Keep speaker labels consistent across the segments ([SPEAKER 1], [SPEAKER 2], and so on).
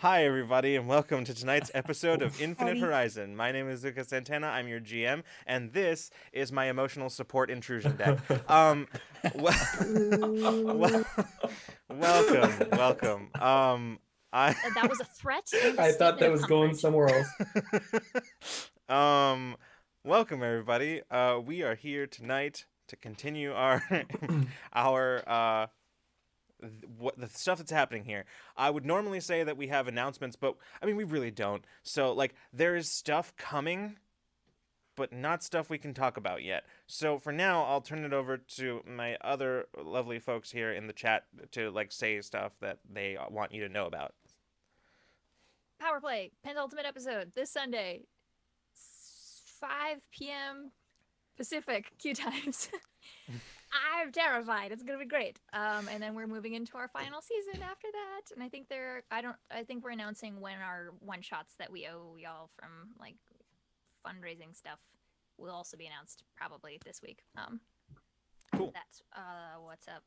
[SPEAKER 1] Hi, everybody, and welcome to tonight's episode of Infinite Horizon. My name is Lucas Santana. I'm your GM, and this is my emotional support intrusion deck. Well, well, welcome.
[SPEAKER 2] That was a threat and a
[SPEAKER 3] I thought
[SPEAKER 2] statement
[SPEAKER 3] that
[SPEAKER 2] of
[SPEAKER 3] was going
[SPEAKER 2] comfort.
[SPEAKER 3] somewhere else.
[SPEAKER 1] um, welcome everybody. We are here tonight to continue our our what the stuff that's happening here. I would normally say that we have announcements, but I mean we really don't. So like there is stuff coming, but not stuff we can talk about yet. So for now, I'll turn it over to my other lovely folks here in the chat to like say stuff that they want you to know about.
[SPEAKER 2] Power Play, penultimate episode this Sunday, 5 p.m. Pacific Q times. I'm terrified. It's gonna be great. And then we're moving into our final season after that. And I think we're announcing when our one shots that we owe y'all from like fundraising stuff will also be announced probably this week.
[SPEAKER 1] Cool.
[SPEAKER 2] That's what's up.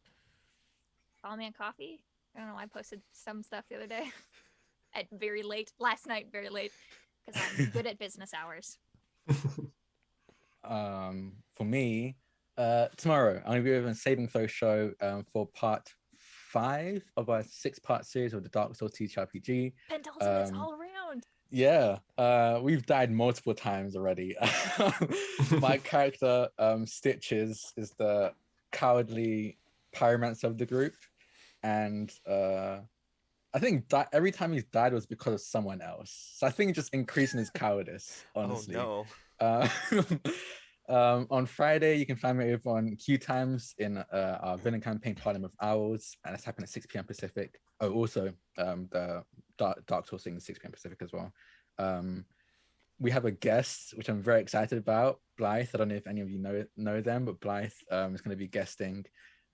[SPEAKER 2] Follow me on coffee. I don't know. I posted some stuff the other day at last night, very late, because I'm good at business hours.
[SPEAKER 4] For me, tomorrow I'm gonna be with a Saving Throw show for part 5 of our 6-part series of the Dark Souls TTRPG.
[SPEAKER 2] Pentultimates all around.
[SPEAKER 4] Yeah, we've died multiple times already. My character, Stitches, is the cowardly pyromancer of the group, and I think every time he's died was because of someone else. So I think just increasing his cowardice, honestly.
[SPEAKER 1] Oh
[SPEAKER 4] no. On Friday, you can find me over on Q Times in our villain campaign, Parliament of Owls, and it's happening at 6 p.m. Pacific. Oh, also, the Dark Souls thing is 6 p.m. Pacific as well. We have a guest, which I'm very excited about, Blythe. I don't know if any of you know them, but Blythe is going to be guesting.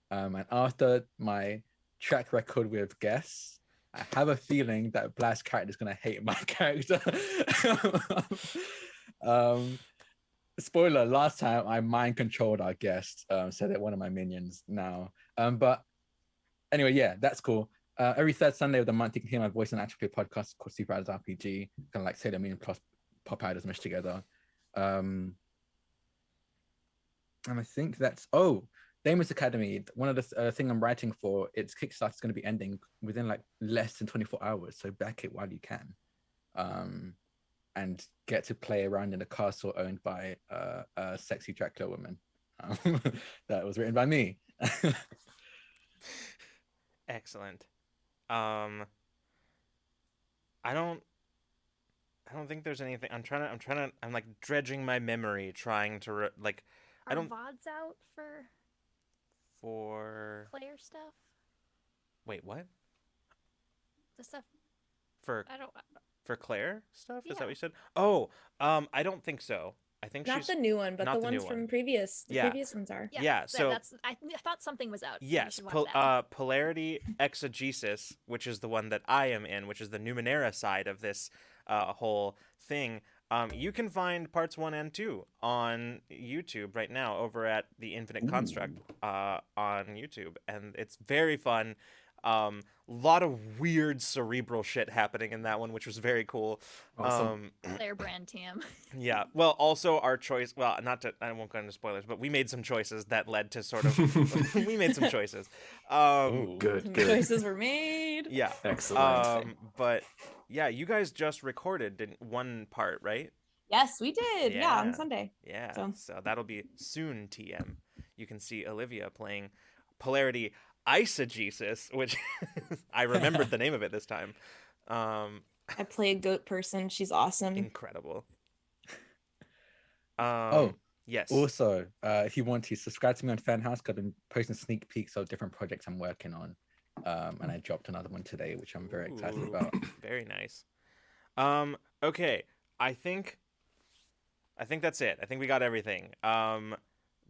[SPEAKER 4] And after my track record with guests, I have a feeling that Blythe's character is going to hate my character. Spoiler, last time I mind controlled our guest, so they're one of my minions now. But anyway, yeah, that's cool. Every third Sunday of the month, you can hear my voice on an actual play podcast called Super Riders RPG, kind of like Sailor Moon plus Pop Idol meshed together. And I think that's Damon's Academy. One of the thing I'm writing for, its Kickstarter is going to be ending within like less than 24 hours, so back it while you can. And get to play around in a castle owned by a sexy Dracula woman. That was written by me.
[SPEAKER 1] Excellent. I don't think there's anything. I'm like dredging my memory, trying to
[SPEAKER 2] Are VODs out
[SPEAKER 1] for
[SPEAKER 2] player stuff?
[SPEAKER 1] Wait, what?
[SPEAKER 2] The stuff
[SPEAKER 1] For
[SPEAKER 2] I don't.
[SPEAKER 1] For Claire stuff? Is that
[SPEAKER 2] Yeah.
[SPEAKER 1] what you said? Oh, I don't think so. I think
[SPEAKER 5] Not
[SPEAKER 1] she's
[SPEAKER 5] the new one, but
[SPEAKER 1] not
[SPEAKER 5] the
[SPEAKER 1] the
[SPEAKER 5] ones
[SPEAKER 1] new
[SPEAKER 5] from
[SPEAKER 1] one.
[SPEAKER 5] previous. The
[SPEAKER 1] Yeah.
[SPEAKER 5] previous ones are.
[SPEAKER 1] Yeah, so
[SPEAKER 2] I thought something was out.
[SPEAKER 1] yes,
[SPEAKER 2] You should watch that.
[SPEAKER 1] Polarity Exegesis, which is the one that I am in, which is the Numenera side of this whole thing. You can find parts 1 and 2 on YouTube right now over at the Infinite Construct on YouTube, and it's very fun. Lot of weird cerebral shit happening in that one, which was very cool.
[SPEAKER 3] Awesome.
[SPEAKER 2] Player brand TM.
[SPEAKER 1] Yeah. Well, also our choice. Well, I won't go into spoilers, but we made some choices that led to sort of. We made some choices.
[SPEAKER 3] Good.
[SPEAKER 5] Some choices were made.
[SPEAKER 1] Yeah.
[SPEAKER 3] Excellent.
[SPEAKER 1] But yeah, you guys just recorded one part, right?
[SPEAKER 5] Yes, we did. Yeah,
[SPEAKER 1] Yeah.
[SPEAKER 5] on Sunday.
[SPEAKER 1] Yeah.
[SPEAKER 5] So.
[SPEAKER 1] So that'll be soon. TM. You can see Olivia playing Polarity Eisegesis, which I remembered the name of it this time.
[SPEAKER 5] I play a goat person. She's awesome.
[SPEAKER 1] Incredible. Yes.
[SPEAKER 4] Also, if you want to subscribe to me on Fanhouse, because I've been posting sneak peeks of different projects I'm working on. And I dropped another one today, which I'm very excited about.
[SPEAKER 1] Very nice. Okay. I think that's it. I think we got everything.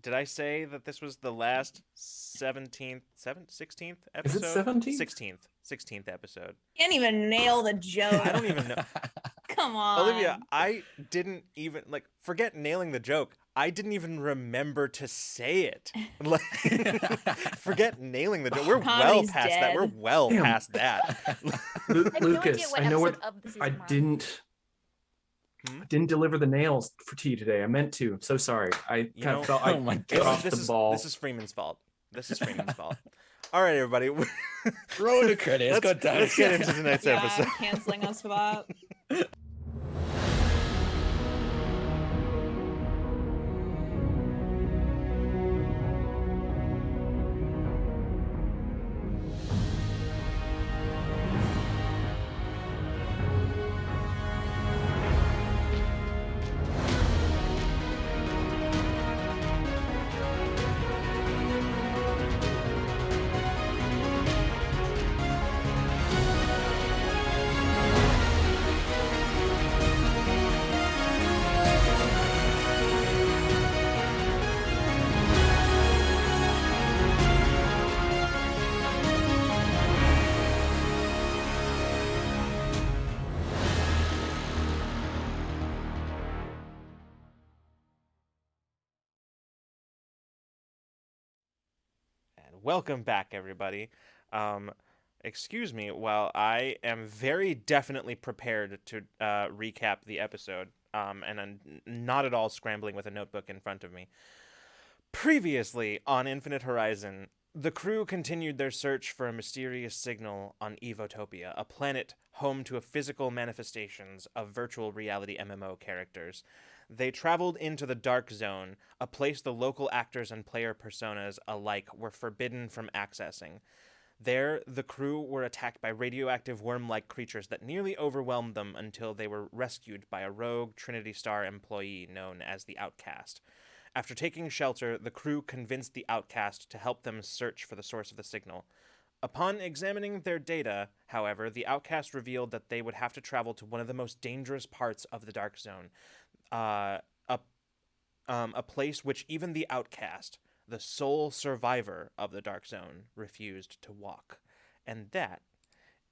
[SPEAKER 1] Did I say that this was the last 16th episode?
[SPEAKER 3] Is it 17th?
[SPEAKER 1] 16th episode.
[SPEAKER 5] Can't even nail the joke.
[SPEAKER 1] I don't even know.
[SPEAKER 5] Come on.
[SPEAKER 1] Olivia, I didn't even, forget nailing the joke. I didn't even remember to say it. Like, forget nailing the joke. We're well
[SPEAKER 5] Comedy's
[SPEAKER 1] past that. We're
[SPEAKER 5] dead.
[SPEAKER 1] well
[SPEAKER 3] Damn.
[SPEAKER 1] past that.
[SPEAKER 2] I have no idea
[SPEAKER 3] Lucas,
[SPEAKER 2] what
[SPEAKER 3] I know
[SPEAKER 2] episode
[SPEAKER 3] what
[SPEAKER 2] of the season
[SPEAKER 3] I
[SPEAKER 2] we're on.
[SPEAKER 3] didn't deliver the nails to you today. I meant to. I'm so sorry. I
[SPEAKER 1] You
[SPEAKER 3] kind
[SPEAKER 1] know,
[SPEAKER 3] of felt
[SPEAKER 4] oh
[SPEAKER 3] I
[SPEAKER 4] my God.
[SPEAKER 3] dropped
[SPEAKER 1] this
[SPEAKER 3] the
[SPEAKER 1] is
[SPEAKER 3] ball.
[SPEAKER 1] this is Freeman's fault. This is Freeman's fault. All right, everybody.
[SPEAKER 4] Roll the credits.
[SPEAKER 1] let's,
[SPEAKER 4] God damn
[SPEAKER 1] let's
[SPEAKER 4] it.
[SPEAKER 1] get into tonight's
[SPEAKER 5] Yeah,
[SPEAKER 1] episode.
[SPEAKER 5] canceling us for that.
[SPEAKER 1] And welcome back, everybody. Excuse me while I am very definitely prepared to recap the episode, and I'm not at all scrambling with a notebook in front of me. Previously on Infinite Horizon, the crew continued their search for a mysterious signal on Evotopia, a planet home to a physical manifestations of virtual reality MMO characters. They traveled into the Dark Zone, a place the local actors and player personas alike were forbidden from accessing. There, the crew were attacked by radioactive worm-like creatures that nearly overwhelmed them until they were rescued by a rogue Trinity Star employee known as the Outcast. After taking shelter, the crew convinced the Outcast to help them search for the source of the signal. Upon examining their data, however, the Outcast revealed that they would have to travel to one of the most dangerous parts of the Dark Zone, a place which even the Outcast, the sole survivor of the Dark Zone, refused to walk. And that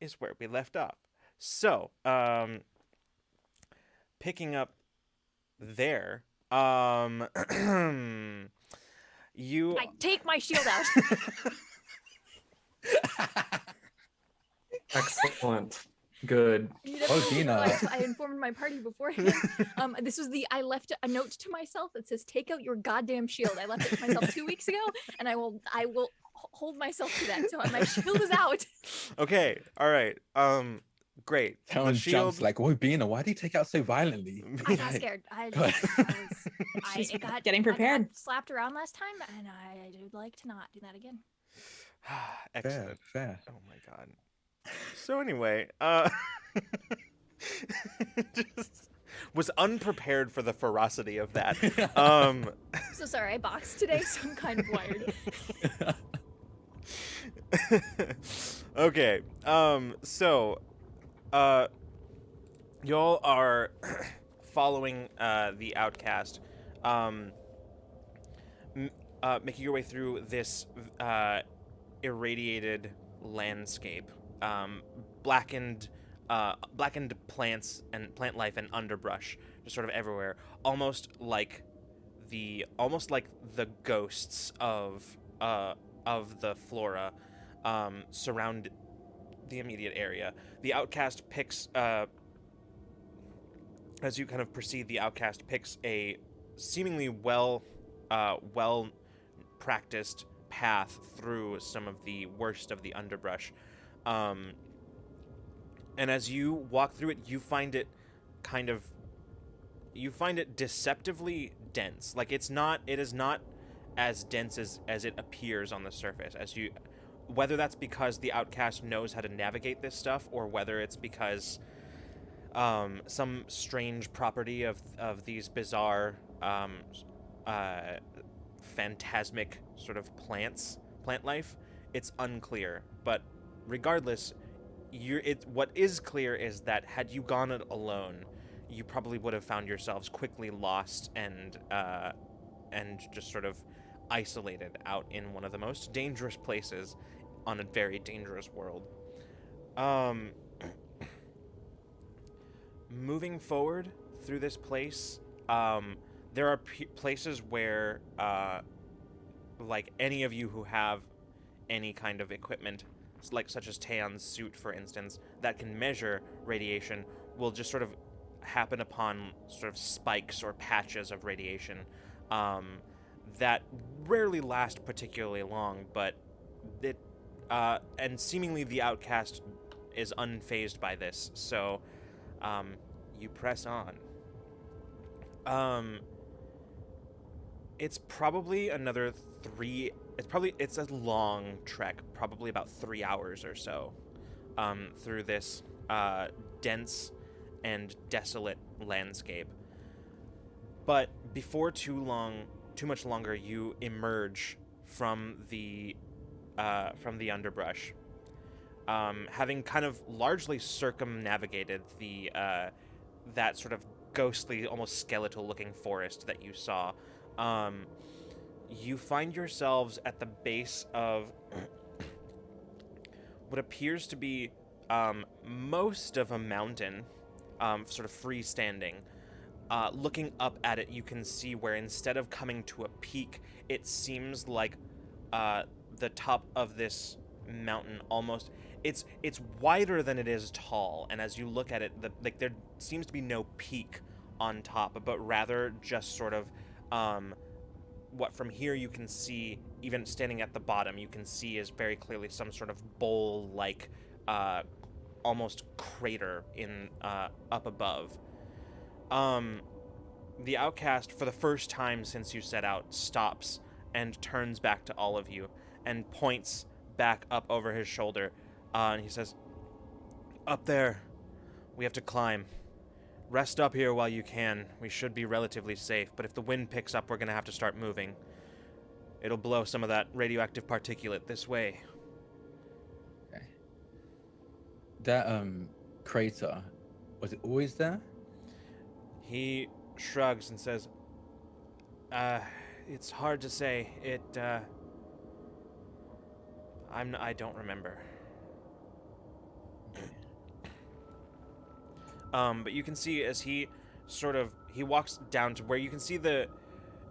[SPEAKER 1] is where we left off. So, picking up there, you...
[SPEAKER 2] I take my shield out.
[SPEAKER 3] Excellent. Good.
[SPEAKER 2] I need
[SPEAKER 4] Oh,
[SPEAKER 2] everyone to
[SPEAKER 4] Dina.
[SPEAKER 2] realize I informed my party beforehand. This was I left a note to myself that says, "Take out your goddamn shield." I left it to myself 2 weeks ago, and I will hold myself to that. So my shield is out.
[SPEAKER 1] Okay, all right. Great.
[SPEAKER 4] Talon
[SPEAKER 1] The shield...
[SPEAKER 4] jumps like, "Oh, Bina, why do you take out so violently?"
[SPEAKER 2] I got scared.
[SPEAKER 5] She's
[SPEAKER 2] It got
[SPEAKER 5] getting
[SPEAKER 2] I got
[SPEAKER 5] prepared.
[SPEAKER 2] slapped around last time, and I would like to not do that again.
[SPEAKER 1] Excellent.
[SPEAKER 4] Fair.
[SPEAKER 1] Oh my god. So anyway, just was unprepared for the ferocity of that.
[SPEAKER 2] So sorry, I boxed today, so I'm kind of wired.
[SPEAKER 1] Okay. So, y'all are following the Outcast, making your way through this irradiated landscape, blackened plants and plant life and underbrush just sort of everywhere, almost like the ghosts of the flora surround the immediate area. The Outcast picks, as you kind of proceed, the Outcast picks a seemingly well practiced path through some of the worst of the underbrush. And as you walk through it, you find it deceptively dense. Like it is not as dense as it appears on the surface. Whether that's because the Outcast knows how to navigate this stuff, or whether it's because some strange property of these bizarre phantasmic sort of plant life, it's unclear. But regardless, what is clear is that had you gone it alone, you probably would have found yourselves quickly lost and just sort of isolated out in one of the most dangerous places on a very dangerous world. Moving forward through this place, there are places where, like any of you who have any kind of equipment, like such as Taeon's suit, for instance, that can measure radiation, will just sort of happen upon sort of spikes or patches of radiation that rarely last particularly long, but it and seemingly the outcast is unfazed by this, so you press on. It's probably another it's a long trek, probably about 3 hours or so, through this dense and desolate landscape. But before too much longer, you emerge from the underbrush, having kind of largely circumnavigated the that sort of ghostly, almost skeletal-looking forest that you saw. You find yourselves at the base of what appears to be most of a mountain, sort of freestanding. Looking up at it, you can see where instead of coming to a peak, it seems like the top of this mountain almost it's wider than it is tall, and as you look at it, there seems to be no peak on top, but rather just sort of what from here you can see, even standing at the bottom, you can see is very clearly some sort of bowl-like, almost crater in up above. The outcast, for the first time since you set out, stops and turns back to all of you and points back up over his shoulder, and he says, "Up there, we have to climb. Rest up here while you can. We should be relatively safe, but if the wind picks up, we're going to have to start moving. It'll blow some of that radioactive particulate this way."
[SPEAKER 4] Okay. That crater, was it always there?
[SPEAKER 1] He shrugs and says, it's hard to say. I don't remember. But you can see as he walks down to where you can see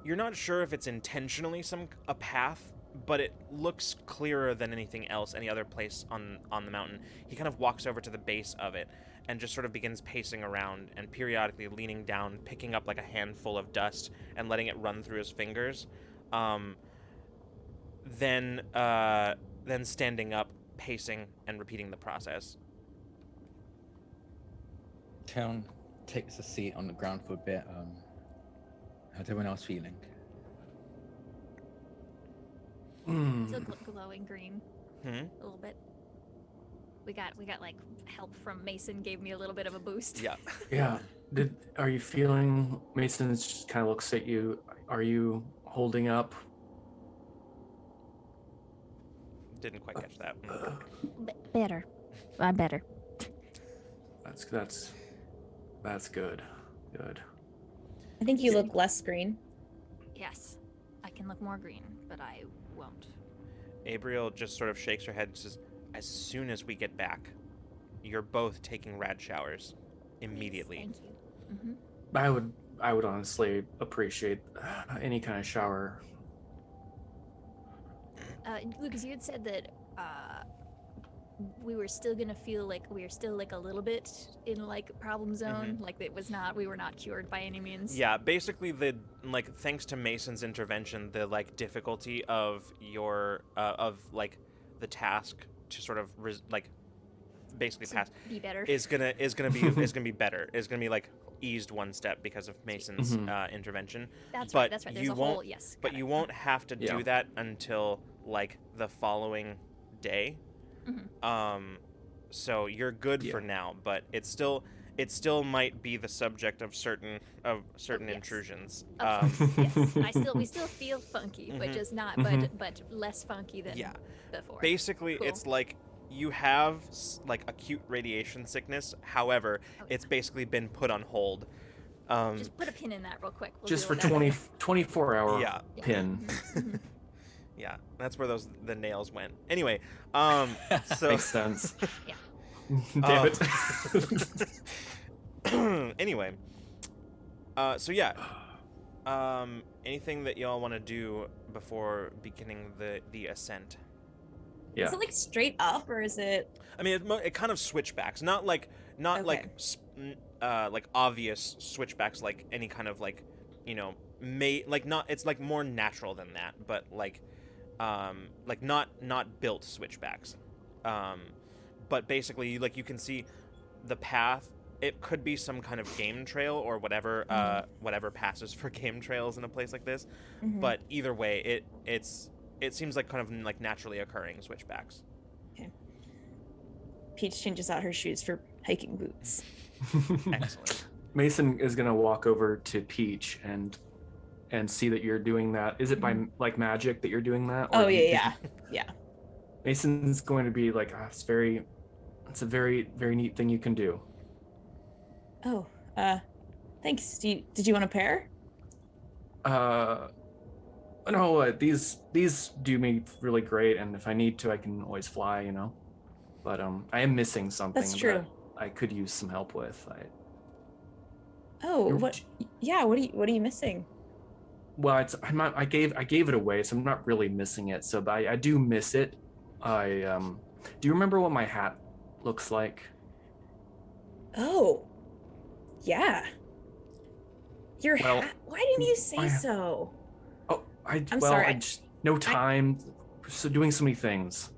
[SPEAKER 1] you're not sure if it's intentionally a path, but it looks clearer than anything else, any other place on the mountain. He kind of walks over to the base of it and just sort of begins pacing around and periodically leaning down, picking up like a handful of dust and letting it run through his fingers. Then standing up, pacing, and repeating the process.
[SPEAKER 4] Town takes a seat on the ground for a bit. How's everyone else feeling?
[SPEAKER 2] Still glowing green.
[SPEAKER 1] Hmm?
[SPEAKER 2] A little bit. We got like help from Mason, gave me a little bit of a boost.
[SPEAKER 1] Yeah.
[SPEAKER 3] Yeah. Are you feeling? Mason just kind of looks at you. Are you holding up?
[SPEAKER 1] Didn't quite catch that.
[SPEAKER 2] Better. I'm better.
[SPEAKER 3] That's good. Good.
[SPEAKER 5] I think you look less green.
[SPEAKER 2] Yes. I can look more green, but I won't.
[SPEAKER 1] Abriel just sort of shakes her head and says, "As soon as we get back, you're both taking rad showers immediately."
[SPEAKER 2] Thank you. Mm-hmm.
[SPEAKER 3] I would honestly appreciate any kind of shower.
[SPEAKER 2] Lucas, you had said that we were still gonna feel like we were still like a little bit in like problem zone, like we were not cured by any means.
[SPEAKER 1] Yeah, basically thanks to Mason's intervention, the difficulty of your the task to sort of basically pass
[SPEAKER 2] Be better.
[SPEAKER 1] is gonna be better. Is gonna be eased one step because of Mason's intervention.
[SPEAKER 2] That's
[SPEAKER 1] but
[SPEAKER 2] right. That's right. There's
[SPEAKER 1] you
[SPEAKER 2] a
[SPEAKER 1] won't,
[SPEAKER 2] whole yes.
[SPEAKER 1] But you won't have to do that until the following day. So you're good for now, but it still might be the subject of certain intrusions.
[SPEAKER 2] Yes. We still feel funky, but just not, but less funky than before.
[SPEAKER 1] Basically,
[SPEAKER 2] Cool.
[SPEAKER 1] it's you have acute radiation sickness. However, it's basically been put on hold.
[SPEAKER 2] Just put a pin in that real quick. We'll
[SPEAKER 3] just
[SPEAKER 2] deal
[SPEAKER 3] for
[SPEAKER 2] with that
[SPEAKER 3] 24-hour
[SPEAKER 1] Yeah.
[SPEAKER 3] pin.
[SPEAKER 1] Yeah, that's where the nails went. Anyway, so
[SPEAKER 3] Makes sense.
[SPEAKER 2] Yeah.
[SPEAKER 3] Damn it.
[SPEAKER 1] Anyway, so yeah, Anything that y'all want to do before beginning the ascent?
[SPEAKER 3] Yeah.
[SPEAKER 5] Is it like straight up or is it?
[SPEAKER 1] I mean, it kind of switchbacks, not like
[SPEAKER 5] Okay.
[SPEAKER 1] like obvious switchbacks, like any kind of like, you know, like not. It's like more natural than that, but like not built switchbacks. But basically, like you can see the path. It could be some kind of game trail or whatever whatever passes for game trails in a place like this.
[SPEAKER 5] Mhm.
[SPEAKER 1] But either way, it seems like kind of like naturally occurring switchbacks.
[SPEAKER 5] Peach changes out her shoes for hiking boots.
[SPEAKER 1] Excellent.
[SPEAKER 3] Mason is gonna walk over to Peach and see that you're doing that. Is it by like magic that you're doing that?
[SPEAKER 5] Oh
[SPEAKER 3] do you-
[SPEAKER 5] yeah.
[SPEAKER 3] Mason's going to be like, it's a very, very neat thing you can do.
[SPEAKER 5] Oh, thanks. Did you want a pair?
[SPEAKER 3] No, these do me really great, and if I need to, I can always fly, you know. But I am missing something
[SPEAKER 5] That's true.
[SPEAKER 3] that I could use some help with.
[SPEAKER 5] Oh,
[SPEAKER 3] You're-
[SPEAKER 5] what? Yeah. What are you missing?
[SPEAKER 3] Well, I gave it away, so I'm not really missing it. So, but I do miss it. Do you remember what my hat looks like?
[SPEAKER 5] Oh, yeah. Your
[SPEAKER 3] Well,
[SPEAKER 5] hat. Why didn't you say
[SPEAKER 3] I-
[SPEAKER 5] so?
[SPEAKER 3] Oh,
[SPEAKER 5] I'm sorry,
[SPEAKER 3] I just no time. So doing so many things.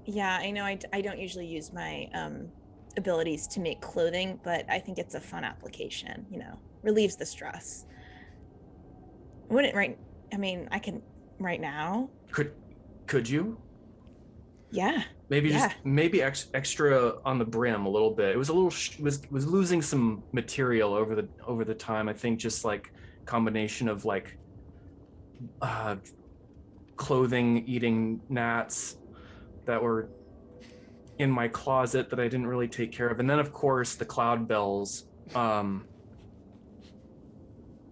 [SPEAKER 5] Yeah, I know. I don't usually use my abilities to make clothing, but I think it's a fun application. You know, relieves the stress. Wouldn't right? I mean, I can right now.
[SPEAKER 3] Could you?
[SPEAKER 5] Yeah.
[SPEAKER 3] Maybe
[SPEAKER 5] Yeah.
[SPEAKER 3] just maybe extra on the brim a little bit. It was a little was losing some material over the time. I think just like combination of like clothing eating gnats that were in my closet that I didn't really take care of, and then of course the cloud bells.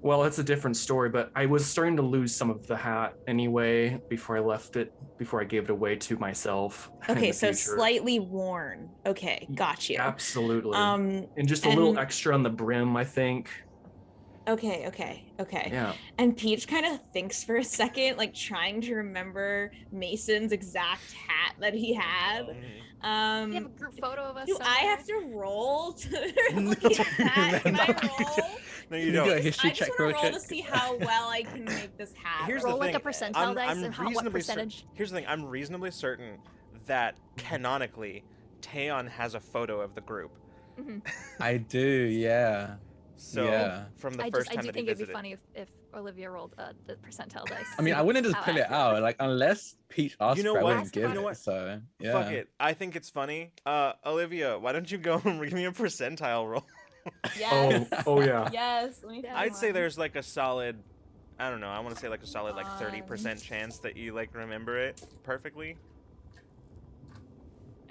[SPEAKER 3] Well, that's a different story, but I was starting to lose some of the hat anyway before I gave it away to myself. in
[SPEAKER 5] Okay,
[SPEAKER 3] the
[SPEAKER 5] so
[SPEAKER 3] future.
[SPEAKER 5] slightly worn. Okay, got you.
[SPEAKER 3] Absolutely.
[SPEAKER 5] Um,
[SPEAKER 3] And just a little
[SPEAKER 5] and-
[SPEAKER 3] extra on the brim, I think.
[SPEAKER 5] Okay.
[SPEAKER 3] Yeah.
[SPEAKER 5] And Peach kind of thinks for a second, like trying to remember Mason's exact hat that he had.
[SPEAKER 1] Mm-hmm.
[SPEAKER 2] We have a group photo of us.
[SPEAKER 5] Do I
[SPEAKER 2] somewhere.
[SPEAKER 5] have to roll to look at that? Can I roll?
[SPEAKER 1] No,
[SPEAKER 4] Can
[SPEAKER 1] you
[SPEAKER 4] you do a
[SPEAKER 1] don't.
[SPEAKER 4] history
[SPEAKER 5] I just
[SPEAKER 4] check
[SPEAKER 5] want
[SPEAKER 4] real
[SPEAKER 5] to roll
[SPEAKER 4] quick?
[SPEAKER 5] to see how well I can make this hat.
[SPEAKER 1] Here's the
[SPEAKER 2] Roll like a
[SPEAKER 1] thing,
[SPEAKER 2] percentile dice and what
[SPEAKER 1] reasonably
[SPEAKER 2] percentage.
[SPEAKER 1] Here's the thing. I'm reasonably certain that canonically, Taeon has a photo of the group.
[SPEAKER 2] Mhm.
[SPEAKER 4] I do, yeah.
[SPEAKER 1] So
[SPEAKER 4] Yeah.
[SPEAKER 1] from the
[SPEAKER 2] I
[SPEAKER 1] first
[SPEAKER 2] do
[SPEAKER 1] time that he
[SPEAKER 2] think it'd be
[SPEAKER 1] visited.
[SPEAKER 2] funny if Olivia rolled the percentile dice.
[SPEAKER 4] I mean, I wouldn't just
[SPEAKER 2] How
[SPEAKER 4] pull it
[SPEAKER 2] accurate.
[SPEAKER 4] out, like unless Peach asked
[SPEAKER 1] know
[SPEAKER 4] for it, I
[SPEAKER 1] what?
[SPEAKER 4] wouldn't give
[SPEAKER 2] You
[SPEAKER 1] know
[SPEAKER 4] it.
[SPEAKER 1] what?
[SPEAKER 4] So yeah.
[SPEAKER 1] Fuck it. I think it's funny. Olivia, why don't you go and give me a percentile roll?
[SPEAKER 5] Yes.
[SPEAKER 3] Oh yeah.
[SPEAKER 5] Yes. Let me find
[SPEAKER 1] I'd say
[SPEAKER 5] one.
[SPEAKER 1] there's like a solid, I don't know, I want to say like a solid like 30% chance that you like remember it perfectly.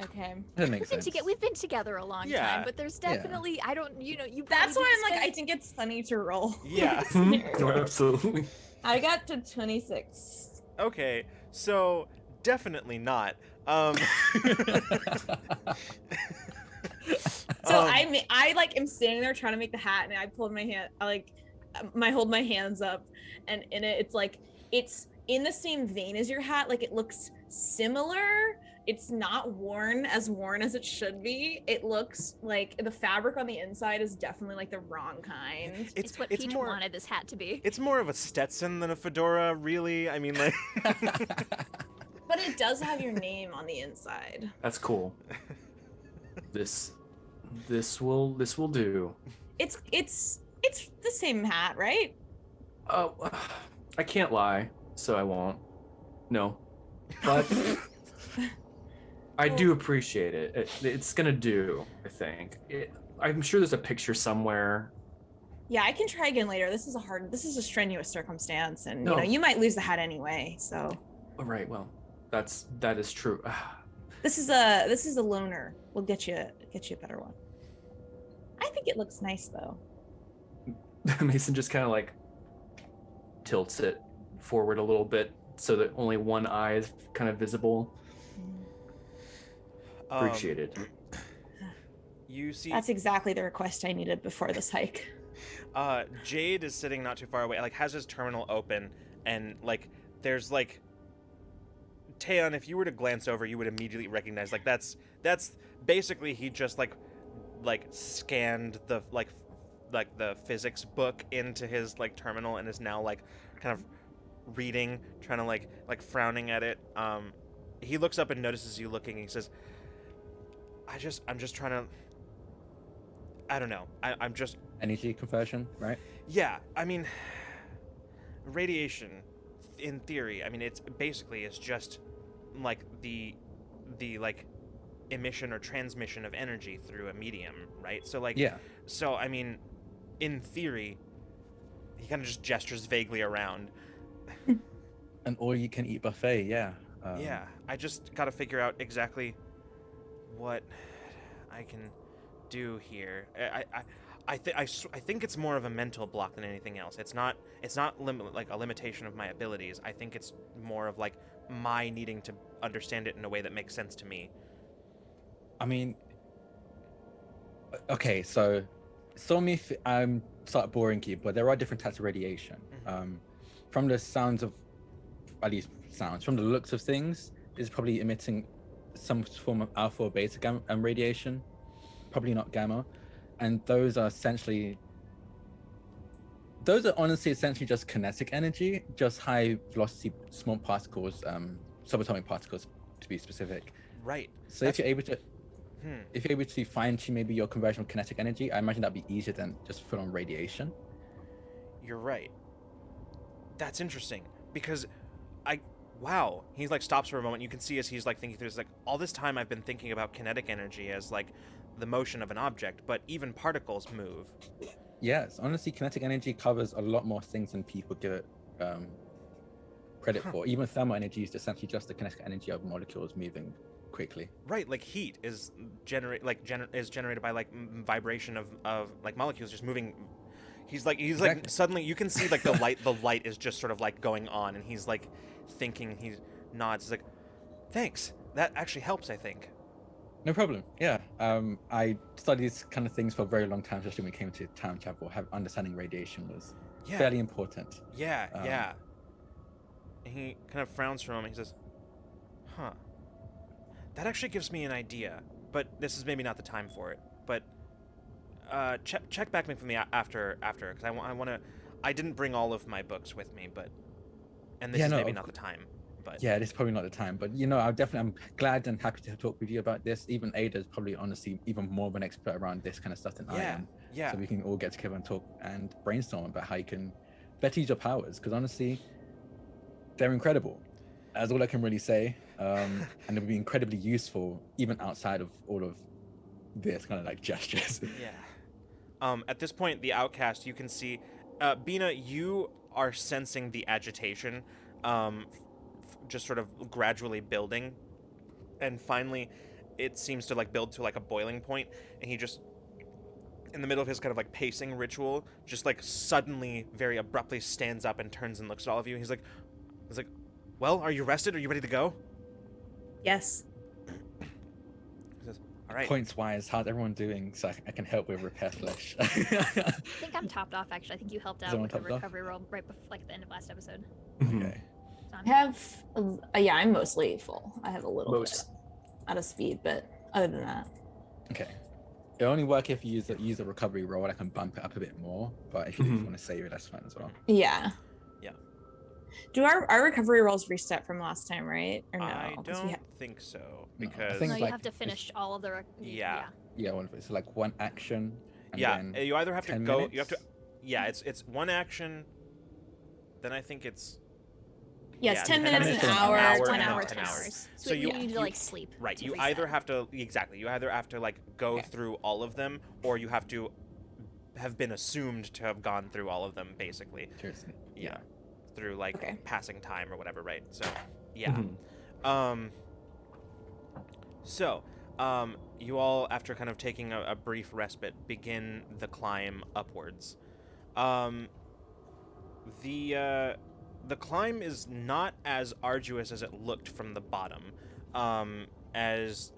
[SPEAKER 5] Okay.
[SPEAKER 4] That makes sense.
[SPEAKER 2] We've been together a long
[SPEAKER 1] Yeah.
[SPEAKER 2] time, but there's definitely I don't you
[SPEAKER 5] That's
[SPEAKER 2] probably
[SPEAKER 5] why
[SPEAKER 2] didn't
[SPEAKER 5] I'm like, I
[SPEAKER 2] spend-
[SPEAKER 5] think it's funny to roll.
[SPEAKER 1] Yeah.
[SPEAKER 3] No, absolutely.
[SPEAKER 5] I got to 26.
[SPEAKER 1] Okay, so definitely not.
[SPEAKER 5] So I like am standing there trying to make the hat, and I pulled my hand. I hold my hands up, and in it, it's like it's in the same vein as your hat. Like it looks similar. It's not worn as it should be. It looks like the fabric on the inside is definitely like the wrong kind.
[SPEAKER 2] It's what Peach
[SPEAKER 1] more,
[SPEAKER 2] wanted this hat to be.
[SPEAKER 1] It's more of a Stetson than a fedora, really. I mean, like.
[SPEAKER 5] But it does have your name on the inside.
[SPEAKER 3] That's cool. This will do.
[SPEAKER 5] It's the same hat, right?
[SPEAKER 3] Oh, I can't lie, so I won't. No, but I do appreciate it. It's gonna do. I think. I'm sure there's a picture somewhere.
[SPEAKER 5] Yeah, I can try again later. This is a strenuous circumstance, and
[SPEAKER 3] No.
[SPEAKER 5] you might lose the hat anyway. So
[SPEAKER 3] All right. Well, that is true.
[SPEAKER 5] this is a loner. We'll get you a better one. I think it looks nice though.
[SPEAKER 3] Mason just kind of like tilts it forward a little bit so that only one eye is kind of visible. Appreciated.
[SPEAKER 1] You see.
[SPEAKER 5] That's exactly the request I needed before this hike.
[SPEAKER 1] Jade is sitting not too far away, like has his terminal open, and like there's like Taeyeon, if you were to glance over, you would immediately recognize like that's basically he just like scanned the like the physics book into his like terminal and is now like kind of reading, trying to like frowning at it. He looks up and notices you looking, and he says, I'm just trying to, I don't know. I'm just
[SPEAKER 4] Energy conversion, right?
[SPEAKER 1] Yeah, I mean, radiation, in theory, I mean, it's basically is just like the like emission or transmission of energy through a medium, right? So like,
[SPEAKER 4] Yeah.
[SPEAKER 1] so I mean, in theory, he kind of just gestures vaguely around.
[SPEAKER 4] An all-you-can-eat buffet, yeah.
[SPEAKER 1] Yeah, I just got to figure out exactly what I can do here. I think it's more of a mental block than anything else. It's not like a limitation of my abilities. I think it's more of like my needing to understand it in a way that makes sense to me.
[SPEAKER 4] I mean, okay, so me if I'm start boring you, but there are different types of radiation.
[SPEAKER 1] Mhm.
[SPEAKER 4] From the sounds of, at least sounds, from the looks of things, is probably emitting some form of alpha or beta gamma radiation, probably not gamma, and those are honestly essentially just kinetic energy, just high velocity small particles, subatomic particles to be specific.
[SPEAKER 1] Right.
[SPEAKER 4] So if you're able to
[SPEAKER 1] Hmm.
[SPEAKER 4] if you're able to fine tune maybe your conversion of kinetic energy, I imagine that'd be easier than just full on radiation.
[SPEAKER 1] You're right. That's interesting because wow. He like stops for a moment. You can see as he's like thinking through this, like all this time I've been thinking about kinetic energy as like the motion of an object, but even particles move.
[SPEAKER 4] Yes, honestly, kinetic energy covers a lot more things than people give it credit for. Even thermal energy is essentially just the kinetic energy of molecules moving quickly.
[SPEAKER 1] Right, like heat is generated by like vibration of like molecules just moving. He's like
[SPEAKER 4] Exactly.
[SPEAKER 1] suddenly you can see like the light is just sort of like going on, and he's like thinking. He nods. He's like, "Thanks. That actually helps. I think."
[SPEAKER 4] No problem. Yeah. I studied these kind of things for a very long time, especially when it came to time travel. Understanding radiation was
[SPEAKER 1] Yeah.
[SPEAKER 4] fairly important.
[SPEAKER 1] Yeah. Yeah. And he kind of frowns for a moment. He says, "Huh. That actually gives me an idea, but this is maybe not the time for it. But check back with me after because I want to. I didn't bring all of my books with me, but and this
[SPEAKER 4] Yeah,
[SPEAKER 1] is
[SPEAKER 4] no,
[SPEAKER 1] maybe
[SPEAKER 4] of
[SPEAKER 1] not the time. But
[SPEAKER 4] Yeah, this is probably not the time, but I'm glad and happy to talk with you about this. Even Ada's probably honestly even more of an expert around this kind of stuff than I
[SPEAKER 1] yeah,
[SPEAKER 4] am.
[SPEAKER 1] yeah,
[SPEAKER 4] So we can all get together and talk and brainstorm about how you can better use your powers, because honestly, they're incredible. That's all I can really say. And it would be incredibly useful even outside of all of this kind of like gestures.
[SPEAKER 1] yeah. At this point, the outcast, you can see, Bina, you are sensing the agitation, just sort of gradually building, and finally, it seems to like build to like a boiling point, and he just, in the middle of his kind of like pacing ritual, just like suddenly, very abruptly stands up and turns and looks at all of you. He's like, "Well, are you rested? Are you ready to go?"
[SPEAKER 5] Yes.
[SPEAKER 1] He says, "All right."
[SPEAKER 4] Points wise, how's everyone doing? So I can help with repair flesh.
[SPEAKER 2] I think I'm topped off actually. I think you helped out
[SPEAKER 4] Someone
[SPEAKER 2] with the
[SPEAKER 4] topped off?
[SPEAKER 2] recovery roll right before, like at the end of last episode.
[SPEAKER 4] Okay.
[SPEAKER 2] So
[SPEAKER 5] I have, yeah, I'm mostly full. I have a little
[SPEAKER 3] Most.
[SPEAKER 5] bit out of speed, but other than that,
[SPEAKER 4] Okay. It'll only work if you use a recovery roll. I can bump it up a bit more, but if you
[SPEAKER 3] Mhm.
[SPEAKER 4] want to save it, that's fine as well.
[SPEAKER 5] yeah.
[SPEAKER 1] Yeah.
[SPEAKER 5] Do our recovery rolls reset from last time, right? Or no?
[SPEAKER 1] I
[SPEAKER 5] 'Cause we
[SPEAKER 1] don't think so
[SPEAKER 4] No, I
[SPEAKER 1] because
[SPEAKER 4] think
[SPEAKER 2] no,
[SPEAKER 4] it's
[SPEAKER 2] you
[SPEAKER 4] like-
[SPEAKER 2] have to finish all of the.
[SPEAKER 1] Yeah.
[SPEAKER 4] Yeah, it's like one action. And
[SPEAKER 1] yeah,
[SPEAKER 4] then
[SPEAKER 1] you either have to
[SPEAKER 4] 10
[SPEAKER 1] go.
[SPEAKER 4] minutes?
[SPEAKER 1] You have to. Yeah, it's one action. Then I think it's
[SPEAKER 5] Yeah, it's 10
[SPEAKER 4] minutes,
[SPEAKER 5] minutes,
[SPEAKER 4] an
[SPEAKER 5] an
[SPEAKER 4] hour,
[SPEAKER 5] hour,
[SPEAKER 4] and
[SPEAKER 2] 10
[SPEAKER 4] then
[SPEAKER 2] hours,
[SPEAKER 1] 10
[SPEAKER 2] 10
[SPEAKER 1] hours.
[SPEAKER 2] hours.
[SPEAKER 1] So
[SPEAKER 2] So
[SPEAKER 1] you-
[SPEAKER 2] you need to
[SPEAKER 1] you-
[SPEAKER 2] like sleep.
[SPEAKER 1] right.
[SPEAKER 2] to
[SPEAKER 1] You
[SPEAKER 2] reset.
[SPEAKER 1] either have to exactly. You either have to like go
[SPEAKER 4] Okay.
[SPEAKER 1] through all of them, or you have to have been assumed to have gone through all of them, basically.
[SPEAKER 4] Cheers.
[SPEAKER 1] Yeah. Through like
[SPEAKER 5] Okay.
[SPEAKER 1] passing time or whatever, right? So, yeah.
[SPEAKER 3] Mhm.
[SPEAKER 1] You all, after kind of taking a brief respite, begin the climb upwards. The climb is not as arduous as it looked from the bottom. As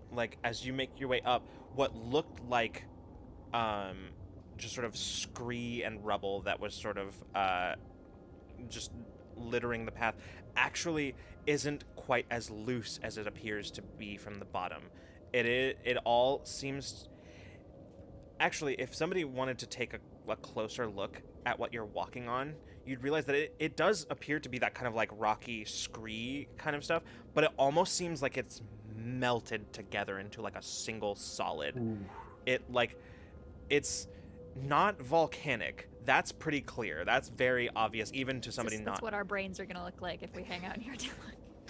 [SPEAKER 1] you make your way up, what looked like just sort of scree and rubble that was sort of just littering the path actually isn't quite as loose as it appears to be from the bottom. It all seems. Actually, if somebody wanted to take a closer look at what you're walking on, you'd realize that it does appear to be that kind of like rocky scree kind of stuff, but it almost seems like it's melted together into like a single solid.
[SPEAKER 3] Ooh.
[SPEAKER 1] It's not volcanic. That's pretty clear. That's very obvious, even to somebody
[SPEAKER 2] That's
[SPEAKER 1] not.
[SPEAKER 2] what our brains are gonna look like if we hang out here too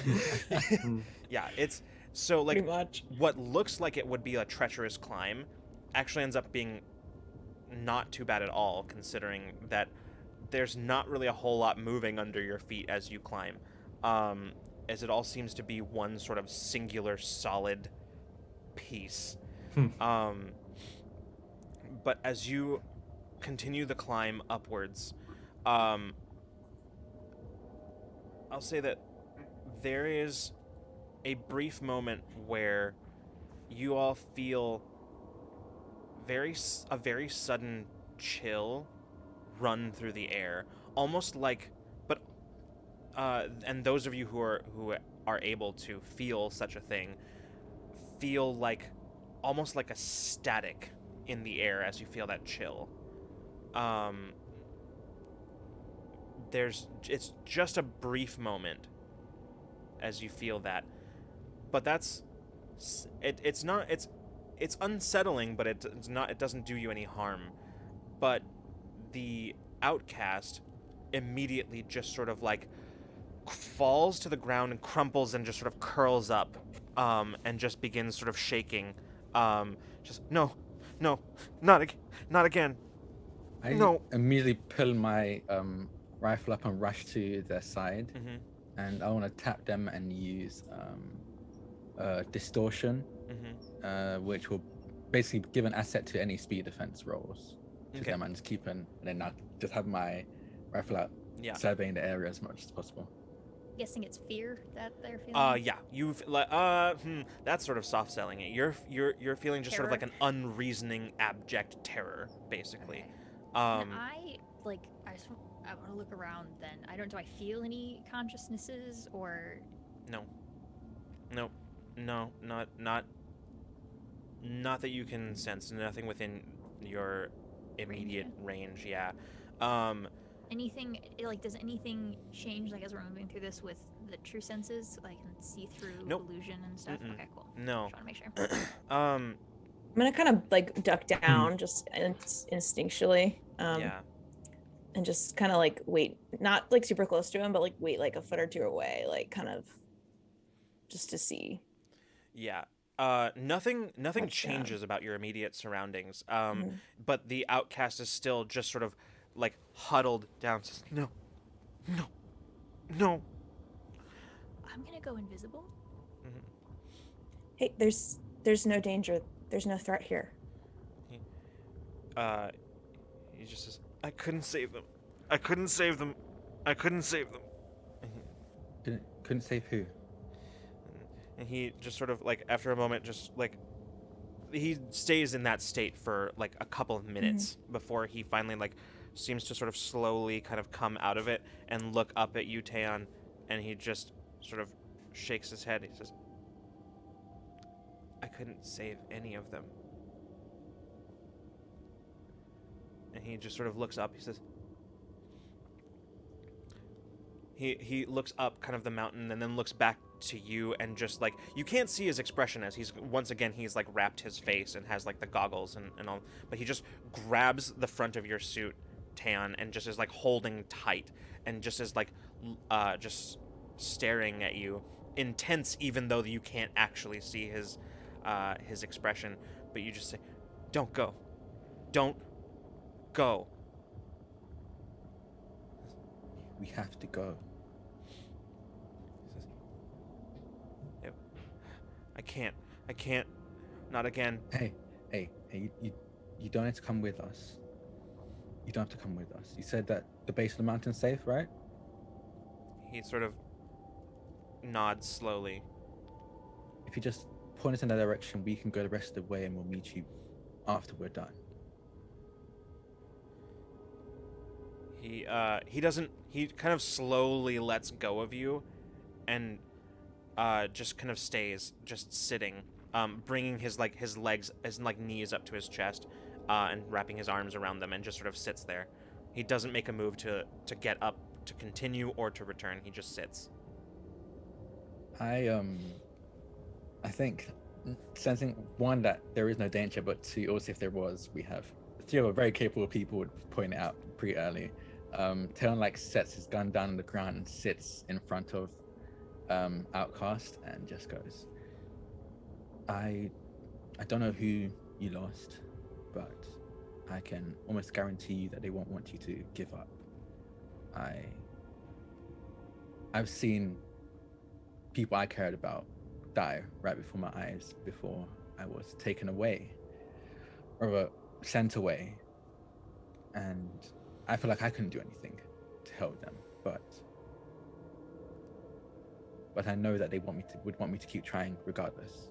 [SPEAKER 2] long.
[SPEAKER 1] Yeah, it's so like
[SPEAKER 5] Pretty much.
[SPEAKER 1] what looks like it would be a treacherous climb actually ends up being not too bad at all, considering that there's not really a whole lot moving under your feet as you climb, as it all seems to be one sort of singular solid piece. But as you continue the climb upwards, I'll say that there is a brief moment where you all feel a very sudden chill run through the air, almost like, but and those of you who are able to feel such a thing feel like almost like a static in the air as you feel that chill. It's just a brief moment as you feel that, but it's unsettling, but it's not, it doesn't do you any harm. But the outcast immediately just sort of like falls to the ground and crumples and just sort of curls up, and just begins sort of shaking. Just no, not again.
[SPEAKER 4] I
[SPEAKER 1] No.
[SPEAKER 4] immediately pull my rifle up and rush to their side,
[SPEAKER 1] Mm-hmm.
[SPEAKER 4] and I want to tap them and use distortion,
[SPEAKER 1] Mm-hmm.
[SPEAKER 4] which will basically give an asset to any speed defense rolls to
[SPEAKER 1] Okay.
[SPEAKER 4] them, and just keep and then I'll just have my rifle out,
[SPEAKER 1] Yeah.
[SPEAKER 4] surveying the area as much as possible.
[SPEAKER 2] Guessing it's fear that they're feeling.
[SPEAKER 1] Yeah, you've that's sort of soft selling it. You're feeling just sort of like an
[SPEAKER 2] Terror?
[SPEAKER 1] unreasoning, abject terror, basically.
[SPEAKER 2] Okay.
[SPEAKER 1] Um,
[SPEAKER 2] And I want to look around. Then do I feel any consciousnesses or?
[SPEAKER 1] no, not that you can sense. Nothing within your immediate range. Yeah.
[SPEAKER 2] Anything like, does anything change like as we're moving through this with the true senses? Like, can see through
[SPEAKER 1] Nope.
[SPEAKER 2] illusion and stuff.
[SPEAKER 1] Mm-mm.
[SPEAKER 2] Okay, cool.
[SPEAKER 1] No.
[SPEAKER 2] Just want to make sure.
[SPEAKER 5] I'm gonna kind of like duck down just instinctually,
[SPEAKER 1] Yeah.
[SPEAKER 5] and just kind of like wait, not like super close to him, but like wait like a foot or two away, like kind of just to see.
[SPEAKER 1] Yeah. Nothing
[SPEAKER 5] Touch down.
[SPEAKER 1] changes about your immediate surroundings.
[SPEAKER 5] Mhm.
[SPEAKER 1] But the outcast is still just sort of like huddled down. Says, no.
[SPEAKER 2] I'm gonna go invisible.
[SPEAKER 5] Hey, there's no danger. There's no threat here.
[SPEAKER 1] He just says, I couldn't save them.
[SPEAKER 4] Couldn't save who?
[SPEAKER 1] And he just sort of like, after a moment, just like, he stays in that state for like a couple of minutes before he finally like seems to sort of slowly kind of come out of it and look up at you, Taeon, and he just sort of shakes his head. He says, I couldn't save any of them. And he just sort of looks up. He says, he looks up kind of the mountain and then looks back to you, and just like, you can't see his expression as he's like wrapped his face and has like the goggles and all, but he just grabs the front of your suit, Taeon, and just is like holding tight and just is like just staring at you, intense, even though you can't actually see his expression. But you just say, don't go.
[SPEAKER 4] We have to go.
[SPEAKER 1] He says, "Yep. I can't, not again."
[SPEAKER 4] Hey, you don't have to come with us. You don't have to come with us. You said that the base of the mountain's safe, right?
[SPEAKER 1] He sort of nods slowly.
[SPEAKER 4] If you just point us in that direction, we can go the rest of the way, and we'll meet you after we're done.
[SPEAKER 1] He kind of slowly lets go of you, and just kind of stays just sitting, bringing his legs, his knees up to his chest, and wrapping his arms around them, and just sort of sits there. He doesn't make a move to get up to continue or to return. He just sits.
[SPEAKER 4] I think sensing one that there is no danger, but two, also if there was, we have three other very capable people would point it out pretty early. Talon sets his gun down on the ground and sits in front of Outcast and just goes, I don't know who you lost, but I can almost guarantee you that they won't want you to give up. I've seen people I cared about die right before my eyes before I was taken away or sent away, and I feel like I couldn't do anything to help them, but I know that they would want me to keep trying regardless.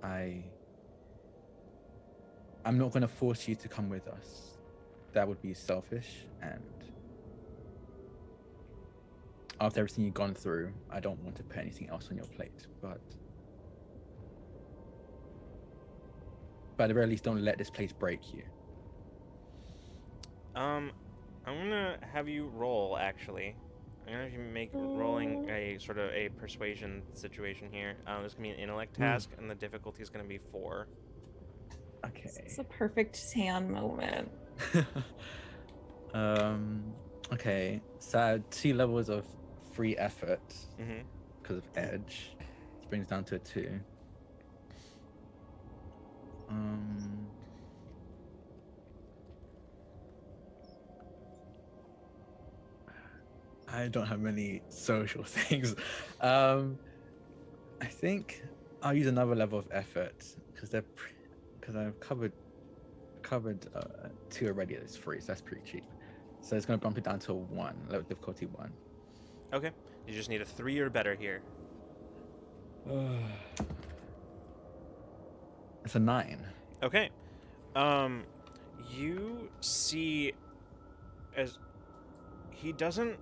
[SPEAKER 4] I'm not going to force you to come with us. That would be selfish, and after everything you've gone through, I don't want to put anything else on your plate, but at the very least, don't let this place break you.
[SPEAKER 1] I'm gonna have you roll, actually. I'm gonna have you make rolling a sort of a persuasion situation here. There's gonna be an intellect task, and the difficulty is gonna be 4.
[SPEAKER 4] Okay.
[SPEAKER 5] It's a perfect Sam moment.
[SPEAKER 4] Okay, so I had 2 levels of free effort
[SPEAKER 1] Mm-hmm.
[SPEAKER 4] because of edge. This brings down to a 2. I don't have many social things. I think I'll use another level of effort because I've covered 2 already. It's 3, so that's pretty cheap. So it's going to bump it down to a 1, level difficulty 1.
[SPEAKER 1] Okay. You just need a 3 or better here.
[SPEAKER 4] It's a 9.
[SPEAKER 1] Okay. You see, as he doesn't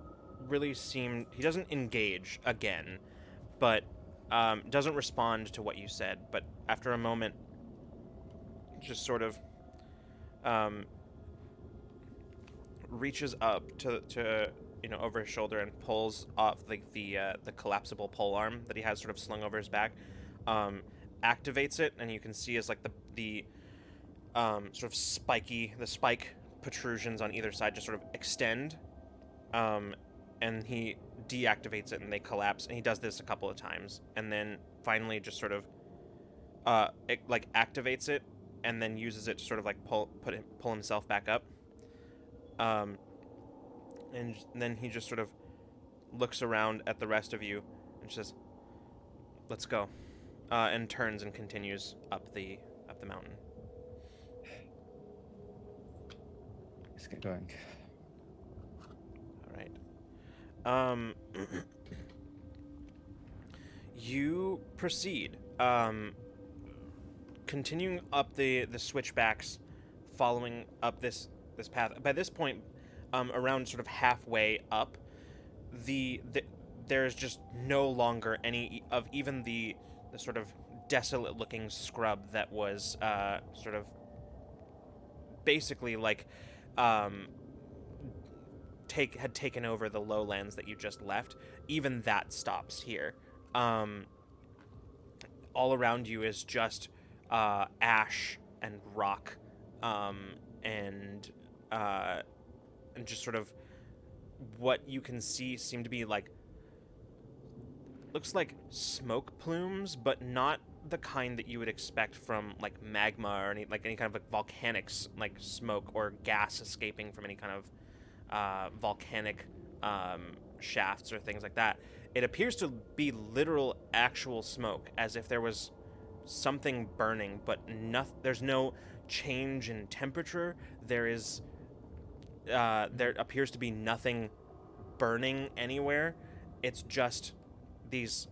[SPEAKER 1] engage again, but doesn't respond to what you said, but after a moment just sort of reaches up to over his shoulder and pulls off the collapsible pole arm that he has sort of slung over his back, activates it, and you can see as the sort of spike protrusions on either side just sort of extend, and he deactivates it and they collapse, and he does this a couple of times, and then finally just sort of activates it and then uses it to sort of pull himself back up, and then he just sort of looks around at the rest of you and says, "Let's go," and turns and continues up the mountain.
[SPEAKER 4] Let's get going.
[SPEAKER 1] All right. You proceed, continuing up the switchbacks, following up this path. By this point, around sort of halfway up, there's just no longer any of even the sort of desolate-looking scrub that was sort of basically had taken over the lowlands that you just left. Even that stops here. All around you is just ash and rock, and just sort of what you can see seem to be looks like smoke plumes, but not the kind that you would expect from magma or any kind of volcanic smoke or gas escaping from any kind of volcanic shafts or things like that. It appears to be literal actual smoke, as if there was something burning, but there's no change in temperature. There appears to be nothing burning anywhere. It's just these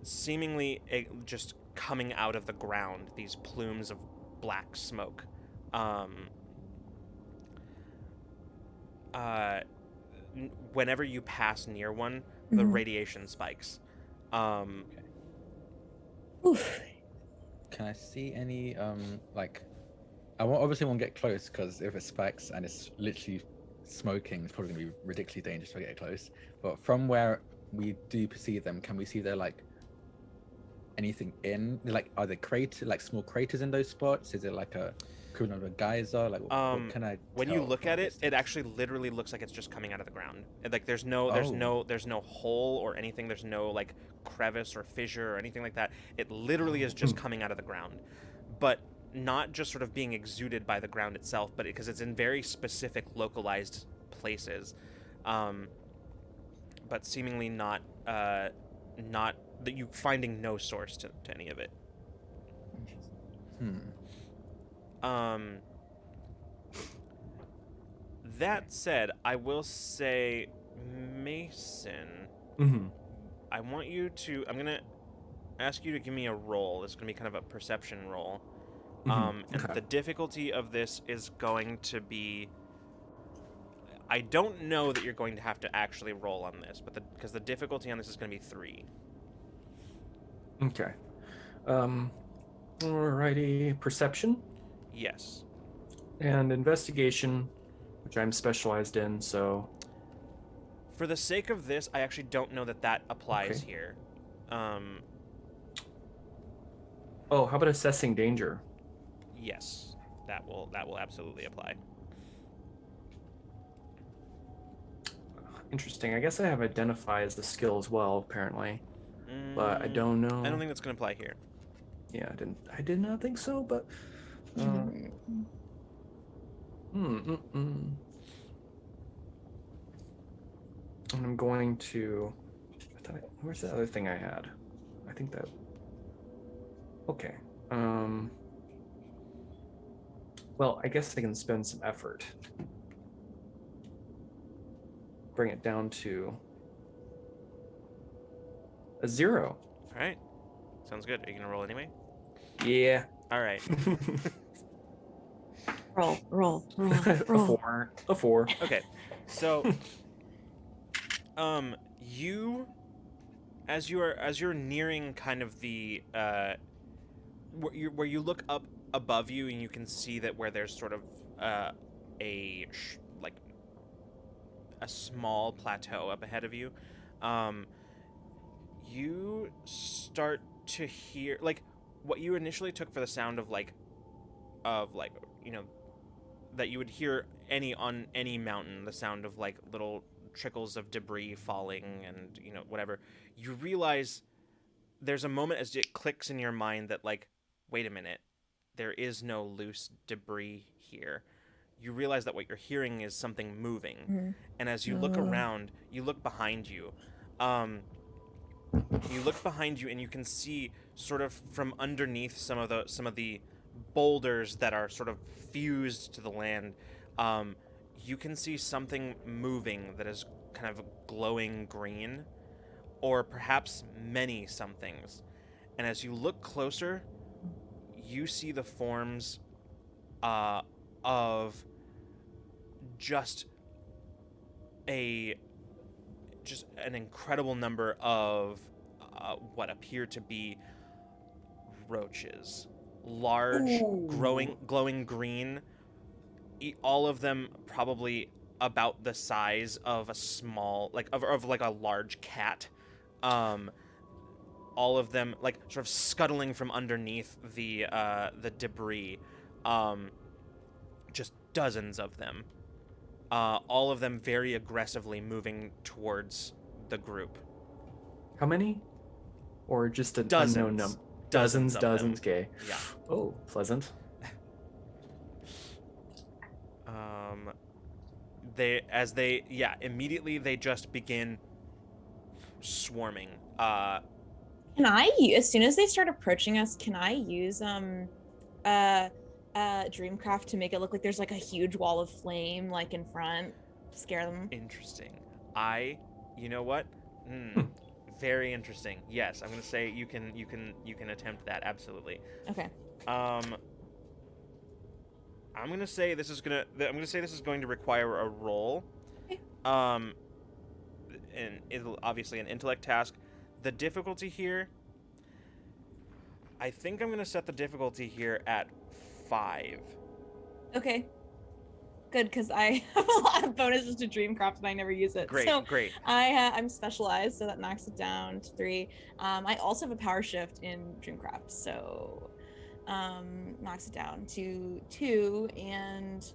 [SPEAKER 1] seemingly just coming out of the ground, these plumes of black smoke. whenever you pass near one, the
[SPEAKER 5] Mhm.
[SPEAKER 1] radiation spikes.
[SPEAKER 5] Oof.
[SPEAKER 4] Can I see any like I won't obviously won't get close because if it spikes and it's literally smoking, it's probably gonna be ridiculously dangerous if I get close. But from where we do perceive them, can we see there like anything in like are there craters like small craters in those spots? Is it like a equivalent of a geyser? Like what can I
[SPEAKER 1] When you
[SPEAKER 4] tell
[SPEAKER 1] look
[SPEAKER 4] from a
[SPEAKER 1] at it, it
[SPEAKER 4] distance?
[SPEAKER 1] actually literally looks like it's just coming out of the ground. Like there's no
[SPEAKER 4] Oh.
[SPEAKER 1] there's no hole or anything. There's no like crevice or fissure or anything like that. It literally is just coming out of the ground, but not just sort of being exuded by the ground itself, but because it's in very specific localized places, but seemingly not that you finding no source to any of it. Um, that said, I will say, Mason,
[SPEAKER 3] Mm-hmm.
[SPEAKER 1] I'm gonna ask you to give me a roll. It's gonna be kind of a perception roll. And
[SPEAKER 3] Okay.
[SPEAKER 1] the difficulty of this is going to be. I don't know that you're going to have to actually roll on this, but because the difficulty on this is going to be 3.
[SPEAKER 3] Okay. Alrighty. Perception
[SPEAKER 1] Yes.
[SPEAKER 3] and investigation, which I'm specialized in. So
[SPEAKER 1] For the sake of this, I actually don't know that that applies
[SPEAKER 3] Okay.
[SPEAKER 1] here.
[SPEAKER 3] Oh, how about assessing danger?
[SPEAKER 1] Yes, that will absolutely apply.
[SPEAKER 3] Interesting. I guess I have identify as the skill as well, apparently, but I don't know.
[SPEAKER 1] I don't think that's going to apply here.
[SPEAKER 3] Yeah, I did not think so, but. And I'm going to. Where's the other thing I had? I think that. Okay. Well, I guess I can spend some effort. Bring it down to a 0.
[SPEAKER 1] All right. Sounds good. Are you going to roll anyway?
[SPEAKER 3] Yeah.
[SPEAKER 1] All right.
[SPEAKER 5] Roll.
[SPEAKER 3] A 4.
[SPEAKER 1] Okay. So you as you're nearing kind of the where you look up above you and you can see that where there's sort of like a small plateau up ahead of you, you start to hear like what you initially took for the sound of like you know that you would hear on any mountain, the sound of like little trickles of debris falling and whatever. You realize there's a moment as it clicks in your mind that like, wait a minute, there is no loose debris here. You realize that what you're hearing is something moving, and as you look around, you look behind you. You look behind you, and you can see sort of from underneath some of the boulders that are sort of fused to the land. You can see something moving that is kind of glowing green, or perhaps many somethings. And as you look closer, you see the forms of just an incredible number of what appear to be roaches, large, glowing green. All of them probably about the size of a small, like of like a large cat. All of them like sort of scuttling from underneath the debris. Just dozens of them. All of them very aggressively moving towards the group.
[SPEAKER 3] How many? Or just an
[SPEAKER 1] Dozens.
[SPEAKER 3] unknown number?
[SPEAKER 1] Dozens.
[SPEAKER 3] Okay.
[SPEAKER 1] Yeah.
[SPEAKER 3] Oh, pleasant.
[SPEAKER 1] Immediately they just begin swarming.
[SPEAKER 5] Can I, as soon as they start approaching us, can I use Dreamcraft to make it look like there's like a huge wall of flame like in front to scare them?
[SPEAKER 1] Interesting. You know what? Very interesting. Yes, I'm gonna say you can attempt that, absolutely.
[SPEAKER 5] Okay.
[SPEAKER 1] I'm gonna say this is going to require a roll. And it'll obviously an intellect task. The difficulty here, I think I'm gonna set the difficulty here at 5.
[SPEAKER 5] Okay. Good, because I have a lot of bonuses to Dreamcraft and I never use it.
[SPEAKER 1] Great,
[SPEAKER 5] So
[SPEAKER 1] great.
[SPEAKER 5] I'm specialized, so that knocks it down to 3. I also have a power shift in Dreamcraft, so knocks it down to 2 and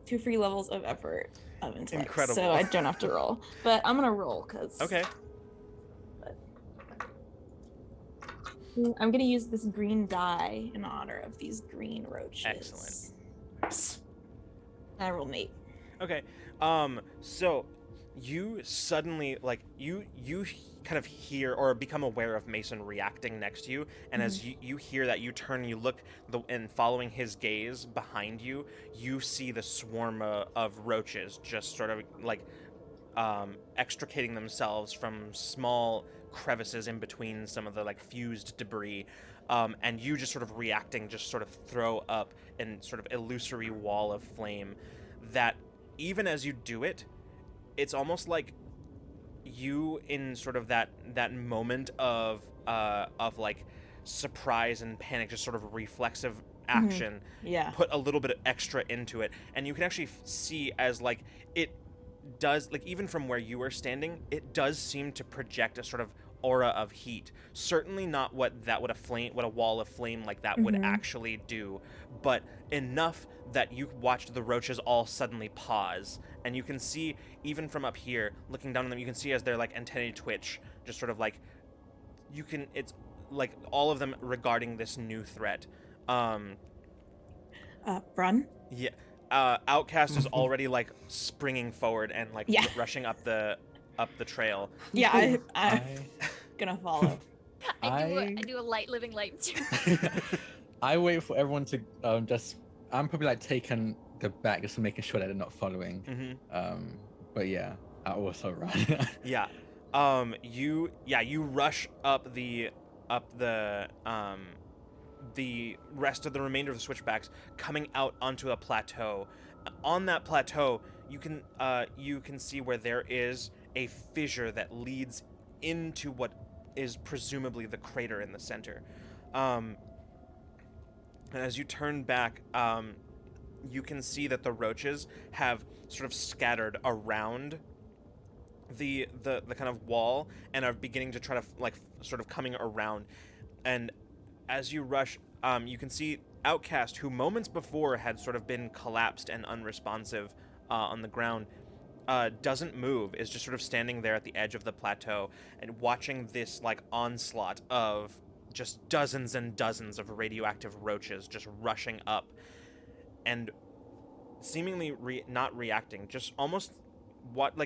[SPEAKER 5] 2 free levels of effort of intellect.
[SPEAKER 1] Incredible.
[SPEAKER 5] So I don't have to roll, but I'm gonna roll because
[SPEAKER 1] Okay.
[SPEAKER 5] I'm gonna use this green die in honor of these green roaches.
[SPEAKER 1] Excellent.
[SPEAKER 5] I rolled an 8.
[SPEAKER 1] Okay. So you suddenly you kind of hear or become aware of Mason reacting next to you, and as you hear that, you turn, you look, and following his gaze behind you, you see the swarm of roaches just sort of extricating themselves from small crevices in between some of the fused debris, and you just sort of reacting, just sort of throw up an sort of illusory wall of flame that, even as you do it, it's almost like you, in sort of that moment of surprise and panic, just sort of reflexive action,
[SPEAKER 5] Yeah.
[SPEAKER 1] put a little bit of extra into it, and you can actually see as it does, even from where you are standing, it does seem to project a sort of aura of heat. Certainly not what a wall of flame like that would actually do, but enough that you watched the roaches all suddenly pause, and you can see, even from up here, looking down on them, you can see as their antennae twitch, just sort of it's all of them regarding this new threat.
[SPEAKER 5] Run.
[SPEAKER 1] Yeah. Outcast is already springing forward and
[SPEAKER 5] Yeah.
[SPEAKER 1] rushing up the trail.
[SPEAKER 5] Yeah, I'm gonna follow.
[SPEAKER 2] I do a light living light.
[SPEAKER 4] I wait for everyone to I'm probably taking the back, just making sure that they're not following. But yeah, I also run.
[SPEAKER 1] Yeah. You rush up the rest of the remainder of the switchbacks, coming out onto a plateau. On that plateau, you can see where there is a fissure that leads into what is presumably the crater in the center. And as you turn back, you can see that the roaches have sort of scattered around the kind of wall and are beginning to try to sort of coming around. And as you rush, you can see Outcast, who moments before had sort of been collapsed and unresponsive on the ground, doesn't move, is just sort of standing there at the edge of the plateau and watching this onslaught of just dozens and dozens of radioactive roaches just rushing up and seemingly not reacting, just almost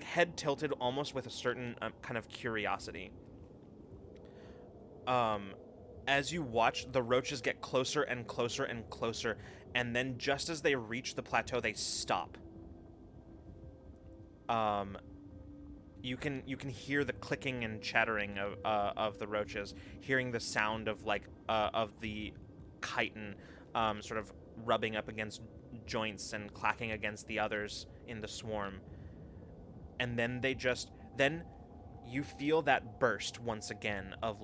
[SPEAKER 1] head tilted, almost with a certain kind of curiosity. As you watch, the roaches get closer and closer and closer, and then just as they reach the plateau, they stop. You can hear the clicking and chattering of the roaches, hearing the sound of the chitin sort of rubbing up against joints and clacking against the others in the swarm. And then then you feel that burst once again of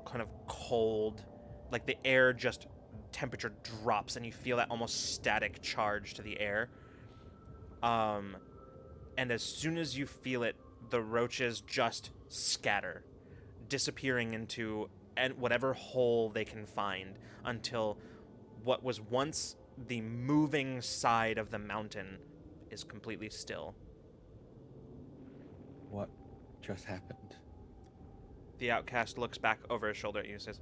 [SPEAKER 1] kind of cold, the air just temperature drops and you feel that almost static charge to the air. And as soon as you feel it, the roaches just scatter, disappearing into whatever hole they can find, until what was once the moving side of the mountain is completely still.
[SPEAKER 4] What just happened?
[SPEAKER 1] The Outcast looks back over his shoulder at you and says,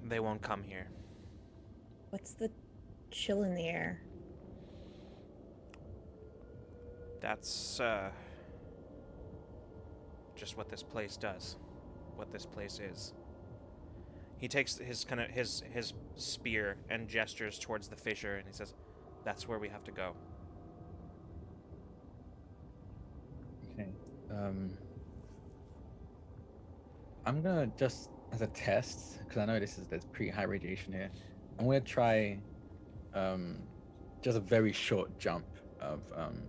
[SPEAKER 1] "They won't come here."
[SPEAKER 5] What's the chill in the air?
[SPEAKER 1] That's just what this place does. What this place is. He takes his spear and gestures towards the fissure, and he says, "That's where we have to go."
[SPEAKER 4] Okay. I'm gonna, just as a test, because I know there's pretty high radiation here. I'm gonna try just a very short jump of
[SPEAKER 1] Mhm.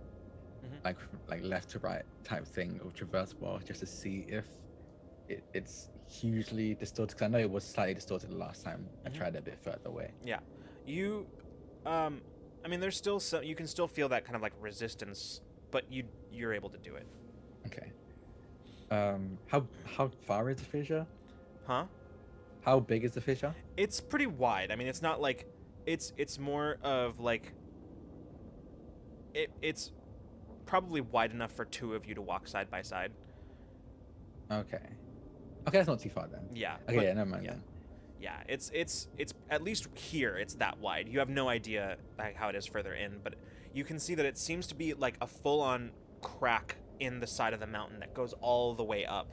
[SPEAKER 4] like left to right type thing of traverse bar just to see if it's hugely distorted, because I know it was slightly distorted the last time I
[SPEAKER 1] Mhm.
[SPEAKER 4] tried it a bit further away.
[SPEAKER 1] Yeah, you, I mean, there's still some. You can still feel that kind of like resistance, but you're able to do it.
[SPEAKER 4] Okay. How far is the fissure?
[SPEAKER 1] Huh?
[SPEAKER 4] How big is the fissure?
[SPEAKER 1] It's pretty wide. I mean, it's not like it's more of like it's probably wide enough for two of you to walk side by side.
[SPEAKER 4] Okay. Okay, that's not too far then.
[SPEAKER 1] Yeah.
[SPEAKER 4] Okay,
[SPEAKER 1] but-
[SPEAKER 4] yeah, never mind
[SPEAKER 1] yeah.
[SPEAKER 4] then.
[SPEAKER 1] Yeah, it's at least here it's that wide. You have no idea like how it is further in, but you can see that it seems to be like a full-on crack in the side of the mountain that goes all the way up.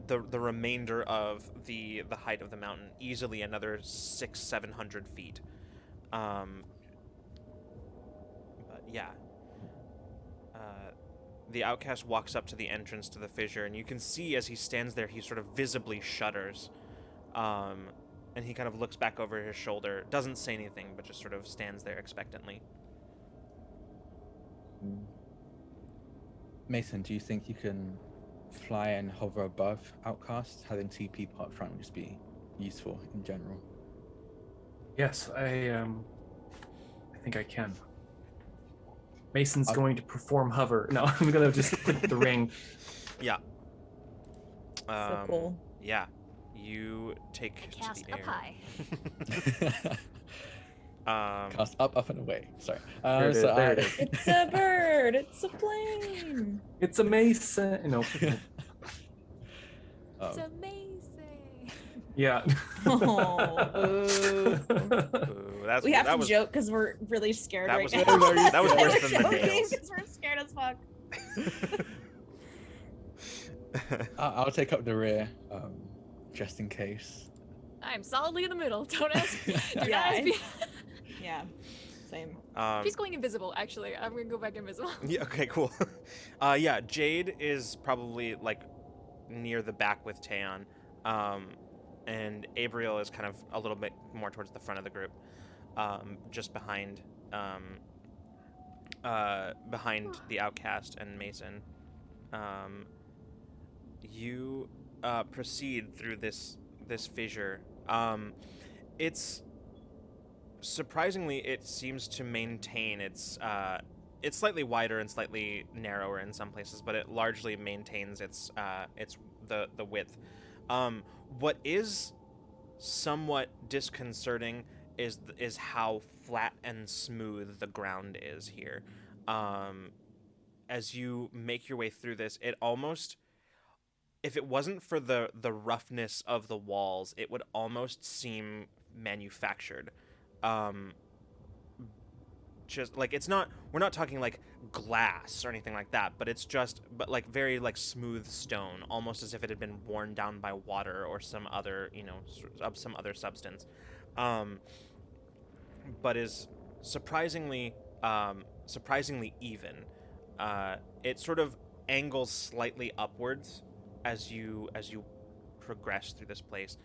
[SPEAKER 1] The remainder of the height of the mountain, easily another 600-700 feet. But yeah. The outcast walks up to the entrance to the fissure, and you can see as he stands there, he sort of visibly shudders. And he kind of looks back over his shoulder, doesn't say anything, but just sort of stands there expectantly.
[SPEAKER 4] Mason, do you think you can fly and hover above Outcast? Having TP part front would just be useful in general.
[SPEAKER 3] Yes, I think I can. Mason's
[SPEAKER 4] I'll-
[SPEAKER 3] going to perform hover. No, I'm gonna just click the ring.
[SPEAKER 1] Yeah.
[SPEAKER 5] So cool.
[SPEAKER 1] Yeah. You take
[SPEAKER 2] I
[SPEAKER 1] to
[SPEAKER 2] cast
[SPEAKER 1] the
[SPEAKER 2] up
[SPEAKER 1] air.
[SPEAKER 2] high.
[SPEAKER 4] Cast up and away. Sorry.
[SPEAKER 3] There it is, there it is.
[SPEAKER 5] It's a bird. It's a plane.
[SPEAKER 3] It's a Mason. No.
[SPEAKER 2] It's
[SPEAKER 4] Um,
[SPEAKER 2] amazing.
[SPEAKER 3] Yeah.
[SPEAKER 5] Oh,
[SPEAKER 1] Ooh, that's
[SPEAKER 5] we have
[SPEAKER 1] that
[SPEAKER 5] to
[SPEAKER 1] was
[SPEAKER 5] joke because we're really scared
[SPEAKER 1] that
[SPEAKER 5] right
[SPEAKER 1] was
[SPEAKER 5] now.
[SPEAKER 4] very
[SPEAKER 1] that was
[SPEAKER 4] scary.
[SPEAKER 1] worse than the
[SPEAKER 5] We're joking
[SPEAKER 1] nails.
[SPEAKER 5] 'cause we're scared as fuck.
[SPEAKER 4] I'll take up the rear, just in case.
[SPEAKER 2] I'm solidly in the middle. Don't ask. Do not
[SPEAKER 5] Yeah,
[SPEAKER 2] ask me.
[SPEAKER 5] Yeah, same.
[SPEAKER 2] She's going invisible. Actually, I'm gonna go back invisible.
[SPEAKER 1] Yeah. Okay. Cool. Yeah. Jade is probably like near the back with Taeon, and Abriel is kind of a little bit more towards the front of the group, just behind the outcast and Mason. You proceed through this fissure. It's surprisingly, it seems to maintain its slightly wider and slightly narrower in some places, but it largely maintains its the width. What is somewhat disconcerting is how flat and smooth the ground is here. As you make your way through this, it almost, if it wasn't for the roughness of the walls, it would almost seem manufactured. Just like, it's not, we're not talking like glass or anything like that, but it's just, but like very like smooth stone, almost as if it had been worn down by water or some other, some other substance. But is surprisingly even. It sort of angles slightly upwards as you progress through this place.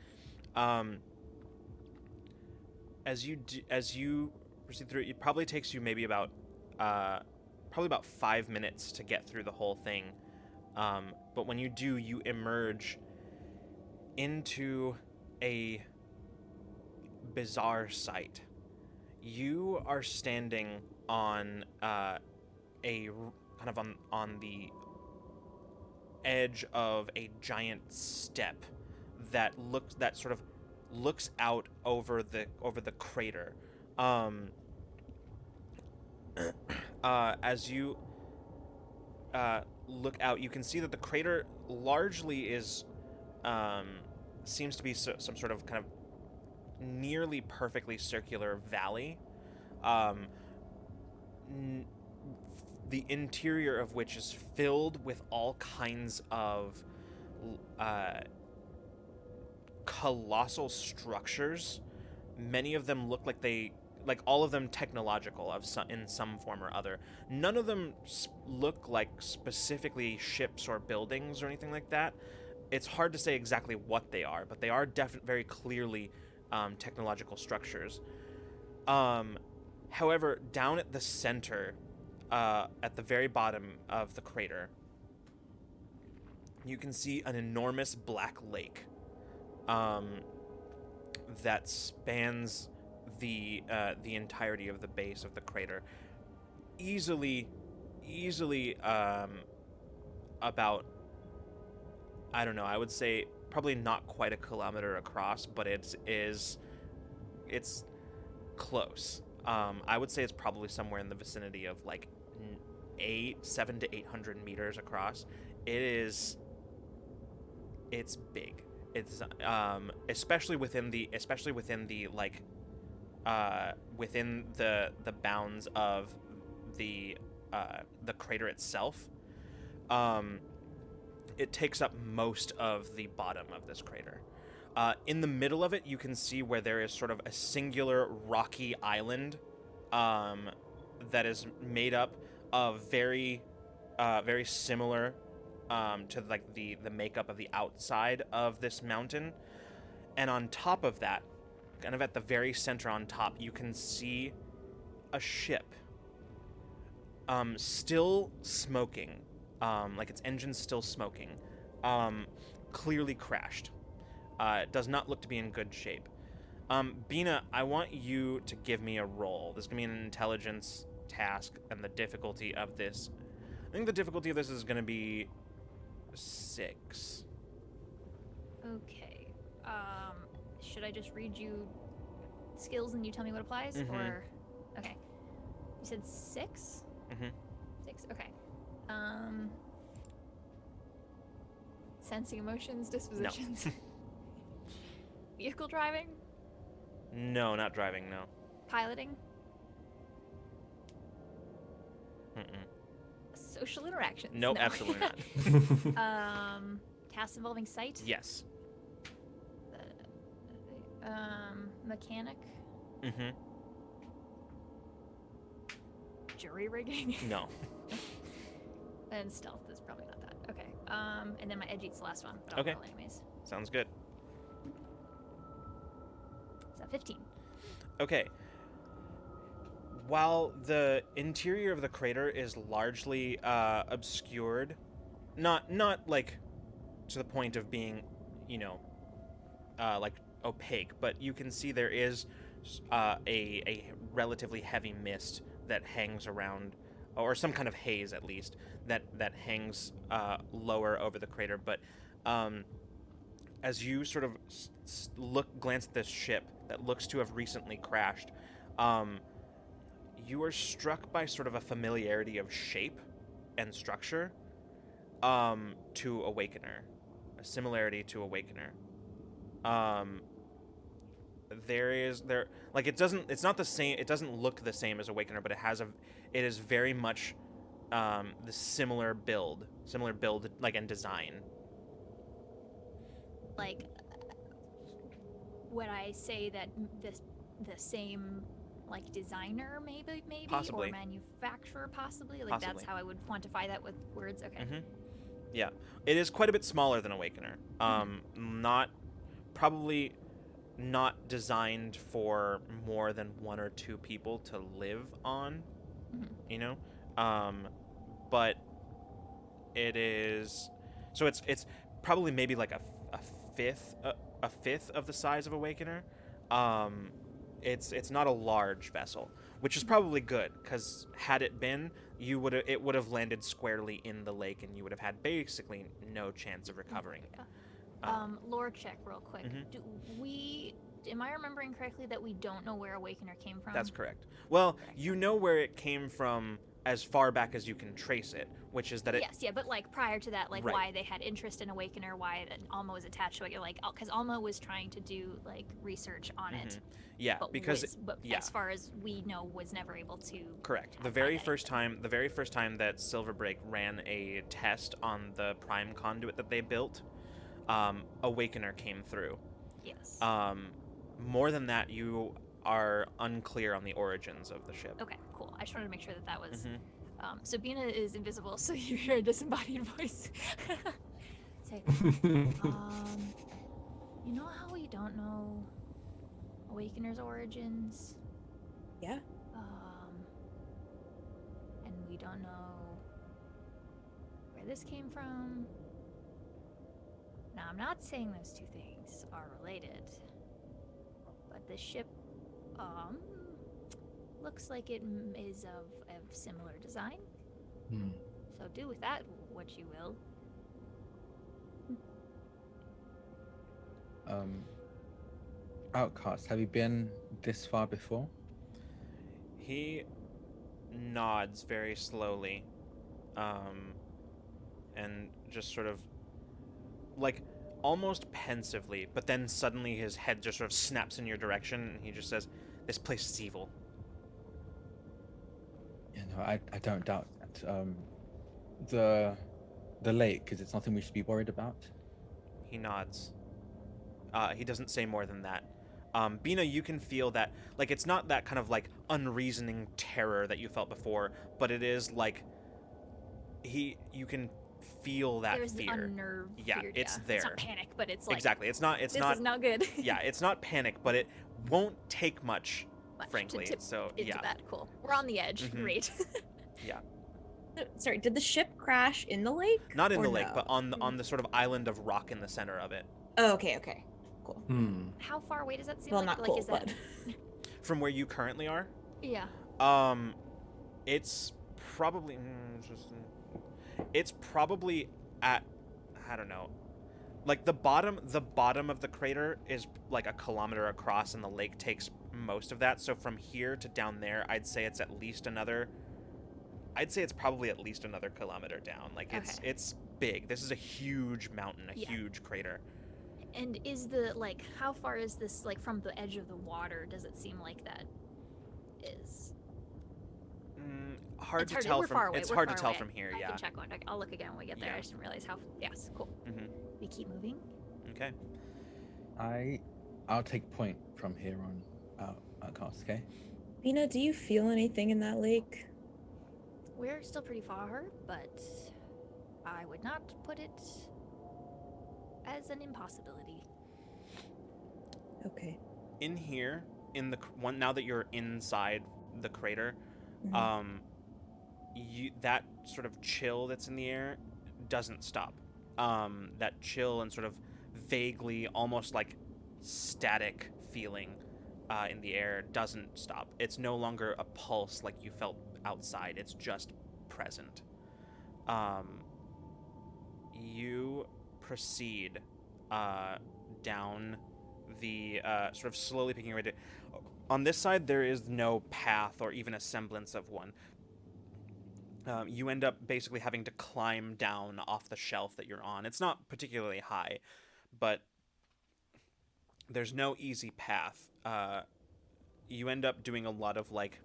[SPEAKER 1] As you proceed through, it probably takes you maybe about 5 minutes to get through the whole thing. But when you do, you emerge into a bizarre sight. You are standing on a kind of on the edge of a giant step that sort of looks out over the crater. As you look out, you can see that the crater largely is seems to be some sort of kind of nearly perfectly circular valley. The interior of which is filled with all kinds of colossal structures. Many of them look like all of them technological in some form or other. None of them look like specifically ships or buildings or anything like that. It's hard to say exactly what they are, but they are very clearly technological structures. However, down at the center, at the very bottom of the crater, you can see an enormous black lake that spans the entirety of the base of the crater. Easily, about, I don't know, I would say probably not quite a kilometer across, but it's close. I would say it's probably somewhere in the vicinity of like 700 to 800 meters across. It's big. It's especially within the like within the bounds of the crater itself. It takes up most of the bottom of this crater. In the middle of it, you can see where there is sort of a singular rocky island that is made up of very similar to like the makeup of the outside of this mountain. And on top of that, kind of at the very center on top, you can see a ship still smoking, like its engine's still smoking, clearly crashed. It does not look to be in good shape. Bina, I want you to give me a roll. This is going to be an intelligence task, and the difficulty of this, I think the difficulty of this is going to be 6.
[SPEAKER 2] Okay. Should I just read you skills and you tell me what applies?
[SPEAKER 1] Mhm.
[SPEAKER 2] Or okay. You said 6?
[SPEAKER 1] Mhm.
[SPEAKER 2] 6, okay. Sensing emotions, dispositions. Vehicle driving?
[SPEAKER 1] No, not driving, no.
[SPEAKER 2] Piloting?
[SPEAKER 1] Mm-mm.
[SPEAKER 2] Social interactions?
[SPEAKER 1] Nope,
[SPEAKER 2] No.
[SPEAKER 1] absolutely not.
[SPEAKER 2] Tasks involving sight?
[SPEAKER 1] Yes.
[SPEAKER 2] Mechanic?
[SPEAKER 1] Mm-hmm.
[SPEAKER 2] Jury rigging?
[SPEAKER 1] No.
[SPEAKER 2] And stealth is probably not that. Okay. And then my edge eats the last one. But I'll
[SPEAKER 1] Okay.
[SPEAKER 2] roll anyways.
[SPEAKER 1] Sounds good.
[SPEAKER 2] It's a 15.
[SPEAKER 1] Okay. While the interior of the crater is largely obscured, not like to the point of being, like opaque, but you can see there is a relatively heavy mist that hangs around, or some kind of haze at least, that hangs lower over the crater. But as you sort of glance at this ship that looks to have recently crashed, you are struck by sort of a familiarity of shape and structure to Awakener, a similarity to Awakener. It's not the same, it doesn't look the same as Awakener, but it is very much the similar build like, and design.
[SPEAKER 2] Like, would I say that the same, like, designer maybe
[SPEAKER 1] Possibly.
[SPEAKER 2] or manufacturer possibly? Like,
[SPEAKER 1] Possibly.
[SPEAKER 2] that's how I would quantify that with words. Okay.
[SPEAKER 1] Mm-hmm. Yeah, it is quite a bit smaller than Awakener. Probably not designed for more than 1 or 2 people to live on.
[SPEAKER 2] Mhm.
[SPEAKER 1] But it is, so it's probably maybe like a fifth of the size of Awakener. It's not a large vessel, which is probably good, because had it been, it would have landed squarely in the lake, and you would have had basically no chance of recovering.
[SPEAKER 2] Lore check real quick.
[SPEAKER 1] Mhm.
[SPEAKER 2] Am I remembering correctly that we don't know where Awakener came from?
[SPEAKER 1] That's correct. Well,
[SPEAKER 2] Correct.
[SPEAKER 1] you know where it came from as far back as you can trace it, which is that it.
[SPEAKER 2] Yes, yeah, but like prior to that, like
[SPEAKER 1] Right.
[SPEAKER 2] why they had interest in Awakener, why that Alma was attached to it, like because Alma was trying to do like research on it.
[SPEAKER 1] Yeah,
[SPEAKER 2] But
[SPEAKER 1] because yeah.
[SPEAKER 2] as far as we know, was never able to.
[SPEAKER 1] Correct. The
[SPEAKER 2] find
[SPEAKER 1] very
[SPEAKER 2] anything.
[SPEAKER 1] first time that Silverbreak ran a test on the prime conduit that they built, Awakener came through.
[SPEAKER 2] Yes.
[SPEAKER 1] More than that, you are unclear on the origins of the ship.
[SPEAKER 2] Okay, cool. I just wanted to make sure that was.
[SPEAKER 1] Mhm.
[SPEAKER 2] So Bina is invisible, so you hear a disembodied voice. Say, you know how we don't know Awakener's origins?
[SPEAKER 5] Yeah.
[SPEAKER 2] And we don't know where this came from. Now, I'm not saying those two things are related, but the ship, looks like it is of similar design.
[SPEAKER 3] Hmm.
[SPEAKER 2] So do with that what you will.
[SPEAKER 4] Outcast, have you been this far before?
[SPEAKER 1] He nods very slowly, and just sort of like almost pensively, but then suddenly his head just sort of snaps in your direction, and he just says, "This place is evil."
[SPEAKER 4] You know, I don't doubt that. The lake, is it something we should be worried about?
[SPEAKER 1] He nods. He doesn't say more than that. Bina, you can feel that, like, it's not that kind of like unreasoning terror that you felt before, but it is like you can feel that
[SPEAKER 2] There's the
[SPEAKER 1] fear.
[SPEAKER 2] unnerved
[SPEAKER 1] Yeah,
[SPEAKER 2] fear.
[SPEAKER 1] it's
[SPEAKER 2] It's
[SPEAKER 1] there.
[SPEAKER 2] not panic, but it's like
[SPEAKER 1] Exactly. It's not.
[SPEAKER 2] this is not good.
[SPEAKER 1] Yeah, it's not panic, but it won't take much,
[SPEAKER 2] Much
[SPEAKER 1] frankly.
[SPEAKER 2] to tip
[SPEAKER 1] So
[SPEAKER 2] into
[SPEAKER 1] yeah.
[SPEAKER 2] that. Cool. We're on the edge.
[SPEAKER 1] Mhm.
[SPEAKER 2] Great.
[SPEAKER 1] Yeah.
[SPEAKER 5] Sorry, did the ship crash in the lake?
[SPEAKER 1] Not in
[SPEAKER 5] or
[SPEAKER 1] the lake,
[SPEAKER 5] no?
[SPEAKER 1] but on the sort of island of rock in the center of it.
[SPEAKER 5] Oh, okay. Cool.
[SPEAKER 3] Hmm.
[SPEAKER 2] How far away does that seem
[SPEAKER 5] Well,
[SPEAKER 2] like?
[SPEAKER 5] not
[SPEAKER 2] Like,
[SPEAKER 5] cool,
[SPEAKER 2] is that?
[SPEAKER 5] but
[SPEAKER 1] From where you currently are,
[SPEAKER 2] Yeah.
[SPEAKER 1] it's probably it's probably at, I don't know, like the bottom of the crater is like a kilometer across, and the lake takes most of that. So from here to down there, I'd say it's probably at least another kilometer down. Like
[SPEAKER 2] Okay.
[SPEAKER 1] it's big. This is a huge mountain, a
[SPEAKER 2] Yeah.
[SPEAKER 1] huge crater.
[SPEAKER 2] And is the like how far is this like from the edge of the water? Does it seem like that is?
[SPEAKER 1] Hard
[SPEAKER 2] It's
[SPEAKER 1] to
[SPEAKER 2] hard-
[SPEAKER 1] tell
[SPEAKER 2] we're
[SPEAKER 1] from
[SPEAKER 2] far away,
[SPEAKER 1] it's
[SPEAKER 2] we're
[SPEAKER 1] hard to
[SPEAKER 2] far
[SPEAKER 1] tell
[SPEAKER 2] away.
[SPEAKER 1] from here.
[SPEAKER 2] I
[SPEAKER 1] Yeah.
[SPEAKER 2] can check on. I'll look again when we get there.
[SPEAKER 1] Yeah.
[SPEAKER 2] I just didn't realize how. Yes. Cool.
[SPEAKER 1] hmm
[SPEAKER 2] We keep moving.
[SPEAKER 1] Okay.
[SPEAKER 4] I'll take point from here on Outcast, okay?
[SPEAKER 5] Bina, do you feel anything in that lake?
[SPEAKER 2] We're still pretty far, but I would not put it as an impossibility.
[SPEAKER 5] Okay.
[SPEAKER 1] In here, in the one, now that you're inside the crater,
[SPEAKER 5] Mhm.
[SPEAKER 1] that sort of chill that's in the air doesn't stop. That chill and sort of vaguely, almost like static feeling in the air doesn't stop. It's no longer a pulse like you felt outside. It's just present. You proceed down the sort of slowly picking your way. On this side, there is no path or even a semblance of one. You end up basically having to climb down off the shelf that you're on. It's not particularly high, but there's no easy path. You end up doing a lot of like,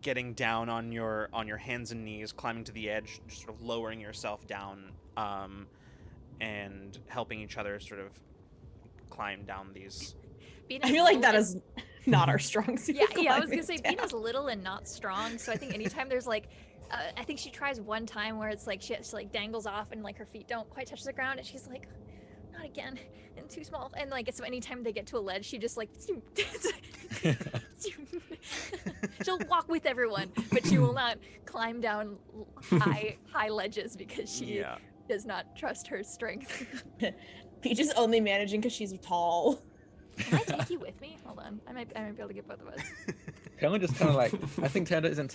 [SPEAKER 1] getting down on your hands and knees, climbing to the edge, just sort of lowering yourself down, and helping each other sort of climb down these.
[SPEAKER 2] Bina's
[SPEAKER 5] I feel like
[SPEAKER 2] little
[SPEAKER 5] that
[SPEAKER 2] and-
[SPEAKER 5] is not our strong suit.
[SPEAKER 2] Yeah, I was gonna say
[SPEAKER 5] climbing
[SPEAKER 2] Bina's
[SPEAKER 5] down.
[SPEAKER 2] little and not strong, so I think anytime there's like, I think she tries one time where it's like she like dangles off and like her feet don't quite touch the ground, and she's like, not again, and too small, and like so anytime they get to a ledge, she just like, she'll walk with everyone, but she will not climb down high ledges because she
[SPEAKER 1] Yeah.
[SPEAKER 2] does not trust her strength.
[SPEAKER 5] Peach is only managing because she's tall.
[SPEAKER 2] Can I take you with me? Hold on, I might be able to get both of us.
[SPEAKER 4] Taylor just kind of like, I think Taylor isn't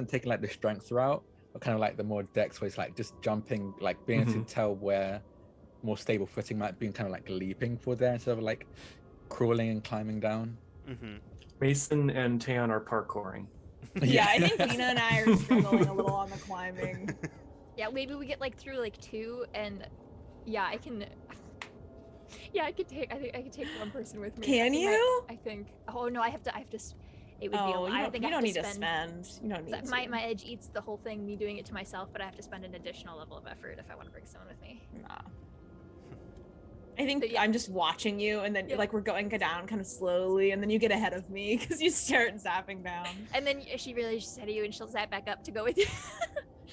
[SPEAKER 4] taking like the strength route, but kind of like the more dex where it's like just jumping, like being able to tell where more stable footing might be, and kind of like leaping for there instead of like crawling and climbing down.
[SPEAKER 1] Mm-hmm.
[SPEAKER 3] Mason and Taeyeon are parkouring.
[SPEAKER 5] Yeah, I think Bina and I are struggling a little on the climbing.
[SPEAKER 2] Yeah, maybe we get like through like 2, and yeah, I can. Yeah, I could take. I think I could take one person with me.
[SPEAKER 5] Can you?
[SPEAKER 2] I think. Oh no, I have to. It would be.
[SPEAKER 5] Oh,
[SPEAKER 2] I think
[SPEAKER 5] you
[SPEAKER 2] I
[SPEAKER 5] don't
[SPEAKER 2] have
[SPEAKER 5] need
[SPEAKER 2] to
[SPEAKER 5] to
[SPEAKER 2] spend.
[SPEAKER 5] spend. You don't need to.
[SPEAKER 2] My edge eats the whole thing. Me doing it to myself, but I have to spend an additional level of effort if I want to bring someone with me.
[SPEAKER 5] Nah. I think
[SPEAKER 2] So, yeah.
[SPEAKER 5] I'm just watching you, and then
[SPEAKER 2] Yeah.
[SPEAKER 5] like we're going down kind of slowly, and then you get ahead of me because you start zapping down.
[SPEAKER 2] And then she really just ahead of you, and she'll zap back up to go with you.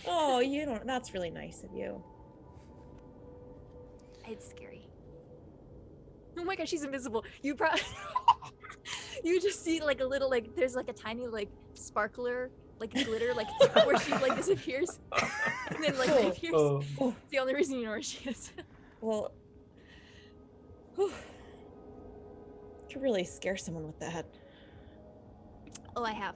[SPEAKER 5] Oh, you don't. That's really nice of you.
[SPEAKER 2] It's scary. Oh my gosh, she's invisible. You probably. You just see like a little like there's like a tiny like sparkler like glitter like where she like disappears and then like reappears.
[SPEAKER 3] Oh.
[SPEAKER 2] It's the only reason you know where she is.
[SPEAKER 5] Well, whew. Could really scare someone with that.
[SPEAKER 2] Oh, I have.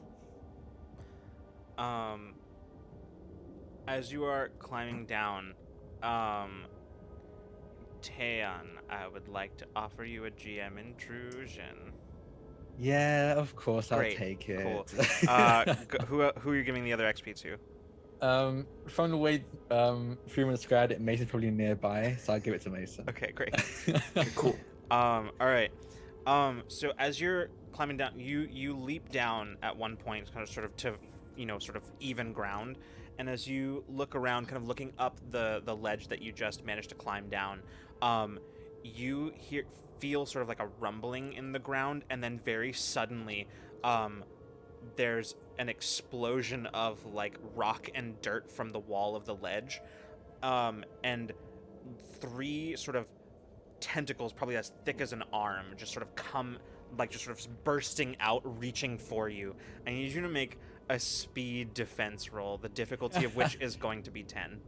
[SPEAKER 1] As you are climbing down, Taeyeon, I would like to offer you a GM intrusion.
[SPEAKER 4] Yeah, of course, I'll
[SPEAKER 1] Great,
[SPEAKER 4] take it.
[SPEAKER 1] cool. Who are you giving the other XP to?
[SPEAKER 4] From the way Freeman described it, Mason's probably nearby, so I'll give it to Mason.
[SPEAKER 1] Okay, great.
[SPEAKER 3] Cool.
[SPEAKER 1] All right. So as you're climbing down, you leap down at one point, kind of sort of to, sort of even ground. And as you look around, kind of looking up the ledge that you just managed to climb down, you feel sort of like a rumbling in the ground, and then very suddenly, there's an explosion of like rock and dirt from the wall of the ledge, and 3 sort of tentacles, probably as thick as an arm, just sort of come, like just sort of bursting out, reaching for you. I need you to make a speed defense roll, the difficulty of which is going to be 10.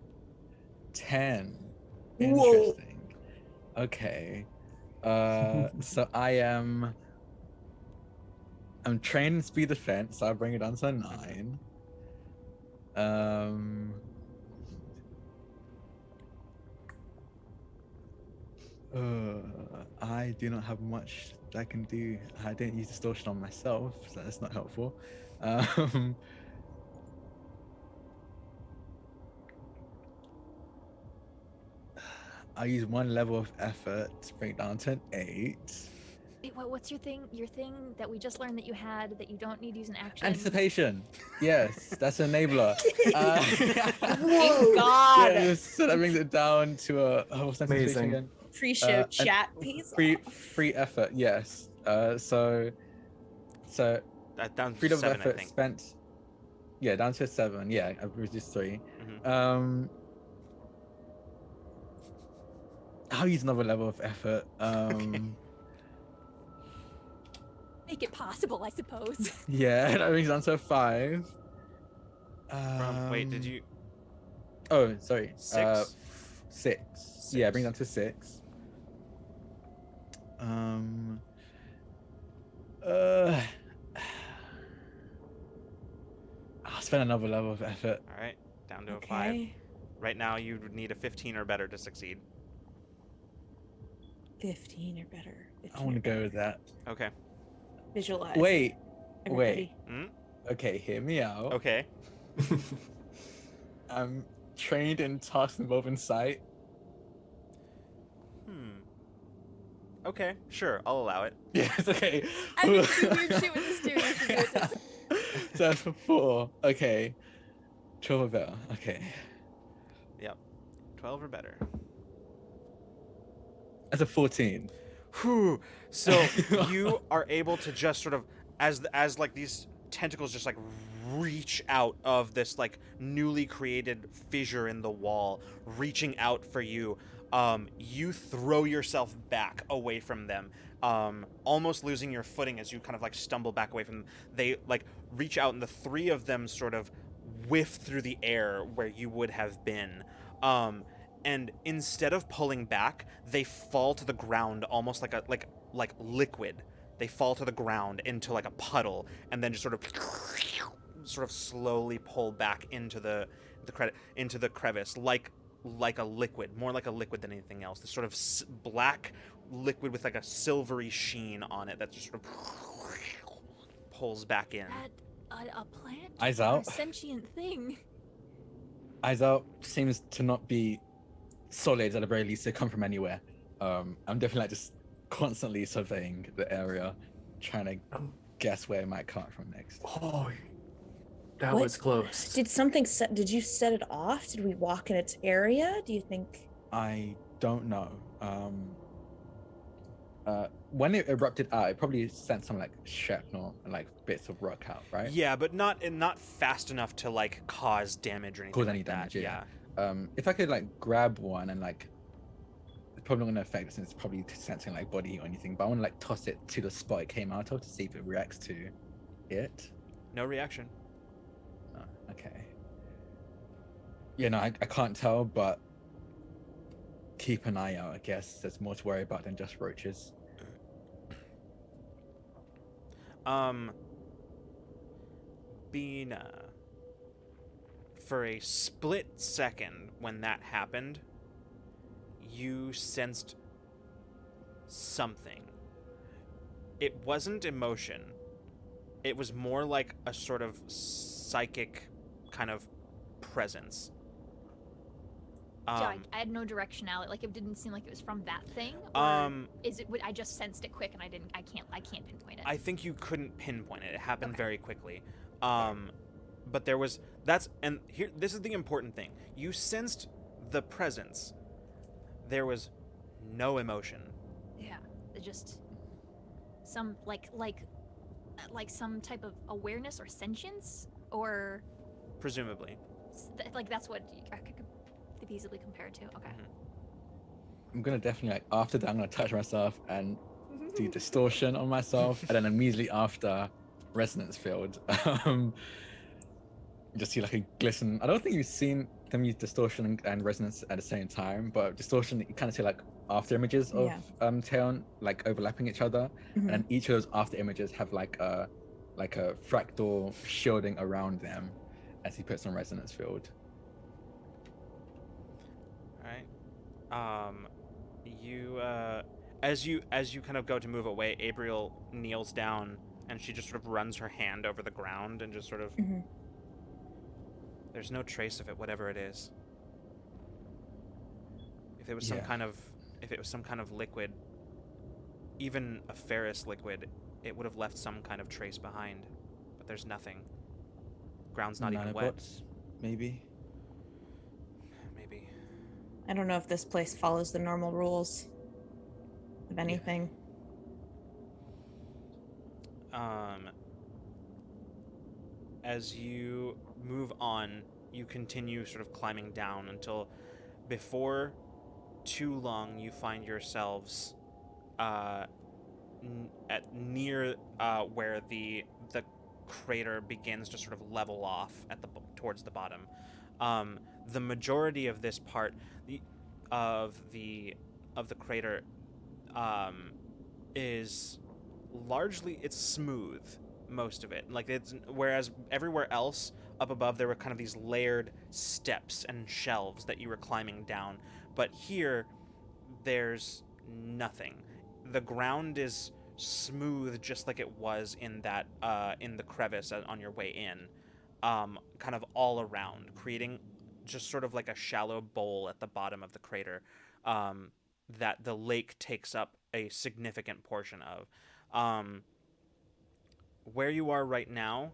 [SPEAKER 4] 10.
[SPEAKER 5] Whoa.
[SPEAKER 4] Interesting. Okay. So I'm trained in speed defense, so I'll bring it down to 9. I do not have much I can do. I didn't use distortion on myself, so that's not helpful. I use 1 level of effort to bring it down to an 8.
[SPEAKER 2] Wait, what's your thing? Your thing that we just learned that you had that you don't need to use an action.
[SPEAKER 4] Anticipation. Yes, that's an enabler.
[SPEAKER 5] Thank God.
[SPEAKER 4] Yes, so that brings it down to what's anticipation
[SPEAKER 3] Amazing.
[SPEAKER 4] again?
[SPEAKER 5] Pre-show
[SPEAKER 4] and
[SPEAKER 5] chat pays off.
[SPEAKER 4] Free effort. Yes. So
[SPEAKER 1] That down to
[SPEAKER 4] freedom of
[SPEAKER 1] 7, I
[SPEAKER 4] effort
[SPEAKER 1] think.
[SPEAKER 4] spent. Yeah, down to 7. Yeah, I've reduced 3.
[SPEAKER 1] Mhm.
[SPEAKER 4] I'll use another level of effort.
[SPEAKER 2] Make it possible, I suppose.
[SPEAKER 4] Yeah, that brings it down to a 5.
[SPEAKER 1] Wait, did you?
[SPEAKER 4] Oh, sorry.
[SPEAKER 1] 6?
[SPEAKER 4] 6. Yeah, bring it down to 6. I'll spend another level of effort.
[SPEAKER 1] All right, down to a 5.
[SPEAKER 5] Okay.
[SPEAKER 1] Right now, you would need a 15 or better to succeed.
[SPEAKER 5] 15 or better. 15
[SPEAKER 4] I want to
[SPEAKER 5] or
[SPEAKER 4] go with that.
[SPEAKER 1] Okay.
[SPEAKER 5] Visualize.
[SPEAKER 4] Wait.
[SPEAKER 5] everybody.
[SPEAKER 4] Okay, hear me out.
[SPEAKER 1] Okay.
[SPEAKER 4] I'm trained in tasks involving sight.
[SPEAKER 1] Okay, sure, I'll allow it.
[SPEAKER 4] Yes, okay.
[SPEAKER 2] I've been doing weird shit with this too. You should do it too.
[SPEAKER 4] So that's for 4. Okay. 12 or better. Okay.
[SPEAKER 1] 12 or better.
[SPEAKER 4] That's a 14.
[SPEAKER 1] Whew. So you are able to just sort of, as like these tentacles just like reach out of this like newly created fissure in the wall, reaching out for you. You throw yourself back away from them, almost losing your footing as you kind of like stumble back away from them. They like reach out, and the 3 of them sort of whiff through the air where you would have been. And instead of pulling back, they fall to the ground almost like liquid. They fall to the ground into like a puddle, and then just sort of slowly pull back into the crevice like a liquid, more like a liquid than anything else. This sort of black liquid with like a silvery sheen on it that just sort of pulls back in.
[SPEAKER 2] A plant?
[SPEAKER 4] Eyes
[SPEAKER 2] or
[SPEAKER 4] out.
[SPEAKER 2] A sentient thing.
[SPEAKER 4] Eyes out seems to not be solid at the very least. They come from anywhere. I'm definitely like just constantly surveying the area, trying to guess where it might come from next.
[SPEAKER 3] Oh, that
[SPEAKER 5] What?
[SPEAKER 3] was close.
[SPEAKER 5] Did you set it off? Did we walk in its area? Do you think?
[SPEAKER 4] I don't know. When it erupted out, it probably sent some like shrapnel and like bits of rock out, right?
[SPEAKER 1] Yeah, but not fast enough to like cause damage or anything
[SPEAKER 4] Cause
[SPEAKER 1] like
[SPEAKER 4] any
[SPEAKER 1] that.
[SPEAKER 4] damage, yeah. If I could like grab one and like it's probably not gonna affect it since it's probably sensing like body heat or anything. But I want to like toss it to the spot it came out of to see if it reacts to it.
[SPEAKER 1] No reaction.
[SPEAKER 4] Oh, okay. Yeah, no, I can't tell, but keep an eye out. I guess there's more to worry about than just roaches.
[SPEAKER 1] Bina. For a split second when that happened, you sensed something. It wasn't emotion. It was more like a sort of psychic kind of presence.
[SPEAKER 2] I had no directionality. Like, it didn't seem like it was from that thing. Or is it? I just sensed it quick, and I can't pinpoint it.
[SPEAKER 1] I think you couldn't pinpoint it. It happened very quickly. But there was this is the important thing. You sensed the presence. There was no emotion.
[SPEAKER 2] Yeah, it just some like some type of awareness or sentience, or
[SPEAKER 1] Presumably.
[SPEAKER 2] like that's what I could feasibly compare it to. Okay.
[SPEAKER 4] I'm gonna definitely like after that I'm gonna touch myself and do distortion on myself, and then immediately after resonance field, just see like a glisten. I don't think you've seen them use distortion and resonance at the same time, but distortion you kind of see like after images of Taeon like overlapping each other, and then each of those after images have like a fractal shielding around them as he puts on resonance field.
[SPEAKER 1] All right. You as you kind of go to move away, Abriel kneels down and she just sort of runs her hand over the ground and just sort of there's no trace of it, whatever it is. If it was some kind of liquid, even a ferrous liquid, it would have left some kind of trace behind. But there's nothing. Ground's not even wet.
[SPEAKER 4] Maybe.
[SPEAKER 1] Maybe.
[SPEAKER 5] I don't know if this place follows the normal rules of anything.
[SPEAKER 1] As you move on, you continue sort of climbing down until before too long you find yourselves at near where the crater begins to sort of level off at towards the bottom. The majority of this part of the crater is largely it's smooth, most of it. Like it's whereas everywhere else up above there were kind of these layered steps and shelves that you were climbing down, but here there's nothing. The ground is smooth just like it was in that in the crevice on your way in, kind of all around, creating just sort of like a shallow bowl at the bottom of the crater that the lake takes up a significant portion of. Where you are right now,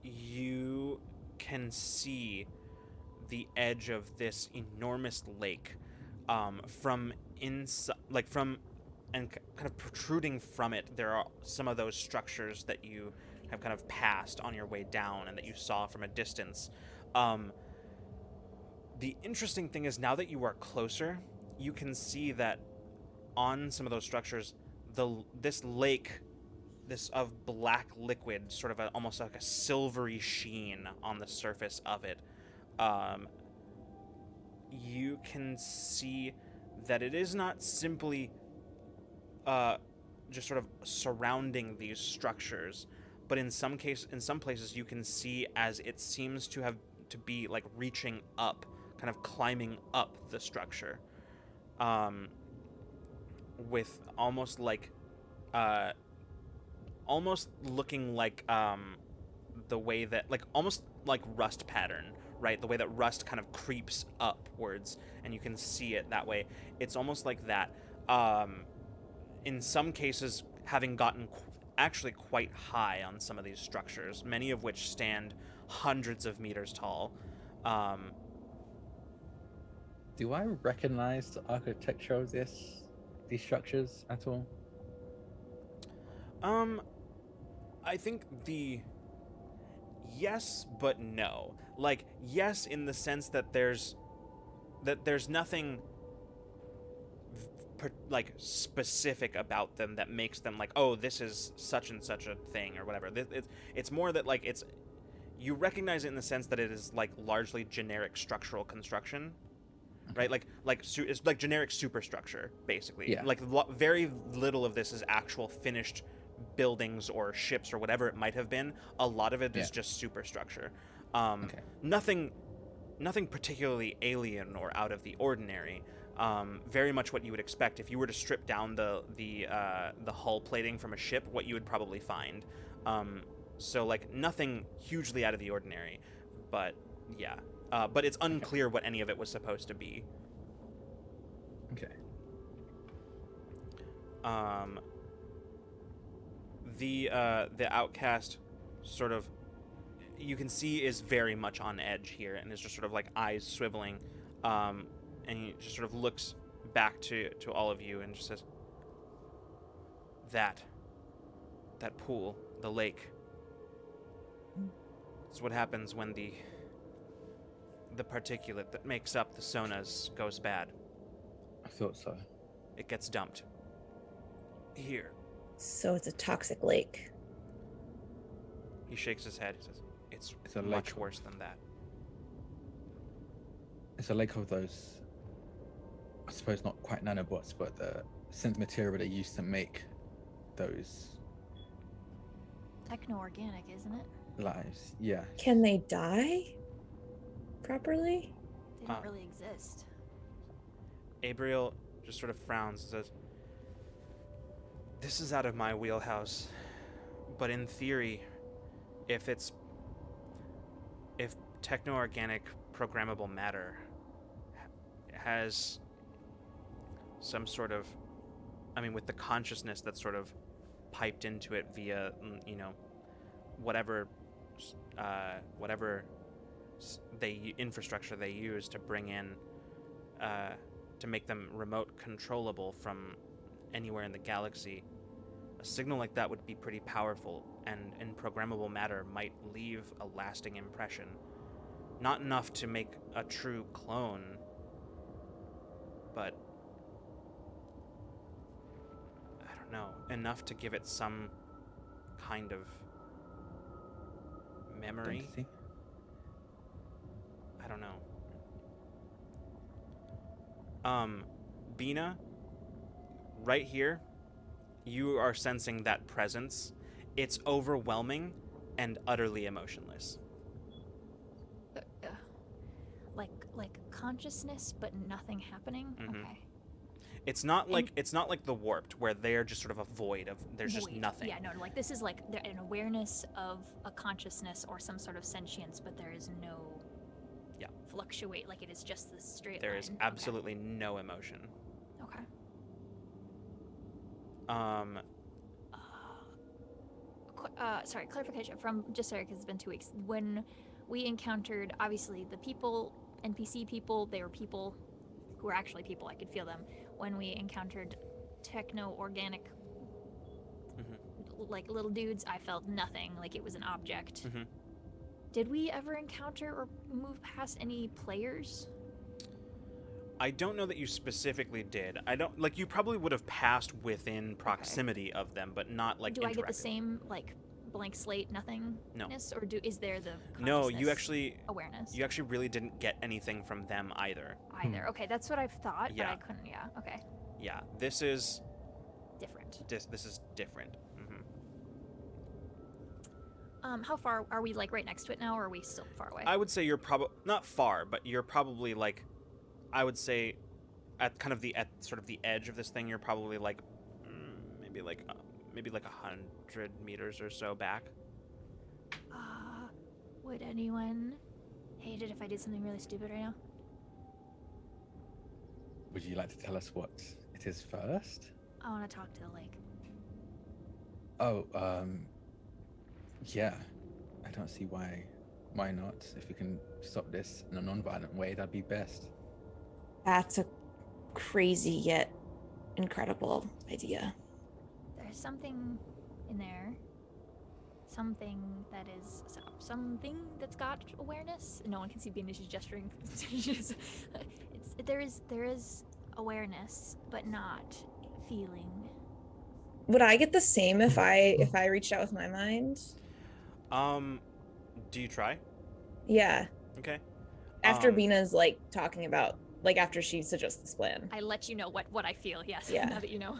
[SPEAKER 1] you can see the edge of this enormous lake from inside, like from, and kind of protruding from it. There are some of those structures that you have kind of passed on your way down and that you saw from a distance. The interesting thing is now that you are closer, you can see that on some of those structures, this lake, this of black liquid, sort of almost like a silvery sheen on the surface of it. You can see that it is not simply just sort of surrounding these structures, but in some places you can see as it seems to be like reaching up, kind of climbing up the structure, with almost like almost looking like the way that almost like rust pattern, right? The way that rust kind of creeps upwards and you can see it that way. It's almost like that. In some cases having gotten actually quite high on some of these structures, many of which stand hundreds of meters tall.
[SPEAKER 4] Do I recognize the architecture of these structures at all?
[SPEAKER 1] I think yes, but no. Like, yes, in the sense that there's nothing like specific about them that makes them like, oh, this is such and such a thing or whatever. It's more that like you recognize it in the sense that it is like largely generic structural construction, right? It's like generic superstructure basically.
[SPEAKER 4] Yeah.
[SPEAKER 1] Like very little of this is actual finished buildings or ships or whatever it might have been. A lot of it is just superstructure.
[SPEAKER 4] Okay.
[SPEAKER 1] Nothing particularly alien or out of the ordinary. Very much what you would expect if you were to strip down the hull plating from a ship, what you would probably find. So like nothing hugely out of the ordinary, but yeah. But it's unclear what any of it was supposed to be.
[SPEAKER 4] Okay.
[SPEAKER 1] The outcast sort of, you can see, is very much on edge here and is just sort of like eyes swiveling, and he just sort of looks back to all of you and just says, that pool, the lake, it's what happens when the particulate that makes up the sonas goes bad.
[SPEAKER 4] I thought so.
[SPEAKER 1] It gets dumped here.
[SPEAKER 5] So it's a toxic lake.
[SPEAKER 1] He shakes his head. He says, it's
[SPEAKER 4] a
[SPEAKER 1] much
[SPEAKER 4] lake.
[SPEAKER 1] worse than that.
[SPEAKER 4] It's a lake of those, I suppose not quite nanobots, but the synth material they used to make those
[SPEAKER 2] Techno-organic, isn't it?
[SPEAKER 4] lives. Yeah.
[SPEAKER 5] Can they die properly?
[SPEAKER 2] They don't really exist.
[SPEAKER 1] Abriel just sort of frowns and says, this is out of my wheelhouse, but in theory, if techno-organic programmable matter has some sort of, I mean, with the consciousness that's sort of piped into it via, whatever infrastructure they use to bring in, to make them remote controllable from anywhere in the galaxy, a signal like that would be pretty powerful, and in programmable matter might leave a lasting impression. Not enough to make a true clone, but I don't know, enough to give it some kind of memory.
[SPEAKER 4] Identity.
[SPEAKER 1] I don't know. Bina, right here, you are sensing that presence. It's overwhelming and utterly emotionless.
[SPEAKER 2] Like consciousness, but nothing happening.
[SPEAKER 1] Mhm.
[SPEAKER 2] Okay.
[SPEAKER 1] It's not like the warped, where they're just sort of a void of there's just
[SPEAKER 2] Void.
[SPEAKER 1] nothing.
[SPEAKER 2] Yeah, no, like this is like an awareness of a consciousness or some sort of sentience, but there is no fluctuate, like it is just this straight
[SPEAKER 1] There
[SPEAKER 2] line.
[SPEAKER 1] is absolutely no emotion.
[SPEAKER 2] Okay. Sorry, clarification from just sorry because it's been 2 weeks. When we encountered, obviously the people, NPC people, they were people who were actually people. I could feel them. When we encountered techno-organic, like little dudes, I felt nothing. Like it was an object.
[SPEAKER 1] Mhm.
[SPEAKER 2] Did we ever encounter or move past any players?
[SPEAKER 1] I don't know that you specifically did. I don't like you probably would have passed within proximity of them, but not like.
[SPEAKER 2] Do I get the
[SPEAKER 1] interacted.
[SPEAKER 2] same like blank slate nothingness, or is there the
[SPEAKER 1] No, you
[SPEAKER 2] consciousness
[SPEAKER 1] actually
[SPEAKER 2] awareness?
[SPEAKER 1] You actually really didn't get anything from them either.
[SPEAKER 2] Either. Okay, that's what I've thought,
[SPEAKER 1] Yeah.
[SPEAKER 2] but I couldn't. Yeah. Okay.
[SPEAKER 1] Yeah, this is
[SPEAKER 2] Different.
[SPEAKER 1] this is different.
[SPEAKER 2] How far are we? Like right next to it now, or are we still far away?
[SPEAKER 1] I would say you're probably not far, but you're probably like, I would say, at kind of at sort of the edge of this thing. You're probably like, maybe like 100 meters or so back.
[SPEAKER 2] Would anyone hate it if I did something really stupid right now?
[SPEAKER 4] Would you like to tell us what it is first?
[SPEAKER 2] I want to talk to the lake.
[SPEAKER 4] Oh, yeah. I don't see why not. If we can stop this in a non-violent way, that'd be best.
[SPEAKER 5] That's a crazy yet incredible idea.
[SPEAKER 2] There's something in there. Something that's got awareness. No one can see Beanish is gesturing. There is awareness, but not feeling.
[SPEAKER 5] Would I get the same if I reached out with my mind?
[SPEAKER 1] Do you try?
[SPEAKER 5] Yeah.
[SPEAKER 1] Okay.
[SPEAKER 5] After
[SPEAKER 1] Um,
[SPEAKER 5] Bina's like talking about like after she suggests this plan.
[SPEAKER 2] I let you know what I feel. Yes.
[SPEAKER 5] Yeah.
[SPEAKER 2] Now that you know.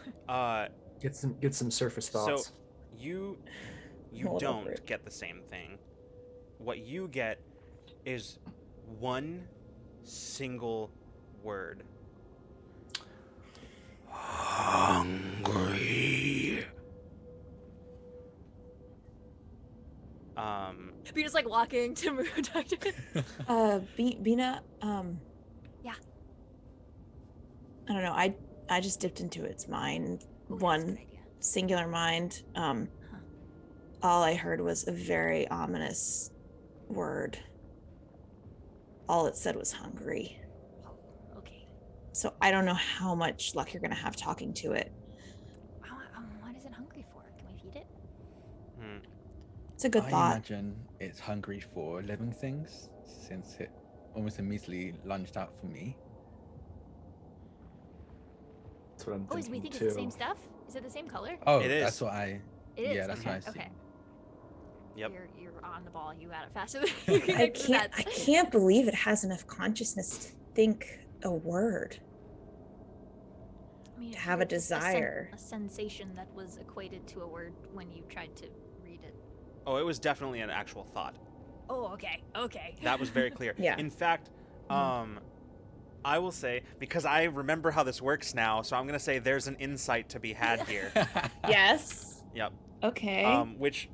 [SPEAKER 3] Get some surface
[SPEAKER 1] So
[SPEAKER 3] thoughts.
[SPEAKER 1] you
[SPEAKER 5] Hold over
[SPEAKER 1] don't
[SPEAKER 5] it.
[SPEAKER 1] get the same thing. What you get is one single word. Hungry.
[SPEAKER 2] Bina's like walking to move.
[SPEAKER 5] Bina,
[SPEAKER 2] Yeah.
[SPEAKER 5] I don't know. I just dipped into its mind,
[SPEAKER 2] Ooh, that's a
[SPEAKER 5] one
[SPEAKER 2] good idea.
[SPEAKER 5] singular mind. All I heard was a very ominous word. All it said was hungry.
[SPEAKER 2] Oh, okay.
[SPEAKER 5] So I don't know how much luck you're gonna have talking to it.
[SPEAKER 2] What is it hungry for? Can we feed it?
[SPEAKER 5] It's a good
[SPEAKER 4] I
[SPEAKER 5] thought.
[SPEAKER 4] imagine it's hungry for living things, since it almost immediately lunged out for me.
[SPEAKER 3] That's what I'm
[SPEAKER 2] Oh, is we
[SPEAKER 3] thinking
[SPEAKER 2] think
[SPEAKER 3] too.
[SPEAKER 2] it's the same stuff? Is it the same color?
[SPEAKER 4] Oh,
[SPEAKER 1] It
[SPEAKER 4] that's
[SPEAKER 1] is.
[SPEAKER 4] what I.
[SPEAKER 2] It is.
[SPEAKER 4] Yeah, that's
[SPEAKER 2] okay.
[SPEAKER 4] what I see.
[SPEAKER 2] Okay.
[SPEAKER 1] Yep.
[SPEAKER 2] You're on the ball. You got it faster than you can
[SPEAKER 5] I
[SPEAKER 2] get to
[SPEAKER 5] can't.
[SPEAKER 2] that.
[SPEAKER 5] I can't believe it has enough consciousness to think a word.
[SPEAKER 2] I mean,
[SPEAKER 5] To
[SPEAKER 2] it
[SPEAKER 5] have a
[SPEAKER 2] had
[SPEAKER 5] desire.
[SPEAKER 2] a sensation that was equated to a word when you tried to read it.
[SPEAKER 1] Oh, it was definitely an actual thought.
[SPEAKER 2] Oh, okay. Okay.
[SPEAKER 1] That was very clear.
[SPEAKER 5] Yeah.
[SPEAKER 1] In fact, I will say, because I remember how this works now, so I'm gonna say there's an insight to be had here.
[SPEAKER 5] Yes.
[SPEAKER 1] Yep.
[SPEAKER 5] Okay.
[SPEAKER 1] Which,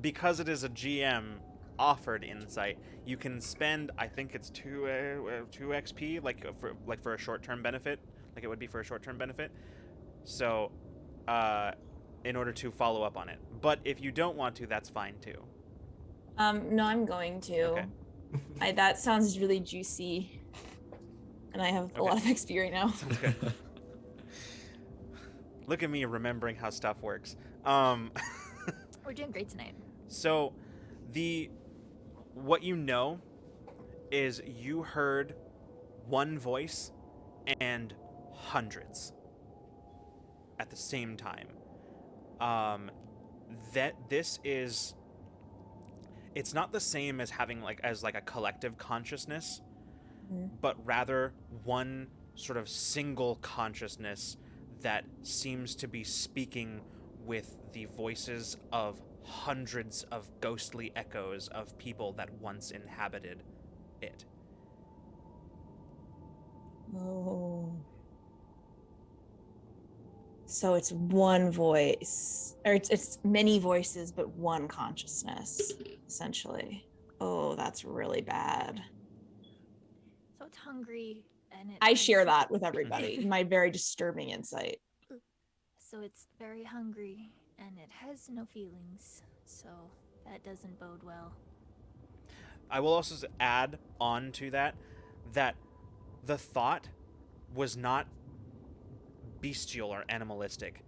[SPEAKER 1] because it is a GM offered insight, you can spend. I think it's two XP, like for a short term benefit, like it would be for a short term benefit. So, in order to follow up on it. But if you don't want to, that's fine too.
[SPEAKER 5] No, I'm going to.
[SPEAKER 1] Okay.
[SPEAKER 5] That sounds really juicy. And I have a lot of XP right now.
[SPEAKER 1] Sounds good. Look at me remembering how stuff works.
[SPEAKER 2] We're doing great tonight.
[SPEAKER 1] So, what you know is you heard one voice and hundreds at the same time. That this is. It's not the same as having as a collective consciousness, but rather one sort of single consciousness that seems to be speaking with the voices of hundreds of ghostly echoes of people that once inhabited it.
[SPEAKER 5] Oh. So it's one voice, or it's many voices, but one consciousness, essentially. Oh, that's really bad.
[SPEAKER 2] So it's hungry and it.
[SPEAKER 5] I share that with everybody. My very disturbing insight.
[SPEAKER 2] So it's very hungry and it has no feelings. So that doesn't bode well.
[SPEAKER 1] I will also add on to that the thought was not bestial or animalistic.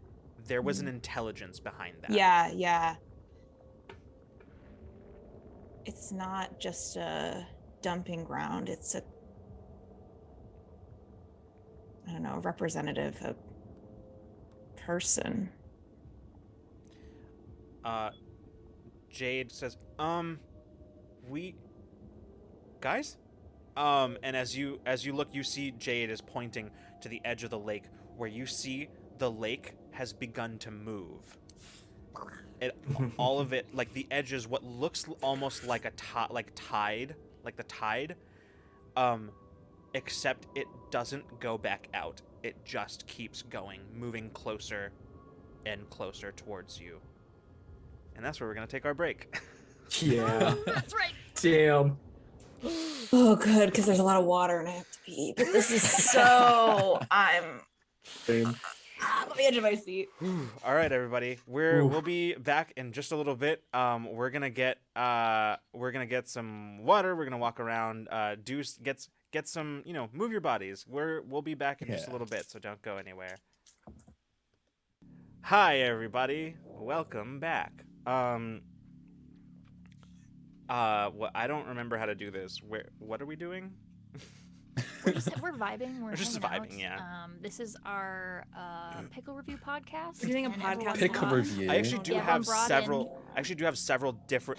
[SPEAKER 1] There was an intelligence behind that.
[SPEAKER 5] Yeah. It's not just a dumping ground. It's a representative, a person.
[SPEAKER 1] Jade says, we guys? And as you look, you see Jade is pointing to the edge of the lake, where you see the lake has begun to move. All of it, like the edges, what looks almost like the tide, except it doesn't go back out. It just keeps going, moving closer and closer towards you. And that's where we're gonna take our break.
[SPEAKER 3] Yeah.
[SPEAKER 2] That's right.
[SPEAKER 3] Damn.
[SPEAKER 5] Oh, good, because there's a lot of water and I have to pee. But this is so I'm
[SPEAKER 3] Same.
[SPEAKER 5] on the edge of my seat.
[SPEAKER 1] All right, everybody. We'll be back in just a little bit. We're gonna get some water. We're gonna walk around. Get some. Move your bodies. We'll be back in just a little bit. So don't go anywhere. Hi, everybody. Welcome back. I don't remember how to do this. What are we doing?
[SPEAKER 2] we're vibing. We're
[SPEAKER 1] just
[SPEAKER 2] hanging
[SPEAKER 1] vibing,
[SPEAKER 2] out.
[SPEAKER 1] yeah.
[SPEAKER 2] This is our pickle review podcast.
[SPEAKER 5] We're doing a
[SPEAKER 2] and everyone
[SPEAKER 5] podcast
[SPEAKER 4] Pickle
[SPEAKER 2] brought-
[SPEAKER 4] review.
[SPEAKER 1] I actually do
[SPEAKER 2] Yeah,
[SPEAKER 1] have
[SPEAKER 2] everyone brought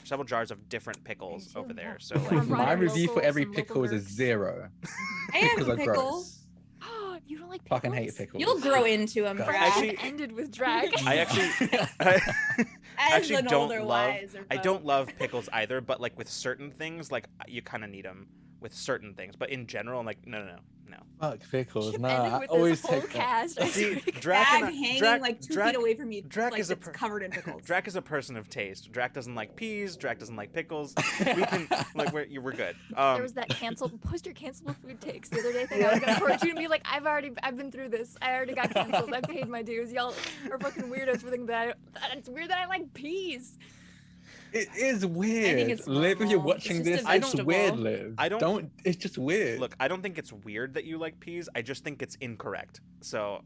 [SPEAKER 1] several jars of different pickles
[SPEAKER 2] too,
[SPEAKER 1] over there.
[SPEAKER 2] yeah.
[SPEAKER 1] So
[SPEAKER 2] Everyone
[SPEAKER 1] like,
[SPEAKER 2] brought
[SPEAKER 4] My
[SPEAKER 2] in
[SPEAKER 4] review for every
[SPEAKER 2] some local
[SPEAKER 4] pickle is a
[SPEAKER 2] nerds.
[SPEAKER 4] 0.
[SPEAKER 5] I have
[SPEAKER 4] Pickles are
[SPEAKER 5] pickles.
[SPEAKER 4] gross.
[SPEAKER 2] You don't like pickles?
[SPEAKER 4] Fucking hate pickles.
[SPEAKER 5] You'll grow into them,
[SPEAKER 4] God.
[SPEAKER 5] Brad.
[SPEAKER 1] Actually-
[SPEAKER 2] ended with drag.
[SPEAKER 1] I actually
[SPEAKER 5] As
[SPEAKER 1] actually
[SPEAKER 5] an
[SPEAKER 1] don't
[SPEAKER 5] older
[SPEAKER 1] love
[SPEAKER 5] wiser
[SPEAKER 1] I
[SPEAKER 5] folk.
[SPEAKER 1] don't love pickles either, but like with certain things, like you kind of need them with certain things. But in general, I'm like, no.
[SPEAKER 4] Fuck pickles.
[SPEAKER 2] Chip
[SPEAKER 4] Nah,
[SPEAKER 2] ended
[SPEAKER 4] I
[SPEAKER 2] with
[SPEAKER 4] always
[SPEAKER 2] this whole
[SPEAKER 4] take that.
[SPEAKER 2] cast. I
[SPEAKER 1] See,
[SPEAKER 2] swear to God.
[SPEAKER 1] Drac
[SPEAKER 5] Bag
[SPEAKER 1] and I-
[SPEAKER 5] hanging
[SPEAKER 1] Drac-
[SPEAKER 5] like 2
[SPEAKER 1] Drac-
[SPEAKER 5] feet away from me,
[SPEAKER 1] Drac
[SPEAKER 5] like
[SPEAKER 1] is a
[SPEAKER 5] it's
[SPEAKER 1] per-
[SPEAKER 5] covered in pickles.
[SPEAKER 1] Drac is a person of taste. Drac doesn't like peas. Drac doesn't like pickles. We can like we're good.
[SPEAKER 2] There was that post your cancelable food takes the other day thing. I was gonna forward you and be like, I've been through this. I already got canceled. I paid my dues. Y'all are fucking weirdos for thinking that it's weird that I like peas.
[SPEAKER 4] It is weird.
[SPEAKER 5] it's
[SPEAKER 4] Liv, if you're
[SPEAKER 5] normal.
[SPEAKER 4] watching
[SPEAKER 5] It's just
[SPEAKER 4] this,
[SPEAKER 5] a
[SPEAKER 4] it's weird,
[SPEAKER 5] vegetable.
[SPEAKER 4] Liv.
[SPEAKER 1] I don't-
[SPEAKER 4] It's just weird.
[SPEAKER 1] Look, I don't think it's weird that you like peas. I just think it's incorrect. So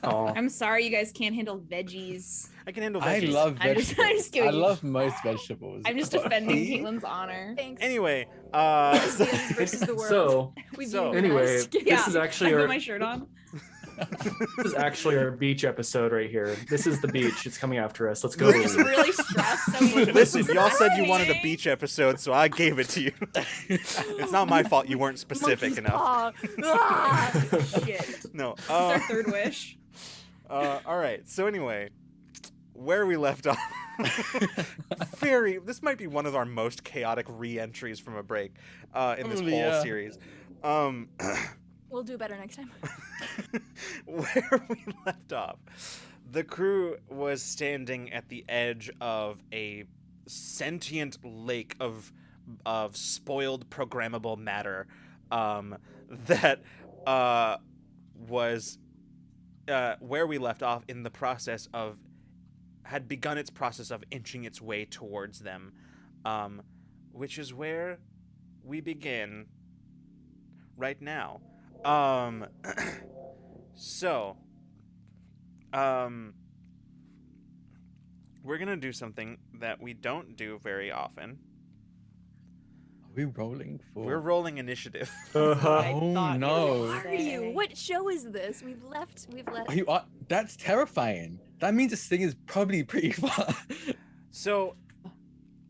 [SPEAKER 3] Oh,
[SPEAKER 5] I'm sorry you guys can't handle veggies.
[SPEAKER 1] I can handle
[SPEAKER 4] I
[SPEAKER 1] veggies.
[SPEAKER 4] love
[SPEAKER 5] I'm
[SPEAKER 4] vegetables.
[SPEAKER 5] just- I'm just kidding.
[SPEAKER 4] I love most vegetables.
[SPEAKER 5] I'm just
[SPEAKER 4] but
[SPEAKER 5] defending
[SPEAKER 4] pea?
[SPEAKER 5] Caitlin's honor.
[SPEAKER 2] Thanks.
[SPEAKER 1] Anyway,
[SPEAKER 2] Lesbians versus the world.
[SPEAKER 3] so
[SPEAKER 2] We've
[SPEAKER 1] so-
[SPEAKER 3] anyway,
[SPEAKER 2] unionized.
[SPEAKER 3] this is actually
[SPEAKER 5] I put
[SPEAKER 3] our
[SPEAKER 5] my shirt on.
[SPEAKER 3] this is actually our beach episode right here. This is the beach. It's coming after us. Let's go.
[SPEAKER 5] We're just really stressed. So we-
[SPEAKER 1] listen, y'all said you wanted a
[SPEAKER 5] Hey.
[SPEAKER 1] beach episode, so I gave it to you. It's not my fault you weren't specific
[SPEAKER 2] Monkey's
[SPEAKER 1] enough.
[SPEAKER 2] paw. Ah!
[SPEAKER 5] Shit.
[SPEAKER 1] No.
[SPEAKER 5] This is our third wish.
[SPEAKER 1] All right. So anyway, where we left off. This might be one of our most chaotic re-entries from a break in this
[SPEAKER 4] Oh,
[SPEAKER 1] whole
[SPEAKER 4] yeah.
[SPEAKER 1] series.
[SPEAKER 2] We'll do better next time.
[SPEAKER 1] Where we left off, the crew was standing at the edge of a sentient lake of spoiled programmable matter that was where we left off in the process of had begun its process of inching its way towards them, which is where we begin right now. So, we're gonna do something that we don't do very often.
[SPEAKER 4] Are we rolling for?
[SPEAKER 1] We're rolling initiative.
[SPEAKER 3] Uh-huh.
[SPEAKER 5] I
[SPEAKER 4] Oh,
[SPEAKER 5] thought you
[SPEAKER 4] no.
[SPEAKER 5] were
[SPEAKER 2] Who
[SPEAKER 5] gonna
[SPEAKER 2] are you?
[SPEAKER 5] say.
[SPEAKER 2] What show is this? We've left.
[SPEAKER 4] Are you? That's terrifying. That means this thing is probably pretty far.
[SPEAKER 1] So,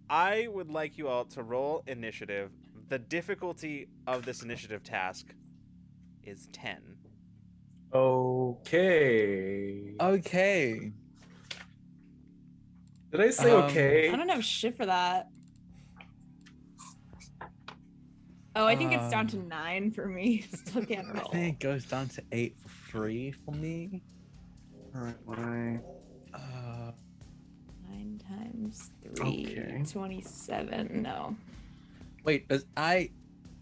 [SPEAKER 1] I would like you all to roll initiative. The difficulty of this initiative task is 10.
[SPEAKER 3] Okay.
[SPEAKER 4] Okay.
[SPEAKER 3] Did I say okay?
[SPEAKER 5] I don't have shit for that. Oh, I think it's down to 9 for me. Still can't
[SPEAKER 4] I
[SPEAKER 5] roll.
[SPEAKER 4] think it goes down to 8 for free for me.
[SPEAKER 3] Alright, why?
[SPEAKER 5] 9 times 3,
[SPEAKER 3] Okay.
[SPEAKER 5] 27. No.
[SPEAKER 4] Wait, I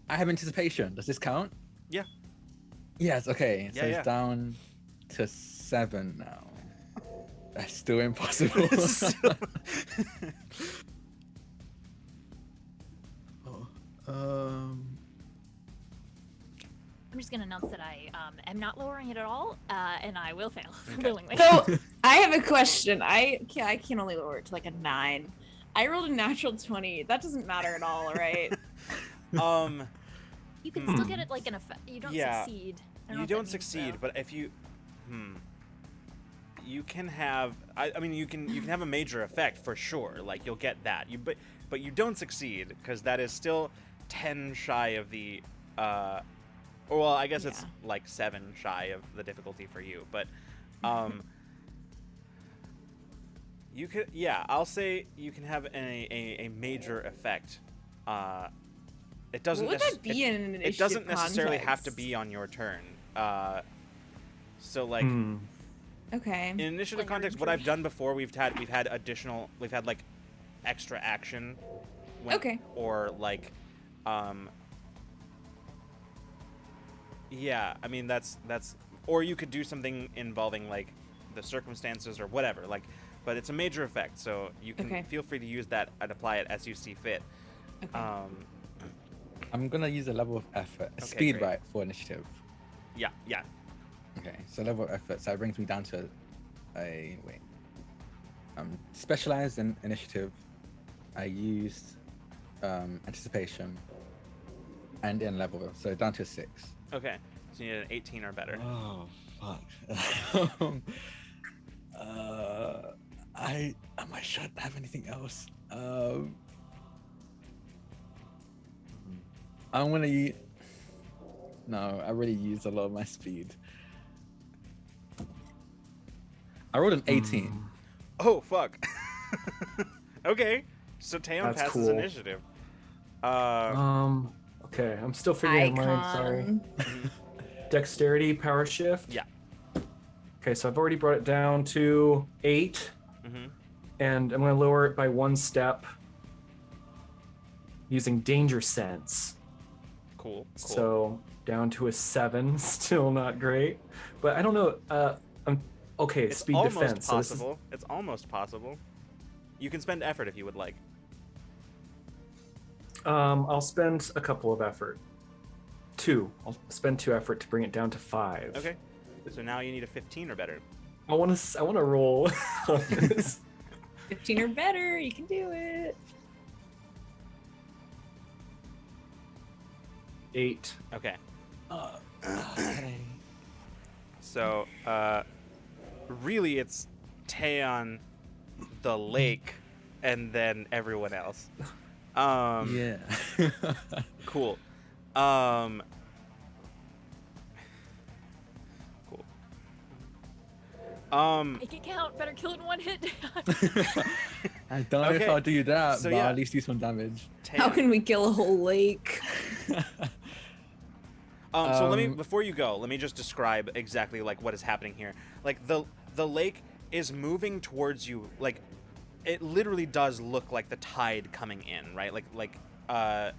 [SPEAKER 4] have anticipation. Does this count?
[SPEAKER 1] Yeah.
[SPEAKER 4] Yes. Okay. So
[SPEAKER 1] Yeah,
[SPEAKER 4] it's
[SPEAKER 1] yeah.
[SPEAKER 4] down to 7 now. That's still impossible. Oh,
[SPEAKER 2] I'm just gonna announce that I am not lowering it at all, and I will fail
[SPEAKER 1] Okay.
[SPEAKER 2] willingly.
[SPEAKER 5] So I have a question. I can only lower it to like a 9. I rolled a natural 20. That doesn't matter at all, right?
[SPEAKER 2] You can still get it like an effect. You don't
[SPEAKER 1] Yeah.
[SPEAKER 2] succeed. I know
[SPEAKER 1] You
[SPEAKER 2] what that
[SPEAKER 1] don't
[SPEAKER 2] means,
[SPEAKER 1] succeed,
[SPEAKER 2] though.
[SPEAKER 1] but if you, you can have. I mean, you can have a major effect for sure. Like you'll get that. But you don't succeed because that is still 10 shy of the. Well, I guess it's
[SPEAKER 5] Yeah.
[SPEAKER 1] like 7 shy of the difficulty for you. But, you could. Yeah, I'll say you can have a major effect. It doesn't.
[SPEAKER 5] What would that be in an initiative
[SPEAKER 1] It doesn't necessarily have to
[SPEAKER 5] context?
[SPEAKER 1] be on your turn. So like
[SPEAKER 3] Hmm.
[SPEAKER 5] Okay.
[SPEAKER 1] in initiative
[SPEAKER 2] Like
[SPEAKER 1] context, what I've done before, we've had like extra action.
[SPEAKER 5] Okay.
[SPEAKER 1] Or like, yeah. I mean that's or you could do something involving like the circumstances or whatever. Like, but it's a major effect, so you can
[SPEAKER 5] Okay.
[SPEAKER 1] feel free to use that and apply it as you see fit.
[SPEAKER 5] Okay.
[SPEAKER 4] I'm gonna use a level of effort, a
[SPEAKER 1] Okay,
[SPEAKER 4] speed
[SPEAKER 1] great.
[SPEAKER 4] right for initiative.
[SPEAKER 1] Yeah.
[SPEAKER 4] Okay, so level of effort. So that brings me down to specialized in initiative. I used anticipation. and in level, so down to a 6.
[SPEAKER 1] Okay, so you need an 18 or better.
[SPEAKER 4] Oh fuck. I shouldn't have anything else. I'm gonna No, I already used a lot of my speed. I rolled an 18.
[SPEAKER 1] Oh fuck. Okay, so Taeyeon
[SPEAKER 3] That's
[SPEAKER 1] passes
[SPEAKER 3] cool.
[SPEAKER 1] initiative.
[SPEAKER 3] Okay, I'm still figuring mine. Sorry.
[SPEAKER 5] Icon.
[SPEAKER 3] Dexterity, power shift.
[SPEAKER 1] Yeah.
[SPEAKER 3] Okay, so I've already brought it down to 8, and I'm going to lower it by 1 step using danger sense.
[SPEAKER 1] Cool.
[SPEAKER 3] So down to a 7, still not great, but I don't know. Okay,
[SPEAKER 1] It's
[SPEAKER 3] speed
[SPEAKER 1] almost
[SPEAKER 3] defense.
[SPEAKER 1] possible. It's almost possible. You can spend effort if you would like.
[SPEAKER 3] I'll spend a couple of effort. 2. I'll spend 2 effort to bring it down to 5.
[SPEAKER 1] Okay. So now you need a 15 or better.
[SPEAKER 3] I want to roll on this.
[SPEAKER 5] 15 or better, you can do it.
[SPEAKER 3] 8.
[SPEAKER 1] Okay.
[SPEAKER 4] Okay.
[SPEAKER 1] So, really, it's Taeyeon, the lake, and then everyone else.
[SPEAKER 4] Yeah.
[SPEAKER 1] Cool.
[SPEAKER 2] Make it count. Better kill it in one hit.
[SPEAKER 4] I don't know if
[SPEAKER 1] Okay,
[SPEAKER 4] I'll do that,
[SPEAKER 1] so
[SPEAKER 4] but
[SPEAKER 1] yeah.
[SPEAKER 4] I'll at least do some damage.
[SPEAKER 5] How
[SPEAKER 1] Taeyeon.
[SPEAKER 5] can we kill a whole lake?
[SPEAKER 1] So let me, before you go, let me just describe exactly like what is happening here. Like the lake is moving towards you. Like it literally does look like the tide coming in, right? Like the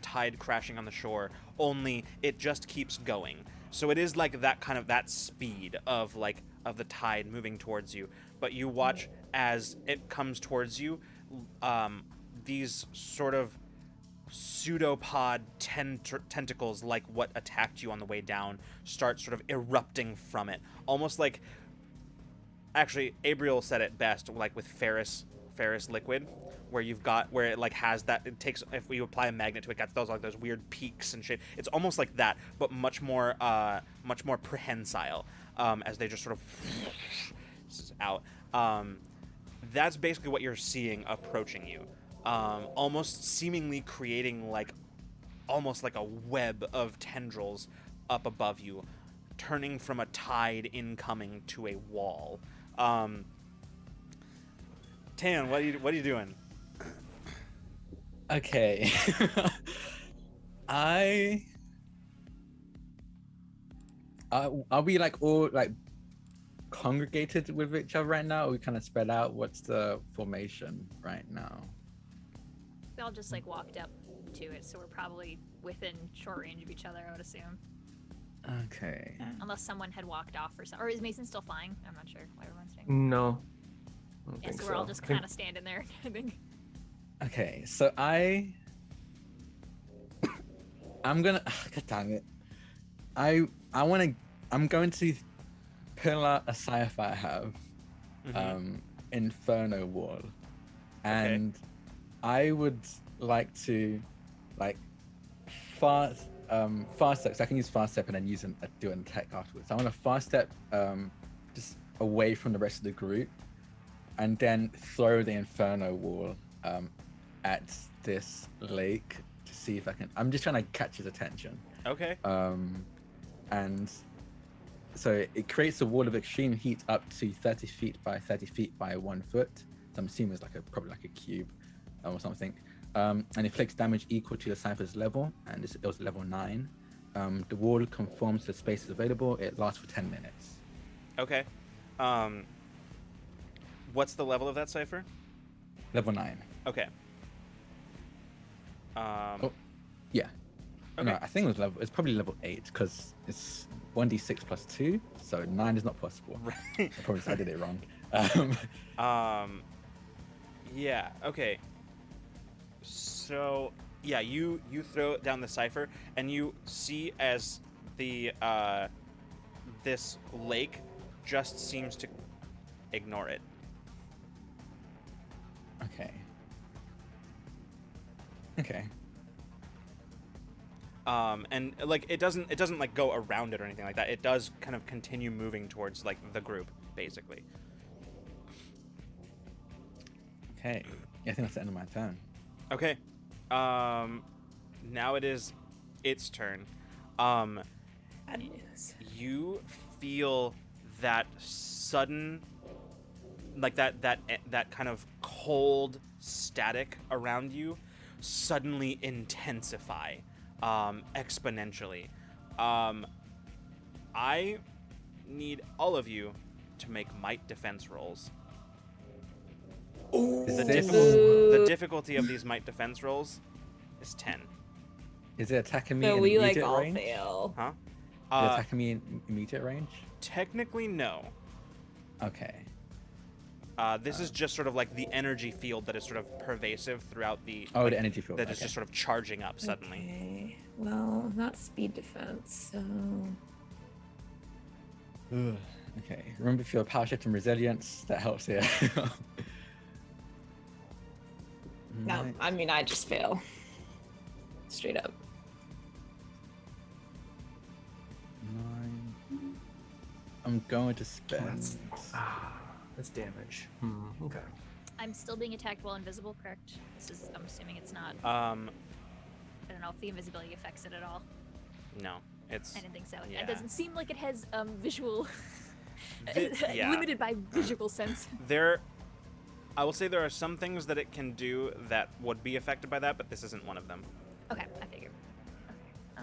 [SPEAKER 1] tide crashing on the shore. Only it just keeps going. So it is like that kind of that speed of the tide moving towards you. But you watch as it comes towards you. These sort of pseudopod tentacles, like what attacked you on the way down, start sort of erupting from it, almost like, actually Abriel said it best, like with ferrous liquid, where it like has that, it takes, if we apply a magnet to it, gets those weird peaks and shit. It's almost like that, but much more prehensile, as they just sort of out. That's basically what you're seeing approaching you. Almost seemingly creating almost like a web of tendrils up above you, turning from a tide incoming to a wall. Tan, what are you doing?
[SPEAKER 4] Okay. Are we like all like congregated with each other right now, or we kind of spread out? What's the formation right now?
[SPEAKER 2] We all just like walked up to it, so we're probably within short range of each other, I would assume.
[SPEAKER 4] Okay.
[SPEAKER 2] Unless someone had walked off or something. Or is Mason still flying? I'm not sure why everyone's staying.
[SPEAKER 3] No. I don't
[SPEAKER 2] Yeah,
[SPEAKER 3] think
[SPEAKER 2] so we're all just
[SPEAKER 3] I think-
[SPEAKER 2] kind of standing there, I think.
[SPEAKER 4] Okay, so I'm gonna God damn it. I'm going to pull out a sci-fi I have, Inferno Wall. And I would like to fast step, so I can use fast step and then do an attack afterwards. I want to fast step just away from the rest of the group and then throw the Inferno Wall at this lake to see if I can. I'm just trying to catch his attention.
[SPEAKER 1] Okay.
[SPEAKER 4] And so it creates a wall of extreme heat up to 30 feet by 30 feet by 1 foot. So I'm assuming it's probably like a cube or something. And inflicts damage equal to the Cypher's level, and it was level 9. The wall conforms to the spaces available. It lasts for 10 minutes.
[SPEAKER 1] Okay. What's the level of that Cypher?
[SPEAKER 4] Level 9.
[SPEAKER 1] Okay.
[SPEAKER 4] Yeah.
[SPEAKER 1] Okay.
[SPEAKER 4] No, I think it's probably level 8 because it's 1d6 plus 2, so 9 is not possible.
[SPEAKER 1] Right.
[SPEAKER 4] I did it wrong.
[SPEAKER 1] Yeah. Okay. So yeah, you throw it down the Cypher, and you see as the this lake just seems to ignore it.
[SPEAKER 4] Okay.
[SPEAKER 1] And like it doesn't like go around it or anything like that. It does kind of continue moving towards like the group, basically.
[SPEAKER 4] Okay. Yeah, I think that's the end of my turn.
[SPEAKER 1] Okay. Now it is its turn.
[SPEAKER 5] Bad news.
[SPEAKER 1] You feel that sudden, like that kind of cold static around you suddenly intensify exponentially. I need all of you to make might defense rolls.
[SPEAKER 4] Is
[SPEAKER 1] The,
[SPEAKER 4] this-
[SPEAKER 1] the difficulty of these might defense rolls is 10.
[SPEAKER 4] Is it attacking me
[SPEAKER 5] So
[SPEAKER 4] in
[SPEAKER 5] we like
[SPEAKER 4] immediate
[SPEAKER 5] all
[SPEAKER 4] range?
[SPEAKER 5] fail.
[SPEAKER 1] Huh?
[SPEAKER 4] Is it attacking me in immediate range?
[SPEAKER 1] Technically, no.
[SPEAKER 4] Okay.
[SPEAKER 1] This is just sort of like the energy field that is sort of pervasive throughout the.
[SPEAKER 4] Oh,
[SPEAKER 1] like,
[SPEAKER 4] the energy field.
[SPEAKER 1] That is
[SPEAKER 4] okay.
[SPEAKER 1] just sort of charging up suddenly.
[SPEAKER 5] Okay. Well, not speed defense, so
[SPEAKER 4] Ugh, okay. Remember, if you're power shift and resilience, that helps here.
[SPEAKER 5] no.
[SPEAKER 4] Might-
[SPEAKER 5] I mean, I just fail. Straight up.
[SPEAKER 4] 9. I'm going to spend.
[SPEAKER 3] That's damage. Okay.
[SPEAKER 2] I'm still being attacked while invisible, correct? I'm assuming it's not. I don't know if the invisibility affects it at all.
[SPEAKER 1] No, it's.
[SPEAKER 2] I didn't think so.
[SPEAKER 1] Yeah.
[SPEAKER 2] It doesn't seem like it has visual.
[SPEAKER 1] Yeah.
[SPEAKER 2] Limited by visual sense.
[SPEAKER 1] I will say there are some things that it can do that would be affected by that, but this isn't one of them.
[SPEAKER 2] Okay, I figured. Okay.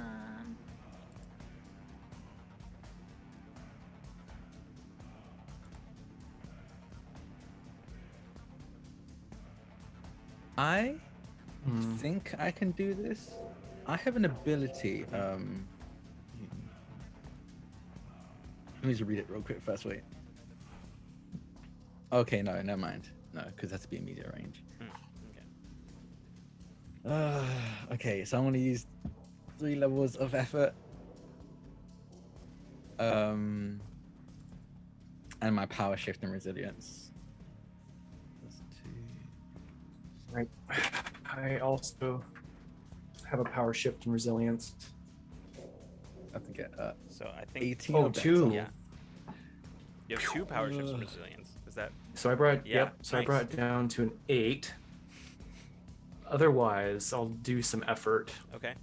[SPEAKER 4] I think I can do this. I have an ability. Let me just read it real quick first. Wait. Okay, no, never mind. No, because that's to be immediate range.
[SPEAKER 1] Okay.
[SPEAKER 4] Okay, so I'm gonna use 3 levels of effort. And my power shift and resilience. That's 2.
[SPEAKER 3] Right. I also have a power shift and resilience.
[SPEAKER 4] I have to get
[SPEAKER 1] So I think.
[SPEAKER 4] 18.
[SPEAKER 3] Oh,
[SPEAKER 4] or better.
[SPEAKER 3] 2.
[SPEAKER 1] Yeah. You have 2 power shifts and resilience. Is that?
[SPEAKER 3] So I brought
[SPEAKER 1] Yeah,
[SPEAKER 3] So
[SPEAKER 1] nice.
[SPEAKER 3] I brought it down to an 8. Otherwise, I'll do some effort.
[SPEAKER 1] Okay.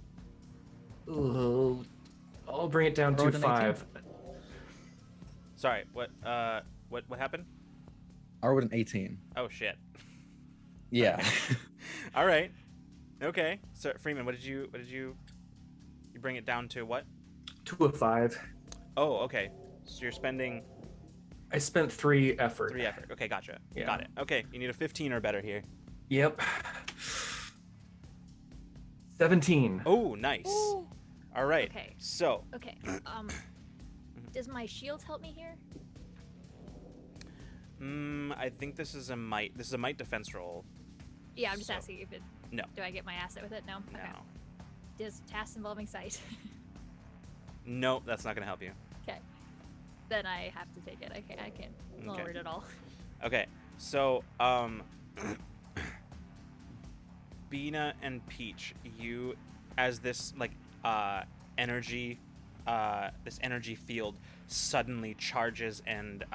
[SPEAKER 3] I'll bring it down to
[SPEAKER 4] Rolled an
[SPEAKER 3] 5.
[SPEAKER 1] Sorry. What happened?
[SPEAKER 4] I rolled an 18.
[SPEAKER 1] Oh shit.
[SPEAKER 4] Yeah.
[SPEAKER 1] All right. Okay. So Freeman, what did you bring it down to what?
[SPEAKER 3] To a 5.
[SPEAKER 1] Oh, okay. So you're spending
[SPEAKER 3] I spent 3 effort.
[SPEAKER 1] 3 effort. Okay, gotcha.
[SPEAKER 3] Yeah.
[SPEAKER 1] Got it. Okay, you need a 15 or better here.
[SPEAKER 3] Yep. 17.
[SPEAKER 1] Oh, nice.
[SPEAKER 2] Ooh.
[SPEAKER 1] All right.
[SPEAKER 2] Okay.
[SPEAKER 1] So,
[SPEAKER 2] Okay. Does my shield help me here?
[SPEAKER 1] I think this is a might defense roll.
[SPEAKER 2] Yeah, I'm just
[SPEAKER 1] So-
[SPEAKER 2] asking if it.
[SPEAKER 1] No.
[SPEAKER 2] Do I get my asset with it? No.
[SPEAKER 1] No.
[SPEAKER 2] Okay. Does tasks involving sight?
[SPEAKER 1] No, that's not gonna help you.
[SPEAKER 2] Okay. Then I have to take it. I can't lower it at all.
[SPEAKER 1] Okay. So, Bina and Peach, you, as this like energy, this energy field suddenly charges, and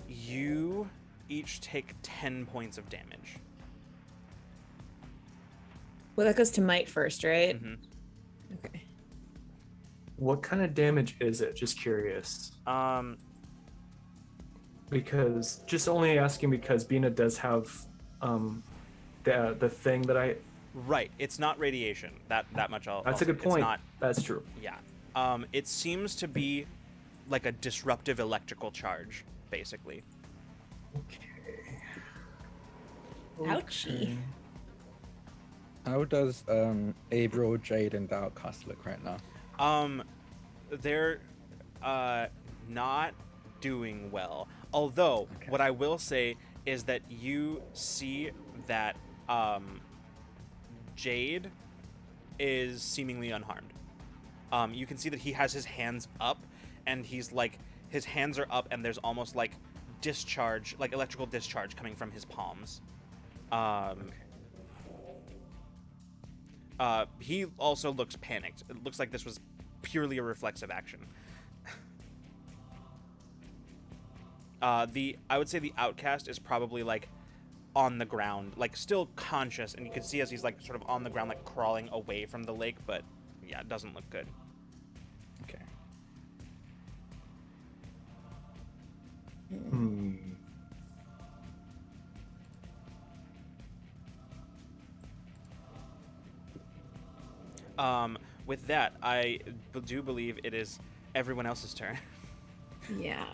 [SPEAKER 1] you each take 10 points of damage.
[SPEAKER 5] Well, that goes to might first, right?
[SPEAKER 1] Mhm.
[SPEAKER 5] Okay.
[SPEAKER 3] What kind of damage is it? Just curious. Because just only asking because Bina does have the thing that I.
[SPEAKER 1] Right. It's not radiation. That much.
[SPEAKER 3] That's a good
[SPEAKER 1] It's
[SPEAKER 3] point.
[SPEAKER 1] not.
[SPEAKER 3] That's true.
[SPEAKER 1] Yeah. It seems to be like a disruptive electrical charge, basically.
[SPEAKER 5] Ouchie.
[SPEAKER 4] How does Abril, Jade, and Dowcast look right now?
[SPEAKER 1] They're not doing well. Although,
[SPEAKER 4] Okay.
[SPEAKER 1] what I will say is that you see that Jade is seemingly unharmed. You can see that he has his hands up, and he's like, his hands are up, and there's almost like discharge, like electrical discharge coming from his palms. He also looks panicked. It looks like this was purely a reflexive action. I would say the outcast is probably like on the ground, like still conscious, and you can see as he's like sort of on the ground, like crawling away from the lake, but yeah, it doesn't look good.
[SPEAKER 4] Okay.
[SPEAKER 1] With that, I do believe it is everyone else's turn.
[SPEAKER 5] Yeah.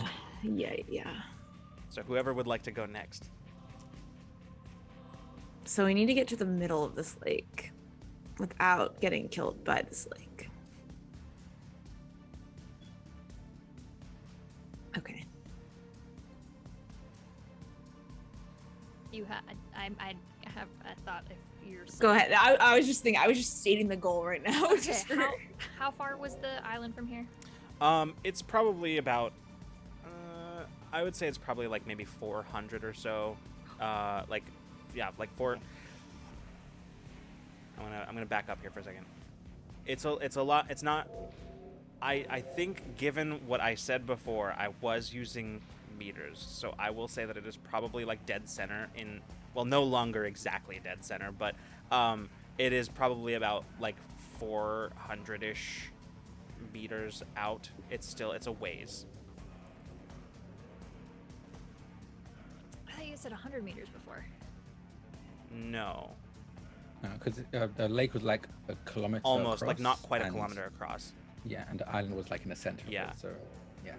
[SPEAKER 1] So whoever would like to go next.
[SPEAKER 5] So we need to get to the middle of this lake without getting killed by this lake. Okay.
[SPEAKER 2] You had. I have a thought. If you're.
[SPEAKER 5] Go ahead. I was just thinking. I was just stating the goal right now.
[SPEAKER 2] Okay.
[SPEAKER 5] just for-
[SPEAKER 2] How far was the island from here?
[SPEAKER 1] It's probably about. I would say it's probably like maybe 400 or so. Like 4. I'm gonna back up here for a second. It's a lot. It's not. I think given what I said before, I was using meters, so I will say that it is probably like dead center in. Well, no longer exactly dead center, but it is probably about like 400-ish meters out. It's a ways.
[SPEAKER 2] I thought you said 100 meters before.
[SPEAKER 1] No,
[SPEAKER 4] Because the lake was like a kilometer
[SPEAKER 1] almost like
[SPEAKER 4] across,
[SPEAKER 1] not quite a
[SPEAKER 4] and-
[SPEAKER 1] kilometer across.
[SPEAKER 4] Yeah, and the island was like in the center.
[SPEAKER 1] Yeah.
[SPEAKER 4] Of it, so yeah.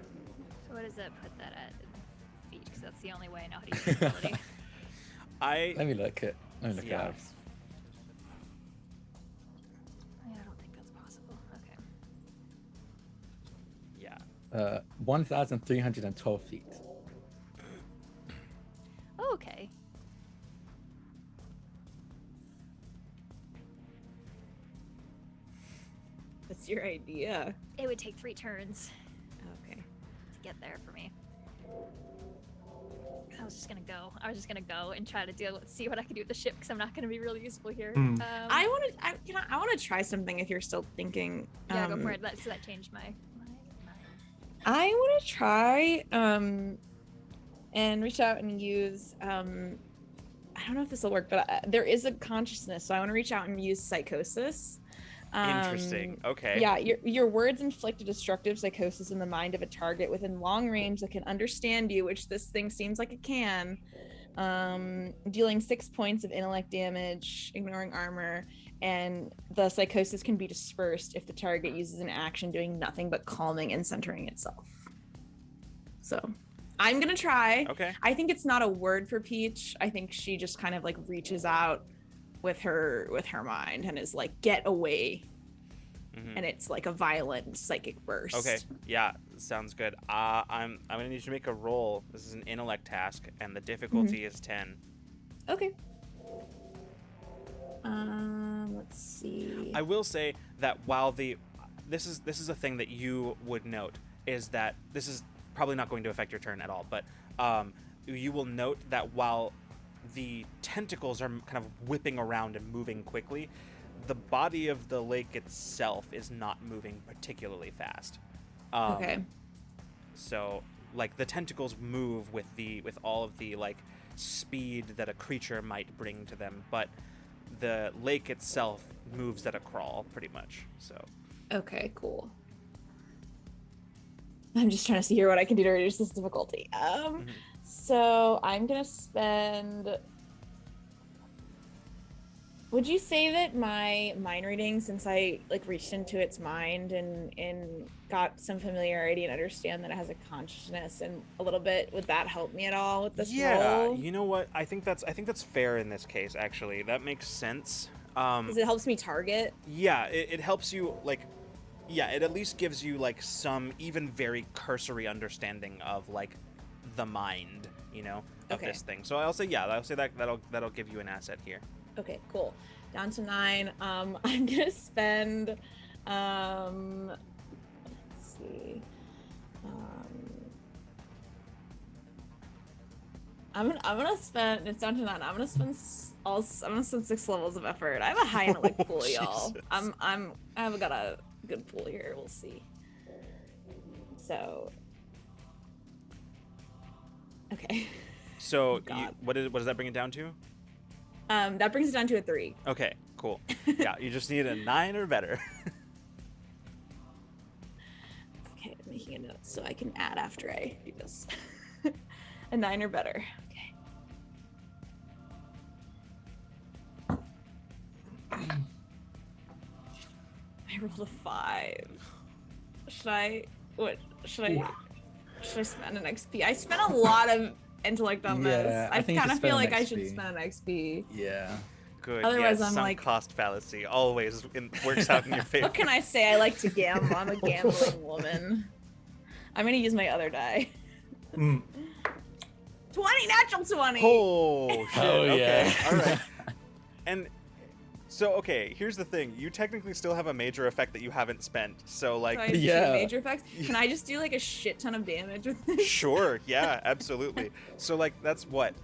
[SPEAKER 2] So what does that put that at in feet? Because that's the only way I know how to use the ability.
[SPEAKER 4] Let me look at. Let me look
[SPEAKER 1] Yeah.
[SPEAKER 4] it up.
[SPEAKER 2] I don't think that's possible. Okay.
[SPEAKER 1] Yeah.
[SPEAKER 4] 1,312 feet.
[SPEAKER 2] Oh, okay.
[SPEAKER 5] What's your idea?
[SPEAKER 2] It would take 3 turns
[SPEAKER 5] Okay.
[SPEAKER 2] to get there for me. I was just gonna go. I was just gonna go and try to see what I can do with the ship because I'm not gonna be really useful here.
[SPEAKER 5] I want to try something. If you're still thinking.
[SPEAKER 2] Yeah, go for it. That changed my mind.
[SPEAKER 5] I want to try and reach out and use I don't know if this will work, but there is a consciousness, so I want to reach out and use psychosis.
[SPEAKER 1] Interesting. Okay.
[SPEAKER 5] Yeah, your words inflict a destructive psychosis in the mind of a target within long range that can understand you, which this thing seems like it can. Dealing 6 points of intellect damage, ignoring armor, and the psychosis can be dispersed if the target uses an action doing nothing but calming and centering itself. So I'm gonna try.
[SPEAKER 1] Okay.
[SPEAKER 5] I think it's not a word for Peach. I think she just kind of like reaches out with her mind and is like, get away.
[SPEAKER 1] Mhm.
[SPEAKER 5] And it's like a violent psychic burst.
[SPEAKER 1] Okay. Yeah. Sounds good. I'm gonna need you to make a roll. This is an intellect task, and the difficulty is 10.
[SPEAKER 5] Okay. Let's see.
[SPEAKER 1] I will say that while this is a thing that you would note is that this is probably not going to affect your turn at all, but you will note that while the tentacles are kind of whipping around and moving quickly, the body of the lake itself is not moving particularly fast.
[SPEAKER 5] Okay.
[SPEAKER 1] So like the tentacles move with all of the like speed that a creature might bring to them, but the lake itself moves at a crawl pretty much. So
[SPEAKER 5] Okay, cool. I'm just trying to see here what I can do to reduce this difficulty. So I'm gonna spend. Would you say that my mind reading, since I like reached into its mind and got some familiarity and understand that it has a consciousness and a little bit, would that help me at all with this roll?
[SPEAKER 1] you know what? I think that's fair in this case. Actually, that makes sense.
[SPEAKER 5] Because it helps me target.
[SPEAKER 1] Yeah, it helps you like. Yeah, it at least gives you like some even very cursory understanding of like the mind, of
[SPEAKER 5] Okay.
[SPEAKER 1] this thing. So I'll say that'll give you an asset here.
[SPEAKER 5] Okay, cool. Down to 9. I'm gonna spend. Let's see. I'm gonna spend. It's down to 9. I'm gonna spend I'm gonna spend 6 levels of effort. I have a high intellect pool, y'all.
[SPEAKER 1] Jesus.
[SPEAKER 5] I've got a good pool here. We'll see. So. Okay.
[SPEAKER 1] So
[SPEAKER 5] God.
[SPEAKER 1] what does that bring it down to?
[SPEAKER 5] That brings it down to a 3.
[SPEAKER 1] Okay, cool. Yeah, you just need a 9 or better.
[SPEAKER 5] Okay, I'm making a note so I can add after I do this. A 9 or better. Okay. I rolled a 5. Should I spend an XP? I spent a lot of intellect on this.
[SPEAKER 4] Yeah, I
[SPEAKER 5] I
[SPEAKER 4] think you
[SPEAKER 5] kind of
[SPEAKER 4] should spend
[SPEAKER 5] feel
[SPEAKER 4] an
[SPEAKER 5] like I should
[SPEAKER 4] XP.
[SPEAKER 5] spend an XP.
[SPEAKER 4] Yeah.
[SPEAKER 1] Good.
[SPEAKER 5] Otherwise,
[SPEAKER 1] yes,
[SPEAKER 5] I'm
[SPEAKER 1] sunk
[SPEAKER 5] like-
[SPEAKER 1] cost fallacy always works out in your favor.
[SPEAKER 5] What can I say? I like to gamble. I'm a gambling woman. I'm gonna use my other die.
[SPEAKER 3] Mm.
[SPEAKER 5] 20, natural 20.
[SPEAKER 1] Oh shit.
[SPEAKER 4] Oh,
[SPEAKER 1] Okay.
[SPEAKER 4] yeah.
[SPEAKER 1] All right. And so okay, here's the thing. You technically still have a major effect that you haven't spent. So like
[SPEAKER 5] So I have 2
[SPEAKER 4] Yeah.
[SPEAKER 5] major effects. Can I just do like a shit ton of damage with this?
[SPEAKER 1] sure, yeah, absolutely. So like that's what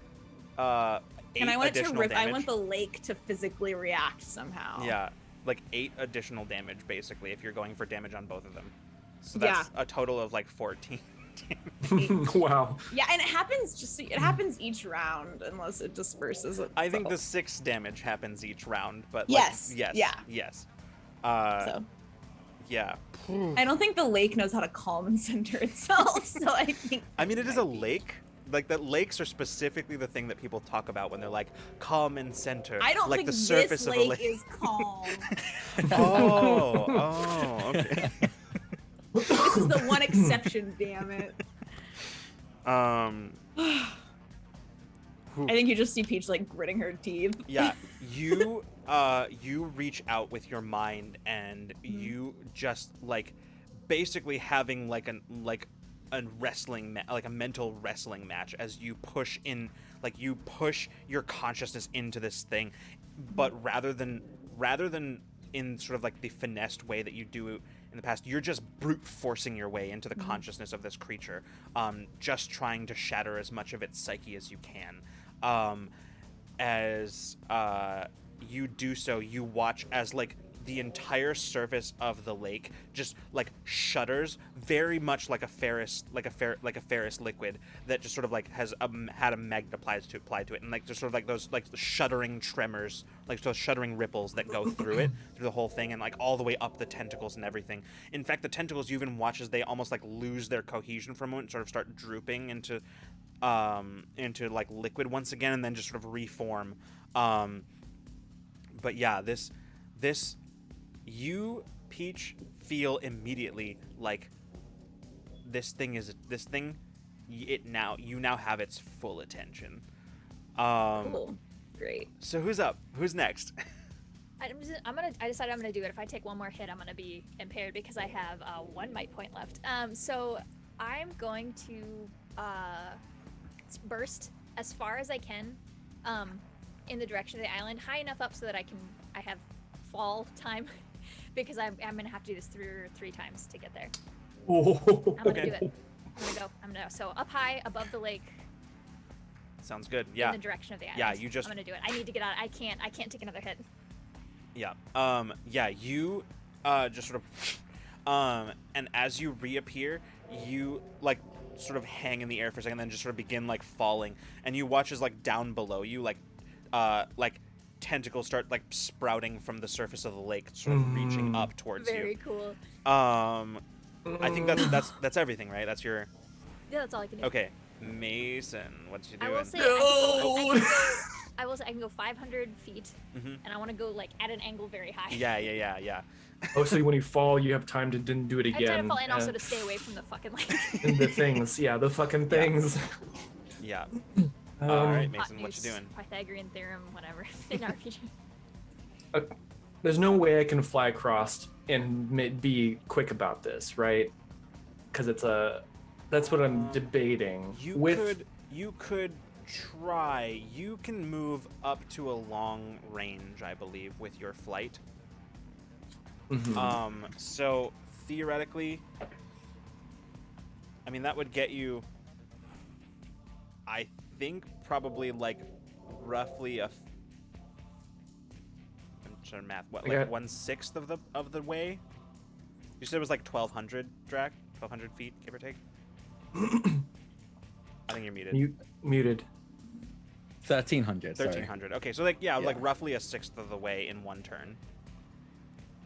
[SPEAKER 1] 8
[SPEAKER 5] And I want it to
[SPEAKER 1] additional
[SPEAKER 5] rip.
[SPEAKER 1] damage.
[SPEAKER 5] I want the lake to physically react somehow.
[SPEAKER 1] Yeah, like 8 additional damage basically if you're going for damage on both of them. So that's a total of like 14 damage.
[SPEAKER 3] Wow.
[SPEAKER 5] Yeah, and it happens each round unless it disperses.
[SPEAKER 1] I think the
[SPEAKER 5] itself.
[SPEAKER 1] 6 damage happens each round, but
[SPEAKER 5] Yes,
[SPEAKER 1] like, yes,
[SPEAKER 5] yeah.
[SPEAKER 1] yes.
[SPEAKER 5] So
[SPEAKER 1] Yeah.
[SPEAKER 5] I don't think the lake knows how to calm and center itself. So I think.
[SPEAKER 1] I mean, it is a lake. Like that, lakes are specifically the thing that people talk about when they're like calm and center.
[SPEAKER 5] I don't
[SPEAKER 1] like
[SPEAKER 5] think
[SPEAKER 1] the surface
[SPEAKER 5] this
[SPEAKER 1] of
[SPEAKER 5] lake,
[SPEAKER 1] a lake.
[SPEAKER 5] is calm.
[SPEAKER 1] Oh, okay.
[SPEAKER 5] This is the one exception. Damn it.
[SPEAKER 1] Um.
[SPEAKER 5] I think you just see Peach like gritting her teeth.
[SPEAKER 1] Yeah, you reach out with your mind and you just like basically having like a wrestling like a mental wrestling match as you push in, like you push your consciousness into this thing, but rather than in sort of like the finessed way that you do in the past, you're just brute forcing your way into the consciousness of this creature, just trying to shatter as much of its psyche as you can. As you do so, you watch as like the entire surface of the lake just like shudders, very much like a ferrous liquid that just sort of like has had a magnet applied to it, and like just sort of like those like the shuddering tremors, like those shuddering ripples that go through it, through the whole thing, and like all the way up the tentacles and everything. In fact, the tentacles you even watch as they almost like lose their cohesion for a moment, sort of start drooping into like liquid once again, and then just sort of reform. But yeah, this you, Peach, feel immediately like you now have its full attention.
[SPEAKER 5] Cool. Great.
[SPEAKER 1] So who's up? Who's next?
[SPEAKER 2] I decided I'm gonna do it. If I take one more hit, I'm gonna be impaired because I have 1 might point left. So I'm going to burst as far as I can in the direction of the island, high enough up so that I have fall time because I'm gonna have to do this 3 times to get there.
[SPEAKER 3] Oh.
[SPEAKER 2] I'm gonna do it. I'm gonna so up high above the lake.
[SPEAKER 1] Sounds good. Yeah.
[SPEAKER 2] In the direction of the island.
[SPEAKER 1] Yeah, you just
[SPEAKER 2] I'm gonna do it. I need to get out. I can't take another hit.
[SPEAKER 1] Yeah. Yeah, you just sort of and as you reappear, you like sort of hang in the air for a second, then just sort of begin like falling, and you watch as like down below you like tentacles start like sprouting from the surface of the lake, sort of reaching up towards
[SPEAKER 2] Very
[SPEAKER 1] you.
[SPEAKER 2] cool.
[SPEAKER 1] I think that's everything, right? That's your
[SPEAKER 2] Yeah, that's all I can do.
[SPEAKER 1] okay. Mason, what you doing?
[SPEAKER 2] I will say I will say I can go 500 feet, and I want to go like at an angle very high.
[SPEAKER 1] Yeah.
[SPEAKER 3] Oh, so when you fall, you have time to didn't do it
[SPEAKER 2] I try
[SPEAKER 3] again.
[SPEAKER 2] to fall and also to stay away from the fucking lake.
[SPEAKER 3] And the things, yeah, the fucking things.
[SPEAKER 1] Yeah. All right, Mason, what
[SPEAKER 2] Hypotenuse,
[SPEAKER 1] you doing?
[SPEAKER 2] Pythagorean theorem, whatever. In RPG.
[SPEAKER 3] There's no way I can fly across and be quick about this, right? Because that's what I'm debating.
[SPEAKER 1] You could try. You can move up to a long range, I believe, with your flight.
[SPEAKER 3] Mhm.
[SPEAKER 1] So theoretically, I mean that would get you. I think probably like roughly I'm trying to math. What,
[SPEAKER 3] I
[SPEAKER 1] like
[SPEAKER 3] got-
[SPEAKER 1] 1/6 of the way? You said it was like 1,200, Drac? 1,200 feet, give or take. I think you're muted.
[SPEAKER 3] Muted.
[SPEAKER 4] 1,300. Sorry.
[SPEAKER 1] 1,300. Okay, so like
[SPEAKER 4] Yeah.
[SPEAKER 1] like roughly 1/6 of the way in one turn.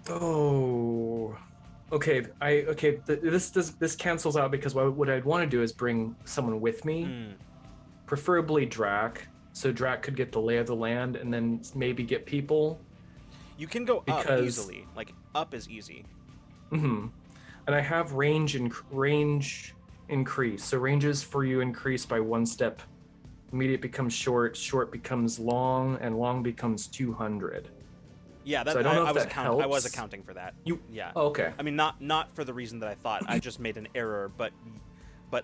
[SPEAKER 3] Oh. Okay. This cancels out because what I'd want to do is bring someone with me,
[SPEAKER 1] Mm.
[SPEAKER 3] preferably Drac, so Drac could get the lay of the land and then maybe get people.
[SPEAKER 1] You can go up
[SPEAKER 3] Because-
[SPEAKER 1] easily. Like up is easy.
[SPEAKER 3] Mm-hmm. And I have range increase. So ranges for you increase by 1 step. Immediate becomes short, short becomes long, and long becomes 200.
[SPEAKER 1] Yeah, that
[SPEAKER 3] So I don't know if
[SPEAKER 1] was
[SPEAKER 3] that
[SPEAKER 1] I was
[SPEAKER 3] helps.
[SPEAKER 1] accounting for that.
[SPEAKER 3] You
[SPEAKER 1] Yeah.
[SPEAKER 3] Oh, okay.
[SPEAKER 1] I mean, not for the reason that I thought. I just made an error, but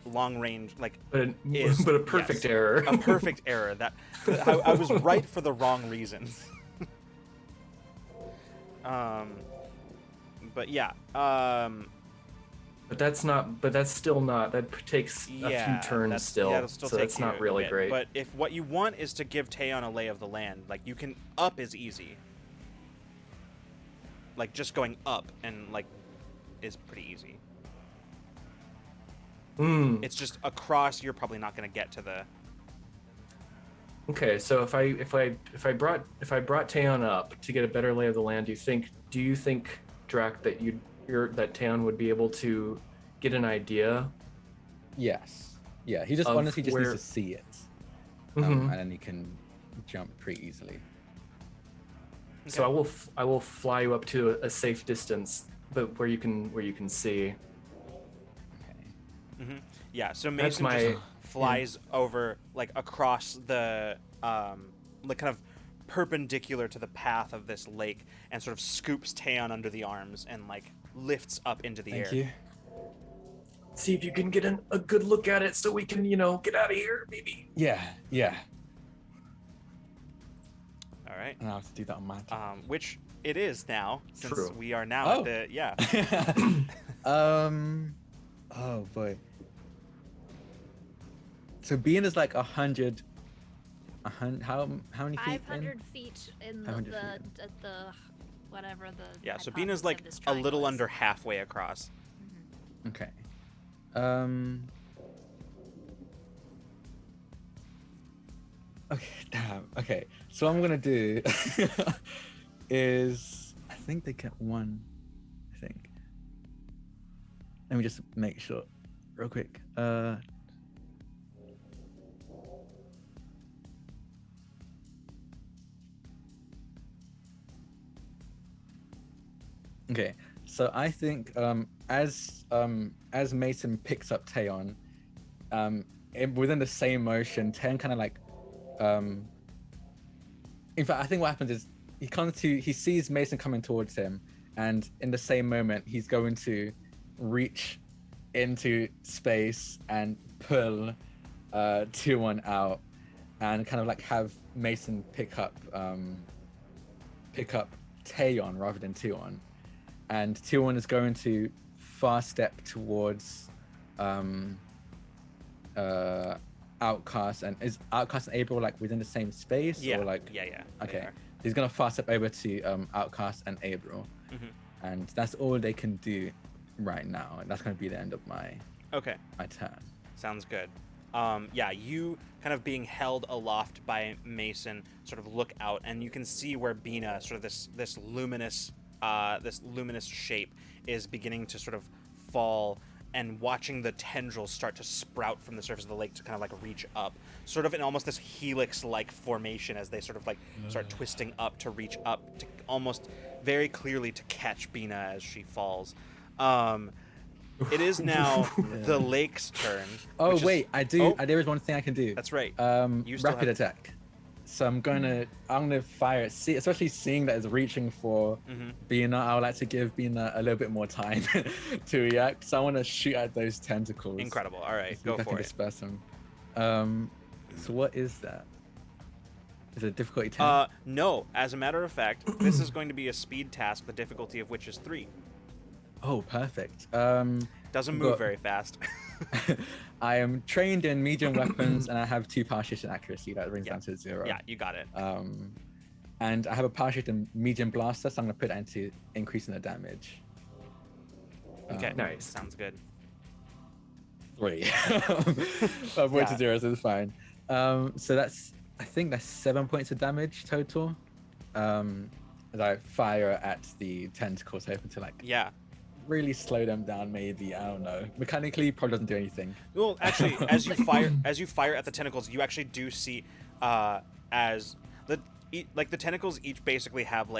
[SPEAKER 1] long range, like
[SPEAKER 3] But
[SPEAKER 1] is-
[SPEAKER 3] a perfect
[SPEAKER 1] yes.
[SPEAKER 3] error.
[SPEAKER 1] a perfect error. That I was right for the wrong reasons. But yeah.
[SPEAKER 3] But that's still not. That takes
[SPEAKER 1] Yeah,
[SPEAKER 3] a few turns
[SPEAKER 1] that's,
[SPEAKER 3] still.
[SPEAKER 1] Yeah, it'll still
[SPEAKER 3] so
[SPEAKER 1] take
[SPEAKER 3] that's
[SPEAKER 1] you
[SPEAKER 3] not
[SPEAKER 1] a
[SPEAKER 3] really
[SPEAKER 1] bit.
[SPEAKER 3] great.
[SPEAKER 1] But if what you want is to give Taeon a lay of the land, like you can up is easy. Like just going up and like is pretty easy. It's just across. You're probably not going to get to the.
[SPEAKER 3] Okay, so if I brought Taeon up to get a better lay of the land, do you think Drac that that Taeon would be able to get an idea?
[SPEAKER 4] Yes. Yeah. He just
[SPEAKER 3] Of
[SPEAKER 4] honestly just
[SPEAKER 3] where-
[SPEAKER 4] needs to see it,
[SPEAKER 3] Mhm.
[SPEAKER 4] and then he can jump pretty easily.
[SPEAKER 3] So I will fly you up to a safe distance, but where you can see.
[SPEAKER 4] Okay.
[SPEAKER 1] Yeah, so
[SPEAKER 3] That's
[SPEAKER 1] Mason just
[SPEAKER 3] my-
[SPEAKER 1] flies over like across the like kind of perpendicular to the path of this lake and sort of scoops Taeon under the arms and like lifts up into the
[SPEAKER 4] Thank
[SPEAKER 1] air.
[SPEAKER 4] you.
[SPEAKER 3] See if you can get a good look at it, so we can get out of here, maybe.
[SPEAKER 4] Yeah. Yeah.
[SPEAKER 1] All right.
[SPEAKER 4] And I'll have to do that on my turn.
[SPEAKER 1] Which it is now since
[SPEAKER 3] True.
[SPEAKER 1] we are now
[SPEAKER 4] Oh.
[SPEAKER 1] at the yeah.
[SPEAKER 4] Oh boy. So being is like 100. How many feet?
[SPEAKER 2] 500 feet in the,
[SPEAKER 4] 500
[SPEAKER 2] the, the whatever the.
[SPEAKER 1] Yeah, so
[SPEAKER 2] hypotenuse
[SPEAKER 1] Bina's
[SPEAKER 2] of
[SPEAKER 1] like
[SPEAKER 2] this
[SPEAKER 1] a
[SPEAKER 2] triangle
[SPEAKER 1] little
[SPEAKER 2] is.
[SPEAKER 1] under halfway across.
[SPEAKER 2] Mhm.
[SPEAKER 4] Okay. Okay, damn. Okay, so what I'm gonna do is I think they get one. I think. Let me just make sure, real quick. Okay, so I think as Mason picks up Taeon, within the same motion, Taeon kind of like in fact, I think what happens is he sees Mason coming towards him, and in the same moment he's going to reach into space and pull 2-1 out and kind of like have Mason pick up Taeon rather than 2-1. And 2-1 is going to fast step towards Outcast. And is Outcast and April like within the same space?
[SPEAKER 1] Yeah.
[SPEAKER 4] Or like
[SPEAKER 1] yeah. They
[SPEAKER 4] okay.
[SPEAKER 1] are.
[SPEAKER 4] He's gonna fast step over to Outcast and April.
[SPEAKER 1] Mhm.
[SPEAKER 4] And that's all they can do right now. And that's gonna be the end of my
[SPEAKER 1] Okay.
[SPEAKER 4] turn.
[SPEAKER 1] Sounds good. Yeah, you kind of being held aloft by Mason sort of look out, and you can see where Bina, sort of this luminous shape, is beginning to sort of fall, and watching the tendrils start to sprout from the surface of the lake to kind of like reach up, sort of in almost this helix-like formation as they sort of like start twisting up to reach up to almost very clearly to catch Bina as she falls. It is now the lake's turn.
[SPEAKER 4] Oh
[SPEAKER 1] which is-
[SPEAKER 4] wait,
[SPEAKER 1] Oh,
[SPEAKER 4] there is one thing I can do.
[SPEAKER 1] that's right. You still
[SPEAKER 4] Rapid
[SPEAKER 1] have-
[SPEAKER 4] attack. So I'm gonna fire it. Especially seeing that it's reaching for
[SPEAKER 1] Mhm.
[SPEAKER 4] Bina, I would like to give Bina a little bit more time to react. So I want to shoot at those tentacles.
[SPEAKER 1] Incredible. All right,
[SPEAKER 4] See
[SPEAKER 1] go
[SPEAKER 4] if I can
[SPEAKER 1] for it.
[SPEAKER 4] disperse them. So what is that? Is it difficulty 10?
[SPEAKER 1] No. As a matter of fact, this is going to be a speed task, the difficulty of which is 3.
[SPEAKER 4] Oh, perfect.
[SPEAKER 1] Doesn't move
[SPEAKER 4] got-
[SPEAKER 1] very fast.
[SPEAKER 4] I am trained in medium weapons, and I have 2 power shift in accuracy. That brings
[SPEAKER 1] Yeah.
[SPEAKER 4] down to 0.
[SPEAKER 1] Yeah, you got it.
[SPEAKER 4] And I have a power shift in medium blaster, so I'm gonna put that into increasing the damage.
[SPEAKER 1] Okay,
[SPEAKER 3] Nice.
[SPEAKER 1] sounds good.
[SPEAKER 4] 3. But 4 to 0, so it's fine. So I think that's 7 points of damage total. As I fire at the tentacles, hoping to
[SPEAKER 1] Yeah.
[SPEAKER 4] really slow them down. Maybe, I don't know. Mechanically, probably doesn't do anything.
[SPEAKER 1] Well, actually, as you fire at the tentacles, you actually do see as the tentacles each basically have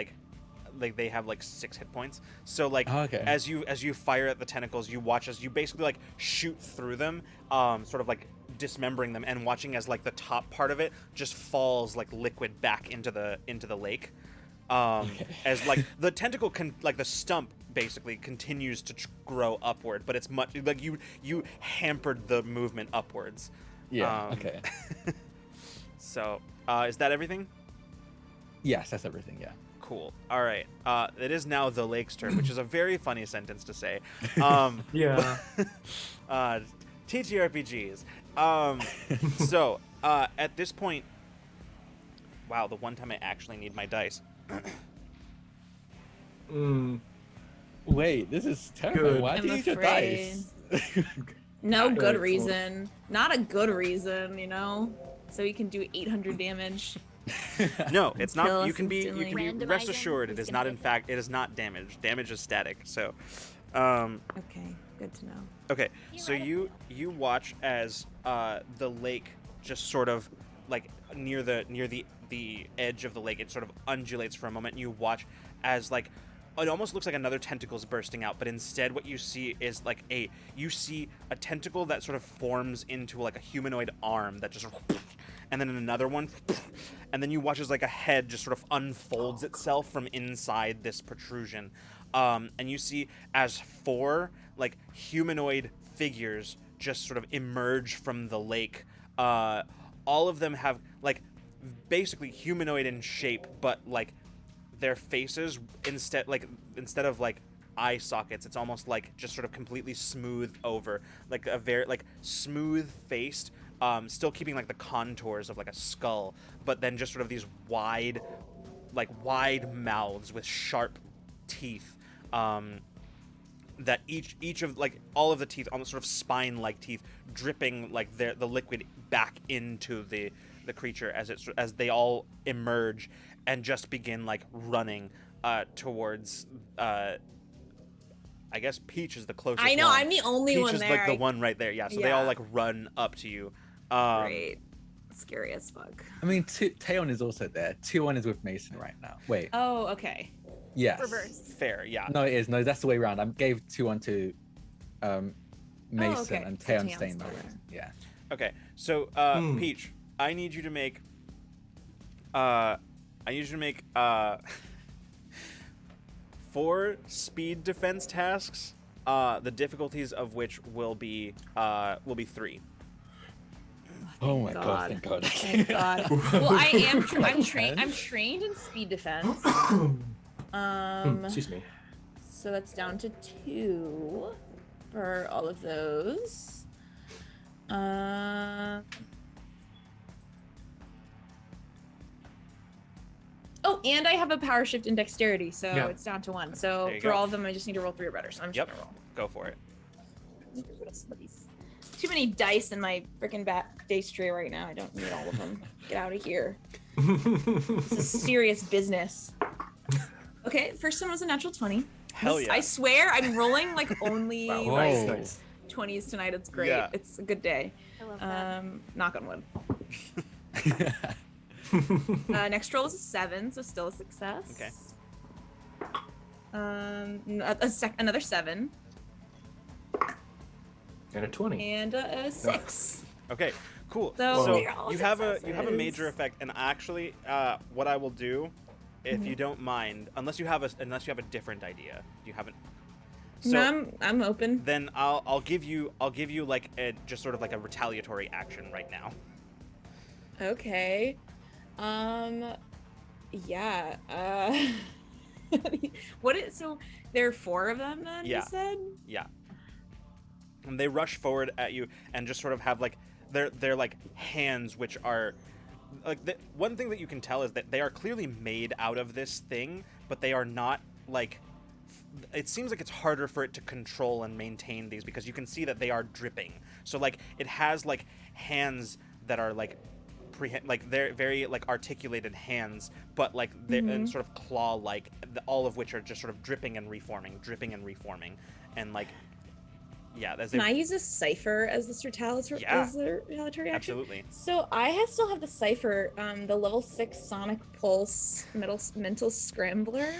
[SPEAKER 1] they have 6 hit points. So
[SPEAKER 4] Okay.
[SPEAKER 1] as you fire at the tentacles, you watch as you basically shoot through them, sort of dismembering them, and watching as the top part of it just falls liquid back into the lake. As the tentacle the stump basically continues to grow upward, but it's much you hampered the movement upwards.
[SPEAKER 4] Yeah. Okay.
[SPEAKER 1] So is that everything?
[SPEAKER 4] Yes, that's everything. Yeah.
[SPEAKER 1] Cool. All right. It is now the lake's turn, which is a very funny sentence to say.
[SPEAKER 3] Yeah.
[SPEAKER 1] TTRPGs. So at this point, wow, the one time I actually need my dice.
[SPEAKER 4] Wait, this is terrible.
[SPEAKER 3] Good.
[SPEAKER 4] Why
[SPEAKER 5] I'm
[SPEAKER 4] do you use your
[SPEAKER 5] afraid.
[SPEAKER 4] dice?
[SPEAKER 5] No good
[SPEAKER 3] Excellent.
[SPEAKER 5] reason. Not a good reason, so you can do 800 damage.
[SPEAKER 1] No, it's
[SPEAKER 5] Kill
[SPEAKER 1] not.
[SPEAKER 5] us
[SPEAKER 1] You can be
[SPEAKER 2] instantly.
[SPEAKER 1] rest
[SPEAKER 2] Randomizing
[SPEAKER 1] assured. It
[SPEAKER 2] is
[SPEAKER 1] is
[SPEAKER 2] gonna
[SPEAKER 1] not. In
[SPEAKER 2] hit.
[SPEAKER 1] fact, it is not damage. Damage is static. So,
[SPEAKER 5] Okay, good to know.
[SPEAKER 1] okay.
[SPEAKER 2] You
[SPEAKER 1] So
[SPEAKER 2] read it?
[SPEAKER 1] you watch as the lake just sort of near the edge of the lake, it sort of undulates for a moment. And you watch as it almost looks like another tentacle's bursting out, but instead what you see is you see a tentacle that sort of forms into a humanoid arm that just sort of, and then another one, and then you watch as a head just sort of unfolds itself from inside this protrusion, and you see as 4 humanoid figures just sort of emerge from the lake. All of them have basically humanoid in shape, but their faces instead of eye sockets, it's almost just sort of completely smooth over, a very smooth faced, still keeping the contours of a skull, but then just sort of these wide mouths with sharp teeth, that each of all of the teeth, almost sort of spine-like teeth, dripping the liquid back into the creature as they all emerge and just begin running towards I guess Peach is the closest
[SPEAKER 5] I know,
[SPEAKER 1] one.
[SPEAKER 5] I'm the only
[SPEAKER 1] Peach
[SPEAKER 5] one
[SPEAKER 1] is
[SPEAKER 5] there.
[SPEAKER 1] the one right there. Yeah, so they all run up to you.
[SPEAKER 5] Great. Scary as fuck.
[SPEAKER 4] I mean, Taeon is also there. 2-1 is with Mason right now. Wait.
[SPEAKER 5] Oh, okay.
[SPEAKER 4] Yes.
[SPEAKER 2] Reverse.
[SPEAKER 1] Fair, yeah.
[SPEAKER 4] No, it is. No, that's the way around. I gave 2-1 to Mason,
[SPEAKER 5] okay.
[SPEAKER 4] and
[SPEAKER 5] So
[SPEAKER 4] Taeon
[SPEAKER 5] Taeon's
[SPEAKER 4] staying
[SPEAKER 5] still
[SPEAKER 4] there.
[SPEAKER 5] there.
[SPEAKER 4] Yeah.
[SPEAKER 1] Okay, so Peach, I need you to make 4 speed defense tasks, the difficulties of which will be 3.
[SPEAKER 4] Oh my god! Thank God.
[SPEAKER 5] Thank God. Well, I'm trained in speed defense.
[SPEAKER 3] Excuse me.
[SPEAKER 5] So that's down to 2 for all of those. Oh, and I have a power shift in dexterity, so
[SPEAKER 3] Yeah.
[SPEAKER 5] it's down to 1. So
[SPEAKER 1] There you
[SPEAKER 5] for
[SPEAKER 1] go.
[SPEAKER 5] all of them, I just need to roll 3 or better. So I'm just
[SPEAKER 1] Yep,
[SPEAKER 5] gonna roll.
[SPEAKER 1] go for it.
[SPEAKER 5] Too many dice in my freaking dice tray right now. I don't need all of them. Get out of here. This is serious business. Okay, first one was a natural 20.
[SPEAKER 1] Hell yeah.
[SPEAKER 5] I swear I'm rolling only
[SPEAKER 3] Wow,
[SPEAKER 4] Whoa.
[SPEAKER 3] nice.
[SPEAKER 5] 20s tonight. It's great.
[SPEAKER 1] Yeah.
[SPEAKER 5] It's a good day.
[SPEAKER 2] I love that.
[SPEAKER 5] Knock on wood. Next roll was a 7, so still a success.
[SPEAKER 1] Okay.
[SPEAKER 5] Another 7
[SPEAKER 3] And a 20.
[SPEAKER 5] and a 6.
[SPEAKER 1] Okay, cool.
[SPEAKER 5] So
[SPEAKER 1] So
[SPEAKER 5] they're all
[SPEAKER 1] you have a
[SPEAKER 5] successes.
[SPEAKER 1] major effect, and actually, what I will do, if you don't mind, unless you have a different idea, you haven't. So
[SPEAKER 5] No, I'm open.
[SPEAKER 1] then I'll give you just sort of a retaliatory action right now.
[SPEAKER 5] Okay. Yeah. So there are 4 of them then,
[SPEAKER 1] Yeah.
[SPEAKER 5] you said?
[SPEAKER 1] Yeah. And they rush forward at you and just sort of have like their like hands, which are like one thing that you can tell is that they are clearly made out of this thing, but they are not like. It seems like it's harder for it to control and maintain these because you can see that they are dripping. So like it has like hands that are like like they're very like articulated hands, but like they're sort of claw-like, all of which are just sort of dripping and reforming, and like yeah.
[SPEAKER 5] Can I use a Cypher as the retaliatory action?
[SPEAKER 1] Absolutely.
[SPEAKER 5] So I still have the Cypher, the level 6 Sonic Pulse mental scrambler.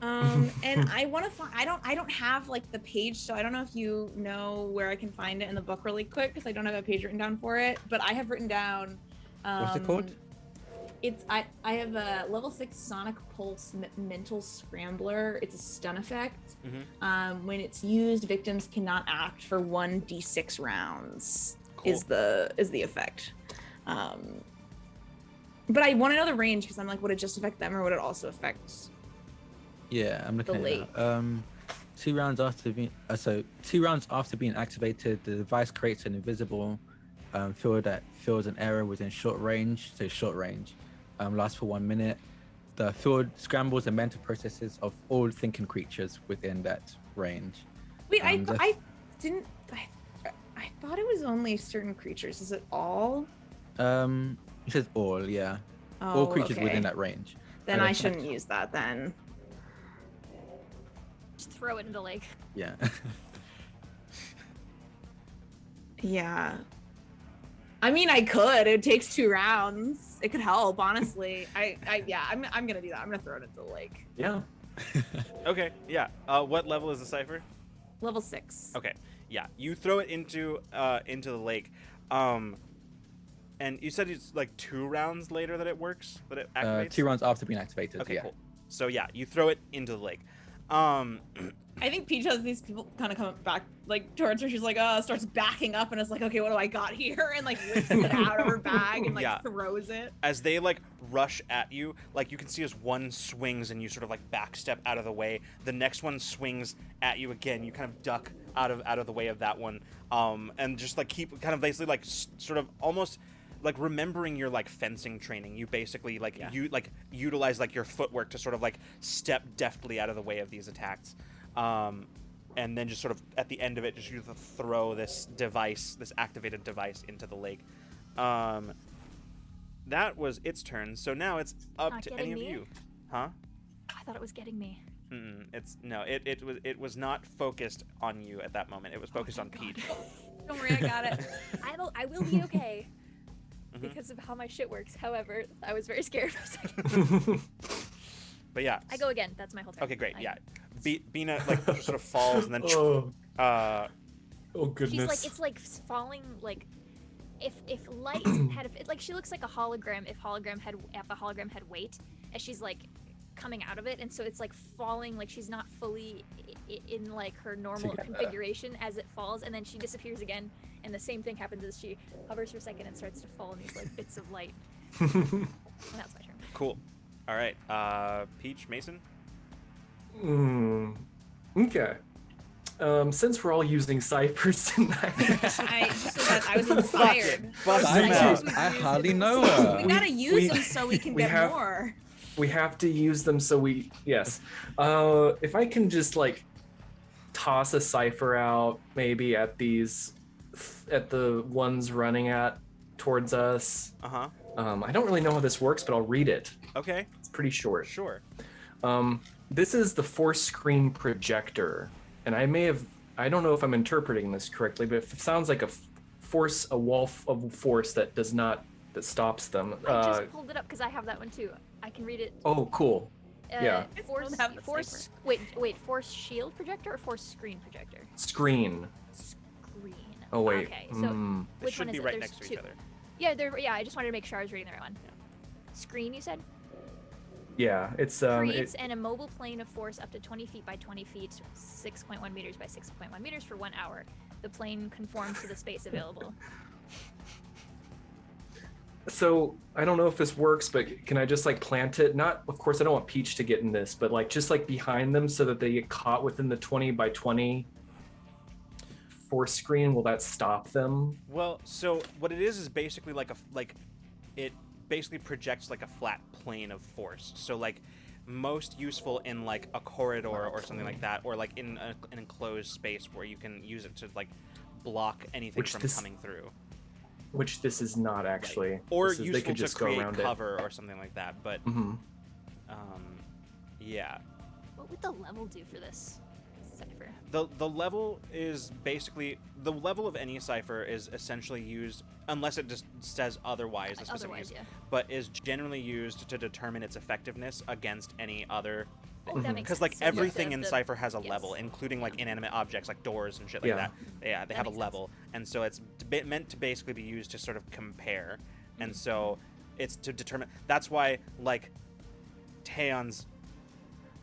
[SPEAKER 5] And I want to find. I don't have like the page, so I don't know if you know where I can find it in the book really quick because I don't have a page written down for it. But I have written down.
[SPEAKER 4] What's it called?
[SPEAKER 5] It's I have a level 6 Sonic Pulse mental scrambler. It's a stun effect. When it's used, victims cannot act for 1d6 rounds.
[SPEAKER 1] Cool.
[SPEAKER 5] Is the effect. But I want to know the range because I'm like, would it just affect them or would it also affect?
[SPEAKER 4] Yeah, I'm looking
[SPEAKER 5] The
[SPEAKER 4] at it. 2 rounds after being 2 rounds after being activated, the device creates an invisible field that fills an area within short range. So short range lasts for 1 minute. The field scrambles the mental processes of all thinking creatures within that range.
[SPEAKER 5] Wait, I thought it was only certain creatures. Is it all?
[SPEAKER 4] It says all, yeah.
[SPEAKER 5] Oh,
[SPEAKER 4] All creatures
[SPEAKER 5] okay.
[SPEAKER 4] within that range.
[SPEAKER 5] Then
[SPEAKER 4] And
[SPEAKER 5] I
[SPEAKER 4] it's
[SPEAKER 5] shouldn't use that then.
[SPEAKER 2] Just throw it into the lake.
[SPEAKER 4] Yeah.
[SPEAKER 5] Yeah. I mean, I could. It takes 2 rounds. It could help, honestly. I'm gonna do that. I'm gonna throw it into the lake.
[SPEAKER 3] Yeah.
[SPEAKER 1] Okay, yeah. What level is the Cypher?
[SPEAKER 5] Level 6.
[SPEAKER 1] Okay, yeah. You throw it into the lake, and you said it's like 2 rounds later that it works, that it activates.
[SPEAKER 4] 2 rounds after being activated.
[SPEAKER 1] Okay,
[SPEAKER 4] yeah.
[SPEAKER 1] cool. So yeah, you throw it into the lake.
[SPEAKER 5] I think Peach has these people kind of come back like towards her. She's like, starts backing up and is like, okay, what do I got here? And like whips it out of her bag and like
[SPEAKER 1] Yeah.
[SPEAKER 5] throws it.
[SPEAKER 1] As they like rush at you, like you can see as one swings and you sort of like backstep out of the way. The next one swings at you again. You kind of duck out of the way of that one, and just like keep kind of basically like sort of almost like remembering your like fencing training. You basically like you like utilize like your footwork to sort of like step deftly out of the way of these attacks. And then just sort of at the end of it, just use to throw this device, this activated device, into the lake. That was its turn. So now it's up
[SPEAKER 2] Not
[SPEAKER 1] to
[SPEAKER 2] getting
[SPEAKER 1] any of
[SPEAKER 2] me?
[SPEAKER 1] you, huh?
[SPEAKER 2] I thought it was getting me.
[SPEAKER 1] It's no. It was not focused on you at that moment. It was focused on Peach.
[SPEAKER 5] Don't worry, I got it.
[SPEAKER 2] I will be okay because of how my shit works. However, I was very scared for a second.
[SPEAKER 1] But yeah.
[SPEAKER 2] I go again. That's my whole turn.
[SPEAKER 1] Okay, great. Yeah. Bina like sort of falls and then.
[SPEAKER 3] Oh
[SPEAKER 2] She's
[SPEAKER 3] goodness.
[SPEAKER 2] like, it's like falling like if light had like she looks like a hologram if a hologram had weight as she's like coming out of it, and so it's like falling like she's not fully in like her normal configuration as it falls, and then she disappears again, and the same thing happens as she hovers for a second and starts to fall in these like bits of light. And that's my turn.
[SPEAKER 1] Cool. All right. Peach, Mason.
[SPEAKER 3] Okay. Since we're all using ciphers tonight,
[SPEAKER 5] I was inspired.
[SPEAKER 1] Bust
[SPEAKER 4] I,
[SPEAKER 1] them out.
[SPEAKER 4] I hardly know her.
[SPEAKER 5] We gotta use them so we can
[SPEAKER 3] we
[SPEAKER 5] get
[SPEAKER 3] have-
[SPEAKER 5] more.
[SPEAKER 3] we have to use them. So yes. If I can just like toss a cipher out, maybe at the ones running towards us. I don't really know how this works, but I'll read it.
[SPEAKER 1] Okay.
[SPEAKER 3] It's pretty short.
[SPEAKER 1] Sure.
[SPEAKER 3] This is the force screen projector, and I don't know if I'm interpreting this correctly, but it sounds like a wall of force that stops them.
[SPEAKER 2] I just pulled it up because I have that one too. I can read it.
[SPEAKER 3] Oh, cool. Yeah.
[SPEAKER 2] Force,
[SPEAKER 5] don't have the
[SPEAKER 2] force.
[SPEAKER 5] cipher.
[SPEAKER 2] Wait. Force shield projector or force screen projector?
[SPEAKER 3] Screen.
[SPEAKER 2] Screen.
[SPEAKER 3] Oh wait.
[SPEAKER 2] Okay. So
[SPEAKER 1] It
[SPEAKER 2] which
[SPEAKER 1] should
[SPEAKER 2] one
[SPEAKER 1] be
[SPEAKER 2] is
[SPEAKER 1] right
[SPEAKER 2] it?
[SPEAKER 1] next
[SPEAKER 2] There's
[SPEAKER 1] to
[SPEAKER 2] two.
[SPEAKER 1] each other.
[SPEAKER 2] Yeah, I just wanted to make sure I was reading the right one. Screen, you said?
[SPEAKER 3] Yeah, it's
[SPEAKER 2] Creates an immobile plane of force up to 20 feet by 20 feet, 6.1 meters by 6.1 meters for 1 hour. The plane conforms to the space available.
[SPEAKER 3] So I don't know if this works, but can I just like plant it? Not, of course, I don't want Peach to get in this, but like just like behind them so that they get caught within the 20 by 20 force screen, will that stop them?
[SPEAKER 1] Well, so what it is basically it basically projects like a flat plane of force. So like most useful in like a corridor or something like that, or like in an enclosed space where you can use it to like block anything from coming through.
[SPEAKER 3] Which this is not actually.
[SPEAKER 1] Right. Or
[SPEAKER 3] they
[SPEAKER 1] useful
[SPEAKER 3] could
[SPEAKER 1] to
[SPEAKER 3] just go
[SPEAKER 1] create
[SPEAKER 3] around
[SPEAKER 1] cover or something like that. But yeah.
[SPEAKER 2] What would the level do for this Cypher?
[SPEAKER 1] The level is basically the level of any cipher is essentially used unless it just says otherwise.
[SPEAKER 2] Otherwise, yeah.
[SPEAKER 1] But is generally used to determine its effectiveness against any other.
[SPEAKER 2] Oh, that makes
[SPEAKER 1] Because
[SPEAKER 2] sense.
[SPEAKER 1] like
[SPEAKER 2] So
[SPEAKER 1] everything
[SPEAKER 2] the-
[SPEAKER 1] in
[SPEAKER 2] the-
[SPEAKER 1] Cypher has a
[SPEAKER 2] yes.
[SPEAKER 1] level, including like inanimate objects like doors and shit like
[SPEAKER 3] Yeah.
[SPEAKER 1] that. Yeah, they
[SPEAKER 2] That
[SPEAKER 1] have a
[SPEAKER 2] makes
[SPEAKER 1] level, and so it's meant to basically be used to sort of compare, and
[SPEAKER 2] Mm-hmm.
[SPEAKER 1] so it's to determine. That's why like Taeon's.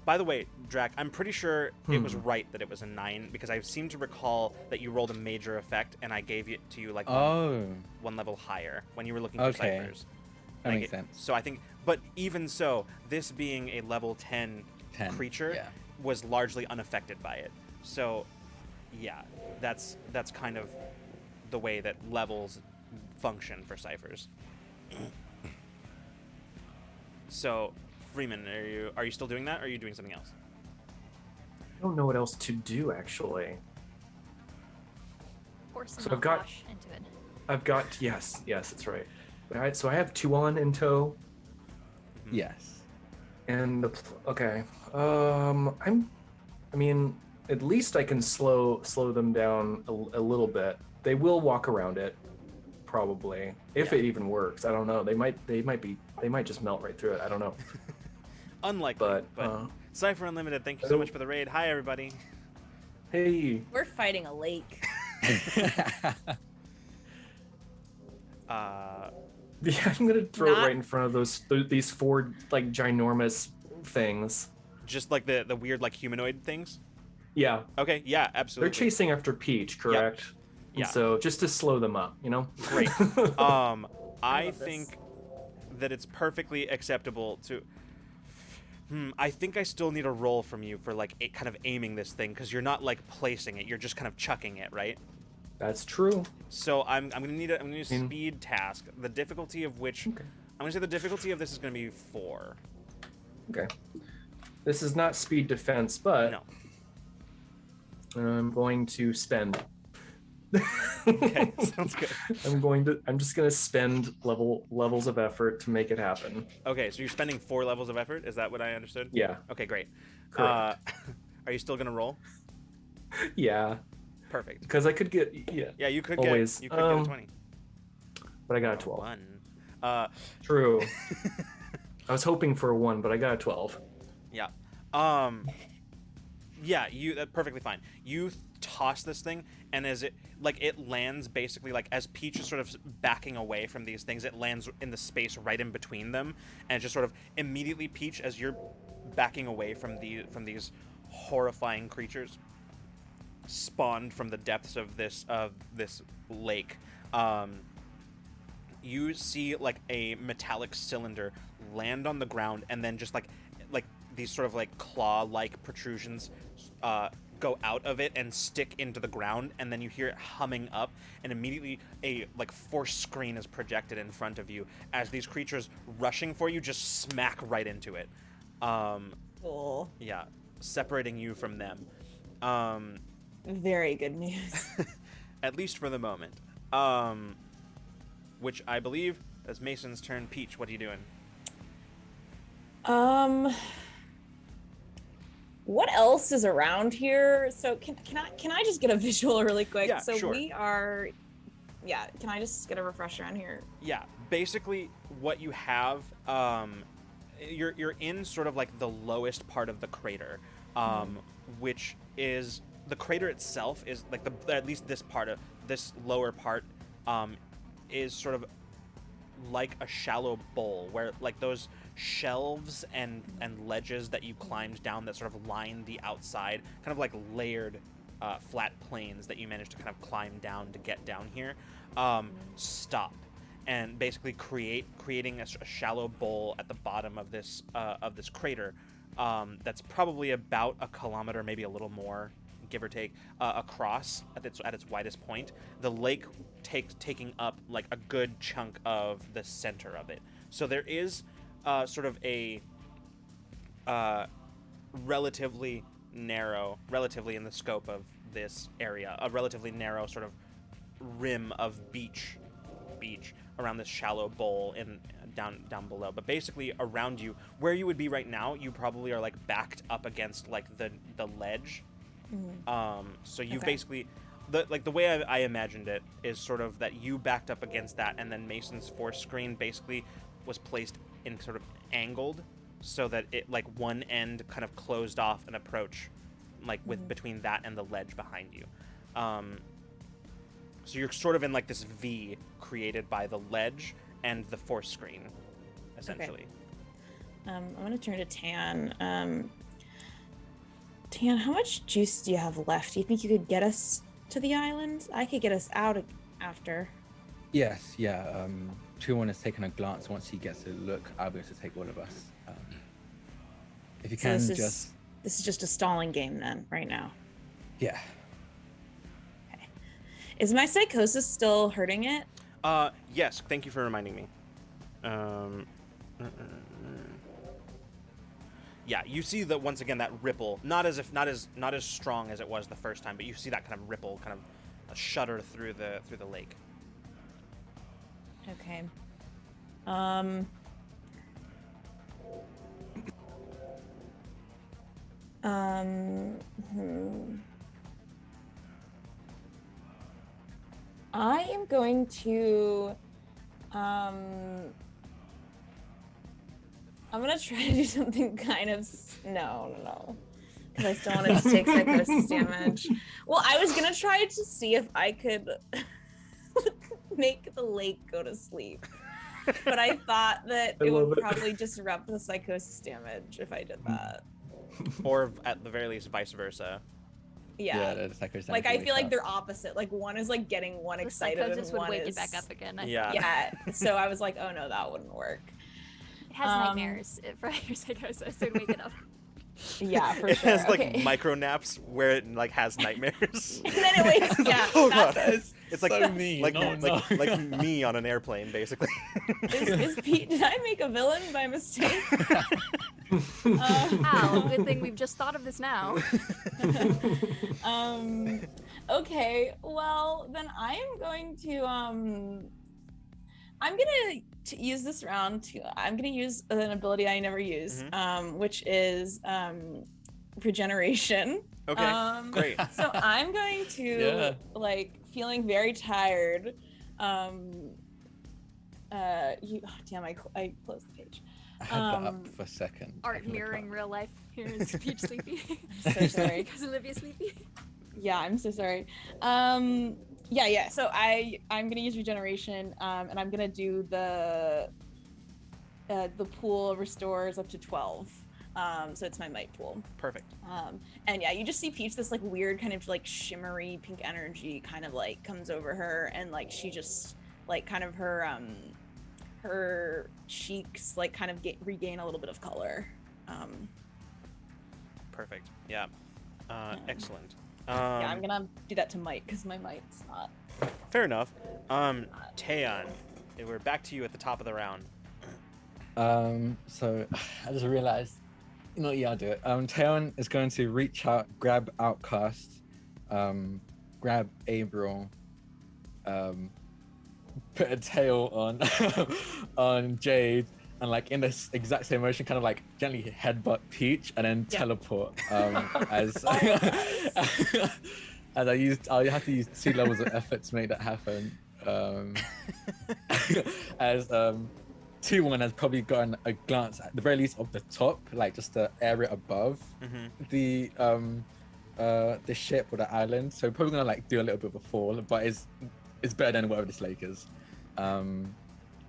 [SPEAKER 1] By the way, Drac, I'm pretty sure it was right that it was a 9 because I seem to recall that you rolled a major effect and I gave it to you like one level higher when you were looking for
[SPEAKER 4] Okay.
[SPEAKER 1] ciphers.
[SPEAKER 4] That
[SPEAKER 1] Like
[SPEAKER 4] makes sense.
[SPEAKER 1] So I think, but even so, this being a level 10 creature
[SPEAKER 4] yeah.
[SPEAKER 1] was largely unaffected by it. So, yeah, that's kind of the way that levels function for ciphers. So, Freeman, are you still doing that, or are you doing something else?
[SPEAKER 3] I don't know what else to do actually.
[SPEAKER 2] Pour some
[SPEAKER 3] So I've got-
[SPEAKER 2] mouthwash into it.
[SPEAKER 3] I've got yes, that's right. So I have 2 on in tow,
[SPEAKER 4] Yes.
[SPEAKER 3] and okay. I mean, at least I can slow them down a little bit. They will walk around it, probably, if
[SPEAKER 1] Yeah.
[SPEAKER 3] it even works. I don't know. They might just melt right through it. I don't know.
[SPEAKER 1] Unlikely,
[SPEAKER 3] But
[SPEAKER 1] Cypher Unlimited, thank you so much for the raid. Hi, everybody.
[SPEAKER 3] hey,
[SPEAKER 5] We're fighting a lake.
[SPEAKER 3] yeah, I'm gonna throw it
[SPEAKER 5] Not-
[SPEAKER 3] right in front of these 4 like ginormous things.
[SPEAKER 1] Just like the weird like humanoid things.
[SPEAKER 3] Yeah,
[SPEAKER 1] Okay, yeah,
[SPEAKER 3] they're
[SPEAKER 1] absolutely.
[SPEAKER 3] chasing after Peach, correct?
[SPEAKER 1] Yeah.
[SPEAKER 3] And so just to slow them up, you know.
[SPEAKER 1] Great. I
[SPEAKER 5] love this.
[SPEAKER 1] think that it's perfectly acceptable to. I think I still need a roll from you for like kind of aiming this thing because you're not like placing it; you're just kind of chucking it, right?
[SPEAKER 3] That's true.
[SPEAKER 1] So I'm gonna need a speed task. The difficulty of which
[SPEAKER 3] Okay.
[SPEAKER 1] I'm gonna say the difficulty of this is gonna be 4.
[SPEAKER 3] Okay. This is not speed defense, but
[SPEAKER 1] No.
[SPEAKER 3] I'm going to spend.
[SPEAKER 1] Okay, sounds good.
[SPEAKER 3] I'm just gonna spend levels of effort to make it happen.
[SPEAKER 1] Okay, so you're spending 4 levels of effort. Is that what I understood?
[SPEAKER 3] Yeah.
[SPEAKER 1] Okay, great.
[SPEAKER 3] Correct.
[SPEAKER 1] Are you still gonna roll?
[SPEAKER 3] Yeah.
[SPEAKER 1] Perfect.
[SPEAKER 3] Because I could get
[SPEAKER 1] Yeah, you could
[SPEAKER 3] Always.
[SPEAKER 1] get a 20.
[SPEAKER 3] but I got a 12.
[SPEAKER 1] 1.
[SPEAKER 3] True. I was hoping for a 1, but I got a 12.
[SPEAKER 1] Yeah. Yeah, that's perfectly fine. You toss this thing, and as it lands basically like as Peach is sort of backing away from these things, it lands in the space right in between them, and just sort of immediately Peach, as you're backing away from these horrifying creatures spawned from the depths of this lake. You see like a metallic cylinder land on the ground, and then just like these sort of like claw-like protrusions go out of it and stick into the ground, and then you hear it humming up, and immediately a like force screen is projected in front of you as these creatures rushing for you just smack right into it.
[SPEAKER 5] Cool.
[SPEAKER 1] Yeah, separating you from them.
[SPEAKER 5] Very good news.
[SPEAKER 1] At least for the moment. Which I believe is Mason's turn. Peach, what are you doing?
[SPEAKER 5] What else is around here? So can I just get a visual really quick?
[SPEAKER 1] Yeah,
[SPEAKER 5] So
[SPEAKER 1] sure.
[SPEAKER 5] we are. Yeah. Can I just get a refresher on here?
[SPEAKER 1] Yeah, basically what you have, you're in sort of like the lowest part of the crater, which is the crater itself is like at least this part of this lower part, is sort of like a shallow bowl where like those shelves and ledges that you climbed down that sort of line the outside, kind of like layered flat plains that you managed to kind of climb down to get down here, stop and basically creating a shallow bowl at the bottom of this crater, that's probably about a kilometer, maybe a little more, give or take, across at its widest point. The lake taking up like a good chunk of the center of it. So there is sort of a relatively in the scope of this area, a relatively narrow sort of rim of beach around this shallow bowl in down below. But basically around you, where you would be right now, you probably are like backed up against like the ledge. So you basically the way I imagined it is sort of that you backed up against that, and then Mason's force screen basically was placed in sort of angled so that it like one end kind of closed off an approach like with between that and the ledge behind you. So you're sort of in like this V created by the ledge and the force screen, essentially.
[SPEAKER 5] Okay. I'm gonna turn to Tan. Tan, how much juice do you have left? Do you think you could get us to the island? I could get us out after.
[SPEAKER 4] Yes, yeah. 2-1 has taken a glance. Once he gets a look, I'll be able to take all of us. If you can,
[SPEAKER 5] this is just a stalling game then, right now.
[SPEAKER 4] Yeah.
[SPEAKER 5] Okay. Is my psychosis still hurting it?
[SPEAKER 1] Yes. Thank you for reminding me. Yeah, you see that once again that ripple, not as strong as it was the first time, but you see that kind of ripple, kind of a shudder through the lake.
[SPEAKER 5] Okay. I am going to I'm gonna try to do something kind of no, because I still wanted to take psychosis damage. Well, I was gonna try to see if I could make the lake go to sleep, but I thought that it would probably disrupt the psychosis damage if I did that.
[SPEAKER 1] Or at the very least, vice versa.
[SPEAKER 5] Yeah,
[SPEAKER 4] the psychosis
[SPEAKER 5] like
[SPEAKER 4] damage
[SPEAKER 5] I
[SPEAKER 4] will
[SPEAKER 5] feel
[SPEAKER 4] wake
[SPEAKER 5] like
[SPEAKER 4] up.
[SPEAKER 5] they're opposite. Like one is like getting one
[SPEAKER 2] The
[SPEAKER 5] excited
[SPEAKER 2] psychosis
[SPEAKER 5] and
[SPEAKER 2] would
[SPEAKER 5] one
[SPEAKER 2] wake
[SPEAKER 5] is
[SPEAKER 2] it back up again. I
[SPEAKER 1] Yeah.
[SPEAKER 2] think.
[SPEAKER 5] Yeah, so I was like, oh no, that wouldn't work.
[SPEAKER 2] It has nightmares for your psychosis, so it'd wake it up.
[SPEAKER 5] Yeah, for
[SPEAKER 1] It
[SPEAKER 5] sure.
[SPEAKER 1] has like
[SPEAKER 5] Okay.
[SPEAKER 1] micro naps where it like has nightmares.
[SPEAKER 5] And then it wakes. Yeah.
[SPEAKER 1] Oh god,
[SPEAKER 4] That's
[SPEAKER 1] it's like
[SPEAKER 4] so mean.
[SPEAKER 1] like
[SPEAKER 4] No,
[SPEAKER 1] like
[SPEAKER 4] no.
[SPEAKER 1] like me on an airplane, basically.
[SPEAKER 5] Is Pete? Did I make a villain by mistake?
[SPEAKER 2] Wow, good thing we've just thought of this now.
[SPEAKER 5] Okay. Well, then I am going to I'm gonna use this round to. I'm gonna use an ability I never use, which is regeneration.
[SPEAKER 1] Okay, great.
[SPEAKER 5] So I'm going to like feeling very tired. Damn, I closed the page.
[SPEAKER 4] I had that up for a second. I
[SPEAKER 2] Art
[SPEAKER 4] can look
[SPEAKER 2] mirroring
[SPEAKER 4] up.
[SPEAKER 2] real life. Here is Peach sleepy.
[SPEAKER 5] I'm so sorry.
[SPEAKER 2] Because Olivia's sleepy.
[SPEAKER 5] Yeah, I'm so sorry. Yeah. So I'm gonna use regeneration, and I'm gonna do the pool restores up to 12. So it's my might pool.
[SPEAKER 1] Perfect.
[SPEAKER 5] And yeah, you just see Peach, this like weird kind of like shimmery pink energy kind of like comes over her, and like she just like kind of her cheeks like kind of regain a little bit of color.
[SPEAKER 1] Perfect. Yeah. Excellent.
[SPEAKER 5] Yeah, I'm gonna do that to might because my might's not.
[SPEAKER 1] Fair enough. Taeyeon, we're back to you at the top of the round.
[SPEAKER 4] So I just realized, yeah, I'll do it. Taeyeon is going to reach out, grab Outcast, grab Abril, put a tail on on Jade, and like in this exact same motion, kind of like gently headbutt Peach, and then teleport. As I'll have to use 2 levels of effort to make that happen. As 2-1 has probably gotten a glance at the very least of the top, like just the area above the ship or the island. So probably gonna like do a little bit of a fall, but it's better than whatever this lake is.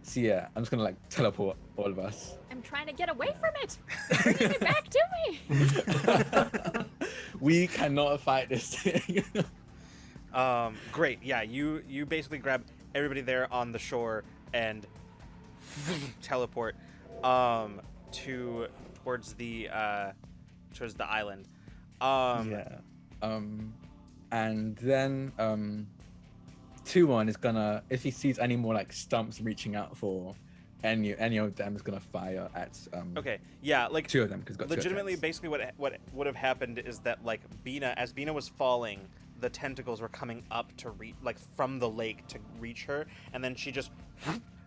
[SPEAKER 4] So yeah, I'm just gonna like teleport all of us.
[SPEAKER 2] I'm trying to get away from it. Bringing it back to me.
[SPEAKER 4] We cannot fight this thing.
[SPEAKER 1] Great. Yeah, you basically grab everybody there on the shore and teleport towards the island.
[SPEAKER 4] Yeah. And then 2-1 is gonna, if he sees any more like stumps reaching out for any of them, is gonna fire at
[SPEAKER 1] Okay, yeah, like
[SPEAKER 4] 2 of them because got 2
[SPEAKER 1] legitimately,
[SPEAKER 4] attacks.
[SPEAKER 1] basically, what would have happened is that like as Bina was falling, the tentacles were coming up to reach, like from the lake to reach her, and then she just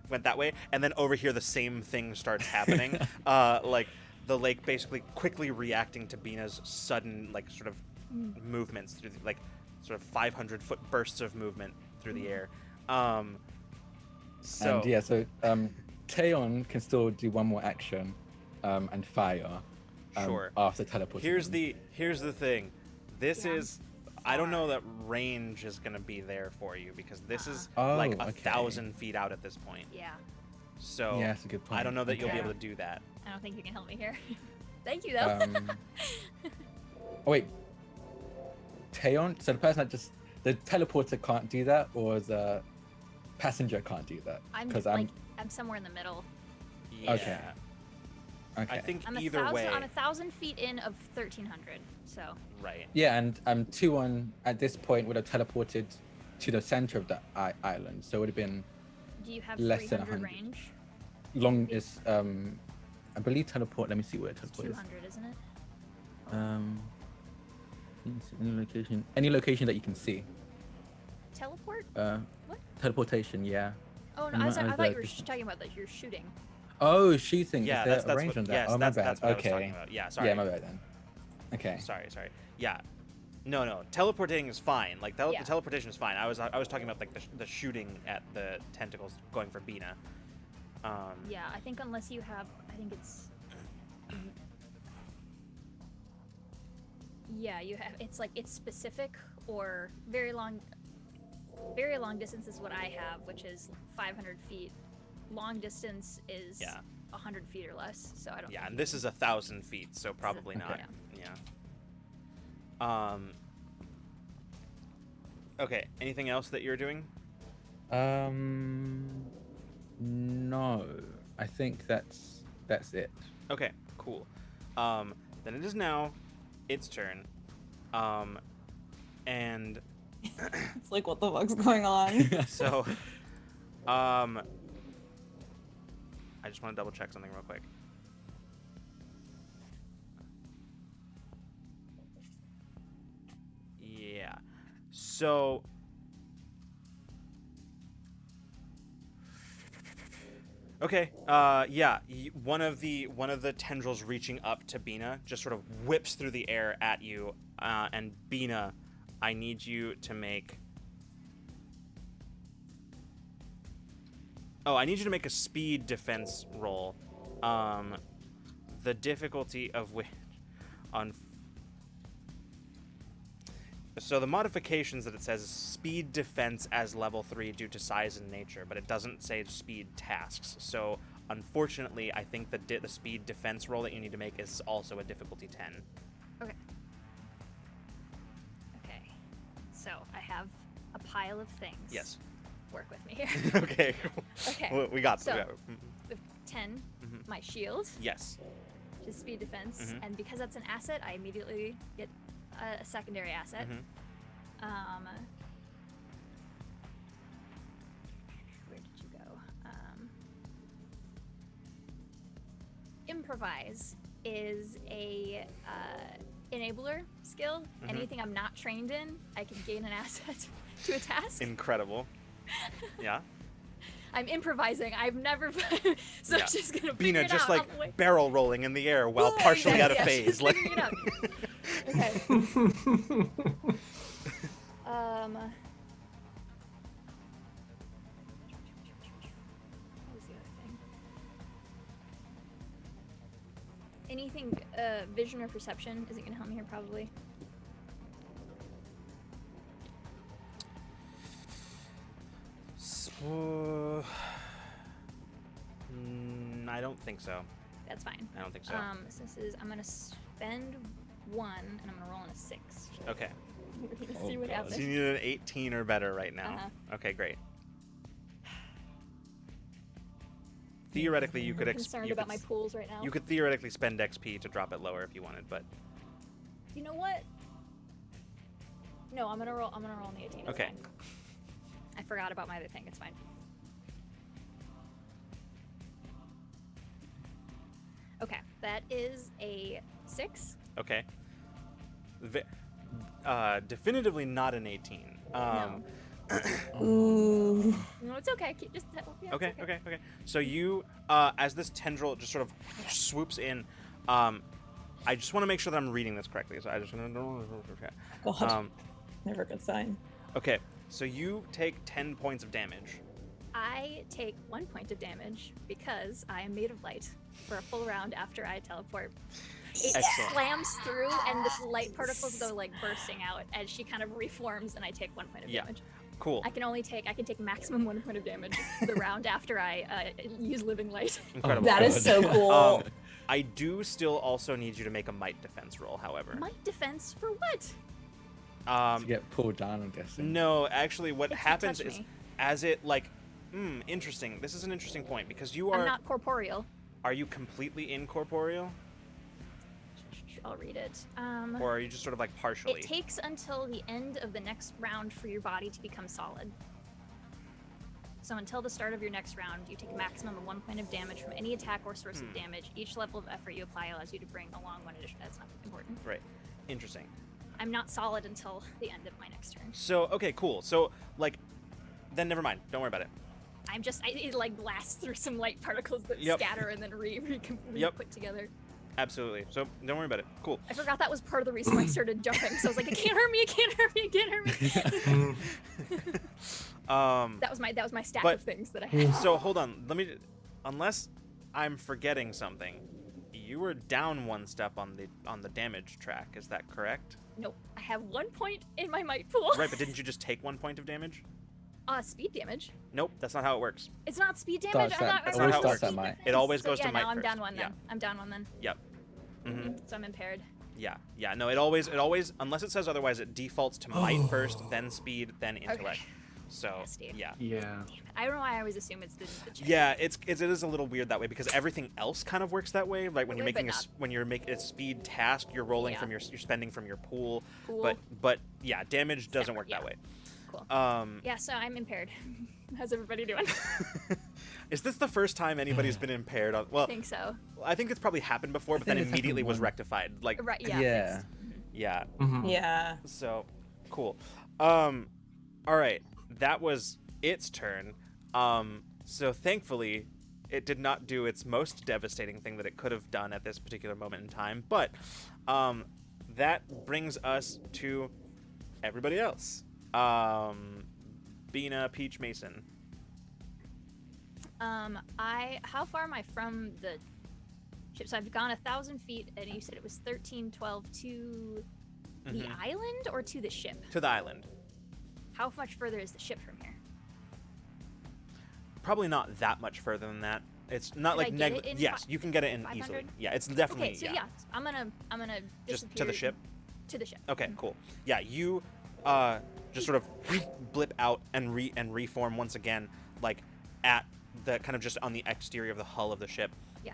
[SPEAKER 1] went that way, and then over here the same thing starts happening. Like the lake basically quickly reacting to Bina's sudden like sort of movements through the, like sort of 500-foot bursts of movement through the air. So
[SPEAKER 4] And yeah, so Taeon can still do one more action and fire
[SPEAKER 1] Sure.
[SPEAKER 4] after teleporting.
[SPEAKER 1] Here's the thing. This
[SPEAKER 2] Yeah.
[SPEAKER 1] is I don't know that range is gonna be there for you because this is
[SPEAKER 4] Oh,
[SPEAKER 1] like
[SPEAKER 4] okay.
[SPEAKER 1] 1,000 feet out at this point.
[SPEAKER 2] Yeah.
[SPEAKER 1] So
[SPEAKER 4] Yeah, that's a good point.
[SPEAKER 1] I don't know that you'll be
[SPEAKER 2] Okay.
[SPEAKER 1] able to do that.
[SPEAKER 2] I don't think you can help me here. Thank you though.
[SPEAKER 4] Oh wait, Taeon. So the person that just the teleporter can't do that, or the passenger can't do that.
[SPEAKER 2] I'm
[SPEAKER 4] 'Cause
[SPEAKER 2] like I'm somewhere in the middle.
[SPEAKER 1] Yeah.
[SPEAKER 4] Okay. Okay.
[SPEAKER 1] I think
[SPEAKER 2] I'm
[SPEAKER 1] either way.
[SPEAKER 2] I'm 1,000 feet in of 1,300. So
[SPEAKER 1] Right.
[SPEAKER 4] Yeah, and 2-1 at this point would have teleported to the center of the island, so it would have been
[SPEAKER 2] do you have
[SPEAKER 4] Less than
[SPEAKER 2] 300
[SPEAKER 4] 100.
[SPEAKER 2] range?
[SPEAKER 4] long. Is I believe teleport. Let me see where
[SPEAKER 2] It's
[SPEAKER 4] teleport is.
[SPEAKER 2] 200, isn't it?
[SPEAKER 4] Any location that you can see.
[SPEAKER 2] Teleport? What?
[SPEAKER 4] Teleportation. Yeah.
[SPEAKER 2] Oh
[SPEAKER 4] No,
[SPEAKER 2] no, I
[SPEAKER 4] as
[SPEAKER 2] thought you
[SPEAKER 4] the
[SPEAKER 2] were
[SPEAKER 4] distance.
[SPEAKER 2] talking about that you're shooting.
[SPEAKER 4] Oh, shooting.
[SPEAKER 1] Yeah,
[SPEAKER 4] is there
[SPEAKER 1] that's
[SPEAKER 4] a range
[SPEAKER 1] what,
[SPEAKER 4] on that?
[SPEAKER 1] yes,
[SPEAKER 4] Oh, my
[SPEAKER 1] that's
[SPEAKER 4] bad.
[SPEAKER 1] what I was
[SPEAKER 4] Okay.
[SPEAKER 1] talking about. Yeah, sorry.
[SPEAKER 4] Yeah, my bad then. Okay.
[SPEAKER 1] Sorry. Yeah. No. Teleporting is fine. Like
[SPEAKER 2] Yeah.
[SPEAKER 1] the teleportation is fine. I was talking about like the shooting at the tentacles going for Bina.
[SPEAKER 2] Yeah, I think unless you have, I think it's. Yeah, you have. It's like it's specific or very long. Very long distance is what I have, which is 500 feet. Long distance is
[SPEAKER 1] Yeah.
[SPEAKER 2] 100 feet or less. So I don't.
[SPEAKER 1] Yeah,
[SPEAKER 2] think
[SPEAKER 1] and
[SPEAKER 2] you
[SPEAKER 1] this is 1,000 feet, so probably
[SPEAKER 2] Okay.
[SPEAKER 1] not. Yeah. Okay. Anything else that you're doing?
[SPEAKER 4] No. I think that's it.
[SPEAKER 1] Okay. Cool. Then it is now its turn. And
[SPEAKER 5] It's like, what the fuck's going on?
[SPEAKER 1] so, I just want to double check something real quick. Yeah. So. Okay. Yeah. One of the tendrils reaching up to Bina just sort of whips through the air at you, and Bina, I need you to make. Oh, I need you to make a speed defense roll. The difficulty of which on. So the modifications that it says is speed defense as level 3 due to size and nature, but it doesn't say speed tasks. So unfortunately, I think the speed defense roll that you need to make is also a difficulty 10.
[SPEAKER 2] Okay. Okay. So I have a pile of things.
[SPEAKER 1] Yes.
[SPEAKER 2] Work with me here.
[SPEAKER 1] Okay. Cool.
[SPEAKER 2] Okay.
[SPEAKER 1] We got
[SPEAKER 2] So-
[SPEAKER 1] this.
[SPEAKER 2] With 10,
[SPEAKER 1] Mhm.
[SPEAKER 2] my shield,
[SPEAKER 1] Yes.
[SPEAKER 2] which is speed defense,
[SPEAKER 1] Mhm.
[SPEAKER 2] and because that's an asset, I immediately get a secondary asset.
[SPEAKER 1] Mhm.
[SPEAKER 2] Where did you go? Improvise is a enabler skill.
[SPEAKER 1] Mhm.
[SPEAKER 2] Anything I'm not trained in, I can gain an asset to a task.
[SPEAKER 1] Incredible. Yeah.
[SPEAKER 2] I'm improvising. I've never, so
[SPEAKER 1] Yeah.
[SPEAKER 2] she's gonna figure
[SPEAKER 1] Bina
[SPEAKER 2] it
[SPEAKER 1] just
[SPEAKER 2] out
[SPEAKER 1] like
[SPEAKER 2] on the way.
[SPEAKER 1] barrel rolling in the air while
[SPEAKER 2] Yeah,
[SPEAKER 1] partially out of
[SPEAKER 2] exactly, yeah,
[SPEAKER 1] phase.
[SPEAKER 2] she's
[SPEAKER 1] Like.
[SPEAKER 2] figuring it out. Okay. What was the other thing? Anything, vision or perception isn't gonna help me here, probably.
[SPEAKER 1] I don't think so.
[SPEAKER 2] That's fine.
[SPEAKER 1] I don't think so.
[SPEAKER 2] So this is, I'm gonna spend 1, and I'm gonna roll on a 6.
[SPEAKER 1] Okay.
[SPEAKER 2] We're gonna
[SPEAKER 4] Oh,
[SPEAKER 2] see what
[SPEAKER 4] God.
[SPEAKER 2] happens.
[SPEAKER 1] So you need an 18 or better right now.
[SPEAKER 2] Uh-huh.
[SPEAKER 1] Okay, great. Theoretically, you
[SPEAKER 2] I'm
[SPEAKER 1] could
[SPEAKER 2] concerned about my pools right now.
[SPEAKER 1] you could theoretically spend XP to drop it lower if you wanted, but
[SPEAKER 2] You know what? No, I'm gonna roll on the 18. It's
[SPEAKER 1] Okay.
[SPEAKER 2] fine. I forgot about my other thing. It's fine. Okay, that is a 6.
[SPEAKER 1] Okay. Definitively not an 18.
[SPEAKER 2] No.
[SPEAKER 5] Ooh.
[SPEAKER 2] No, it's okay. Just yeah, it's
[SPEAKER 1] Okay. So you, as this tendril just sort of swoops in, I just want to make sure that I'm reading this correctly. So I just
[SPEAKER 5] God. Never a good sign.
[SPEAKER 1] okay. So you take 10 points of damage.
[SPEAKER 2] I take 1 point of damage because I am made of light for a full round after I teleport. It
[SPEAKER 1] Excellent.
[SPEAKER 2] slams through, and the light particles go like bursting out as she kind of reforms, and I take 1 point of
[SPEAKER 1] Yeah.
[SPEAKER 2] damage.
[SPEAKER 1] Cool.
[SPEAKER 2] I can take maximum 1 point of damage the round after I use living light.
[SPEAKER 1] Incredible.
[SPEAKER 5] That is so cool.
[SPEAKER 1] I do still also need you to make a might defense roll, however.
[SPEAKER 2] Might defense for what?
[SPEAKER 4] To get pulled down, I'm guessing.
[SPEAKER 1] No, actually, what
[SPEAKER 2] If you
[SPEAKER 1] happens
[SPEAKER 2] touch
[SPEAKER 1] is
[SPEAKER 2] me.
[SPEAKER 1] as it like, interesting. This is an interesting point because you
[SPEAKER 2] I'm
[SPEAKER 1] are.
[SPEAKER 2] not corporeal.
[SPEAKER 1] Are you completely incorporeal,
[SPEAKER 2] I'll read it.
[SPEAKER 1] or are you just sort of like partially?
[SPEAKER 2] It takes until the end of the next round for your body to become solid. So until the start of your next round, you take a maximum of 1 point of damage from any attack or source of damage. Each level of effort you apply allows you to bring along one addition. That's not important.
[SPEAKER 1] Right. Interesting.
[SPEAKER 2] I'm not solid until the end of my next turn.
[SPEAKER 1] So okay, cool. So like, then never mind. Don't worry about it.
[SPEAKER 2] It like blasts through some light particles that
[SPEAKER 1] Yep.
[SPEAKER 2] scatter and then
[SPEAKER 1] Yep.
[SPEAKER 2] put together.
[SPEAKER 1] Absolutely. So don't worry about it. Cool.
[SPEAKER 2] I forgot that was part of the reason why I started jumping. So I was like, it can't hurt me, it can't hurt me, it can't hurt me. That was my stack
[SPEAKER 1] But-
[SPEAKER 2] of things that I had.
[SPEAKER 1] So hold on. Unless I'm forgetting something, you were down 1 step on the damage track. Is that correct?
[SPEAKER 2] Nope. I have 1 point in my might pool.
[SPEAKER 1] Right, but didn't you just take 1 point of damage?
[SPEAKER 2] Speed damage.
[SPEAKER 1] Nope, that's not how it works.
[SPEAKER 2] It's not speed damage.
[SPEAKER 4] Starts
[SPEAKER 2] I
[SPEAKER 4] at-
[SPEAKER 2] thought
[SPEAKER 1] That's
[SPEAKER 2] I
[SPEAKER 1] not
[SPEAKER 2] was
[SPEAKER 1] how it
[SPEAKER 2] supposed
[SPEAKER 1] works.
[SPEAKER 2] to
[SPEAKER 4] It
[SPEAKER 2] speed
[SPEAKER 1] It always
[SPEAKER 2] defense.
[SPEAKER 1] goes to
[SPEAKER 2] yeah,
[SPEAKER 1] might
[SPEAKER 2] no, I'm
[SPEAKER 1] first.
[SPEAKER 2] down one then.
[SPEAKER 1] Yeah.
[SPEAKER 2] I'm down one then.
[SPEAKER 1] Yep. hmm
[SPEAKER 2] So I'm impaired.
[SPEAKER 1] Yeah. No, it always, unless it says otherwise, it defaults to might first, then speed, then intellect. So
[SPEAKER 2] Nasty.
[SPEAKER 1] yeah.
[SPEAKER 3] Yeah.
[SPEAKER 2] Damn it. I don't know why I always assume it's the check.
[SPEAKER 1] Yeah, it is a little weird that way because everything else kind of works that way. Like when you're
[SPEAKER 2] Way, but
[SPEAKER 1] making
[SPEAKER 2] not.
[SPEAKER 1] when you're making a speed task, you're rolling
[SPEAKER 2] Yeah.
[SPEAKER 1] from you're spending from your pool.
[SPEAKER 2] Pool.
[SPEAKER 1] But yeah, damage doesn't work
[SPEAKER 2] Separate,
[SPEAKER 1] that way.
[SPEAKER 2] Cool.
[SPEAKER 1] Um,
[SPEAKER 2] Yeah, so I'm impaired. How's everybody doing?
[SPEAKER 1] is this the first time anybody's been impaired? Well,
[SPEAKER 2] I think so.
[SPEAKER 1] I think it's probably happened before,
[SPEAKER 4] I
[SPEAKER 1] but then
[SPEAKER 4] think it's happened
[SPEAKER 1] immediately was
[SPEAKER 4] once.
[SPEAKER 1] rectified. Like
[SPEAKER 2] Right, yeah.
[SPEAKER 4] Yeah.
[SPEAKER 2] fixed.
[SPEAKER 1] yeah.
[SPEAKER 3] Mhm.
[SPEAKER 5] Yeah.
[SPEAKER 1] So cool. All right, that was its turn. So thankfully, it did not do its most devastating thing that it could have done at this particular moment in time. But that brings us to everybody else. Bina, Peach, Mason.
[SPEAKER 2] How far am I from the ship? So I've gone 1,000 feet, and you said it was 1312 to the
[SPEAKER 1] Mhm.
[SPEAKER 2] island or to the ship?
[SPEAKER 1] To the island.
[SPEAKER 2] How much further is the ship from here?
[SPEAKER 1] Probably not that much further than that. It's not
[SPEAKER 2] Could I
[SPEAKER 1] like
[SPEAKER 2] get it in
[SPEAKER 1] yes, you can get it in
[SPEAKER 2] 500?
[SPEAKER 1] easily. Yeah, it's definitely
[SPEAKER 2] Okay, so yeah, I'm gonna
[SPEAKER 1] Just to
[SPEAKER 2] disappear
[SPEAKER 1] the ship.
[SPEAKER 2] To the ship.
[SPEAKER 1] Okay, cool. Yeah, you just sort of blip out and reform once again, like at the kind of just on the exterior of the hull of the ship.
[SPEAKER 2] Yeah.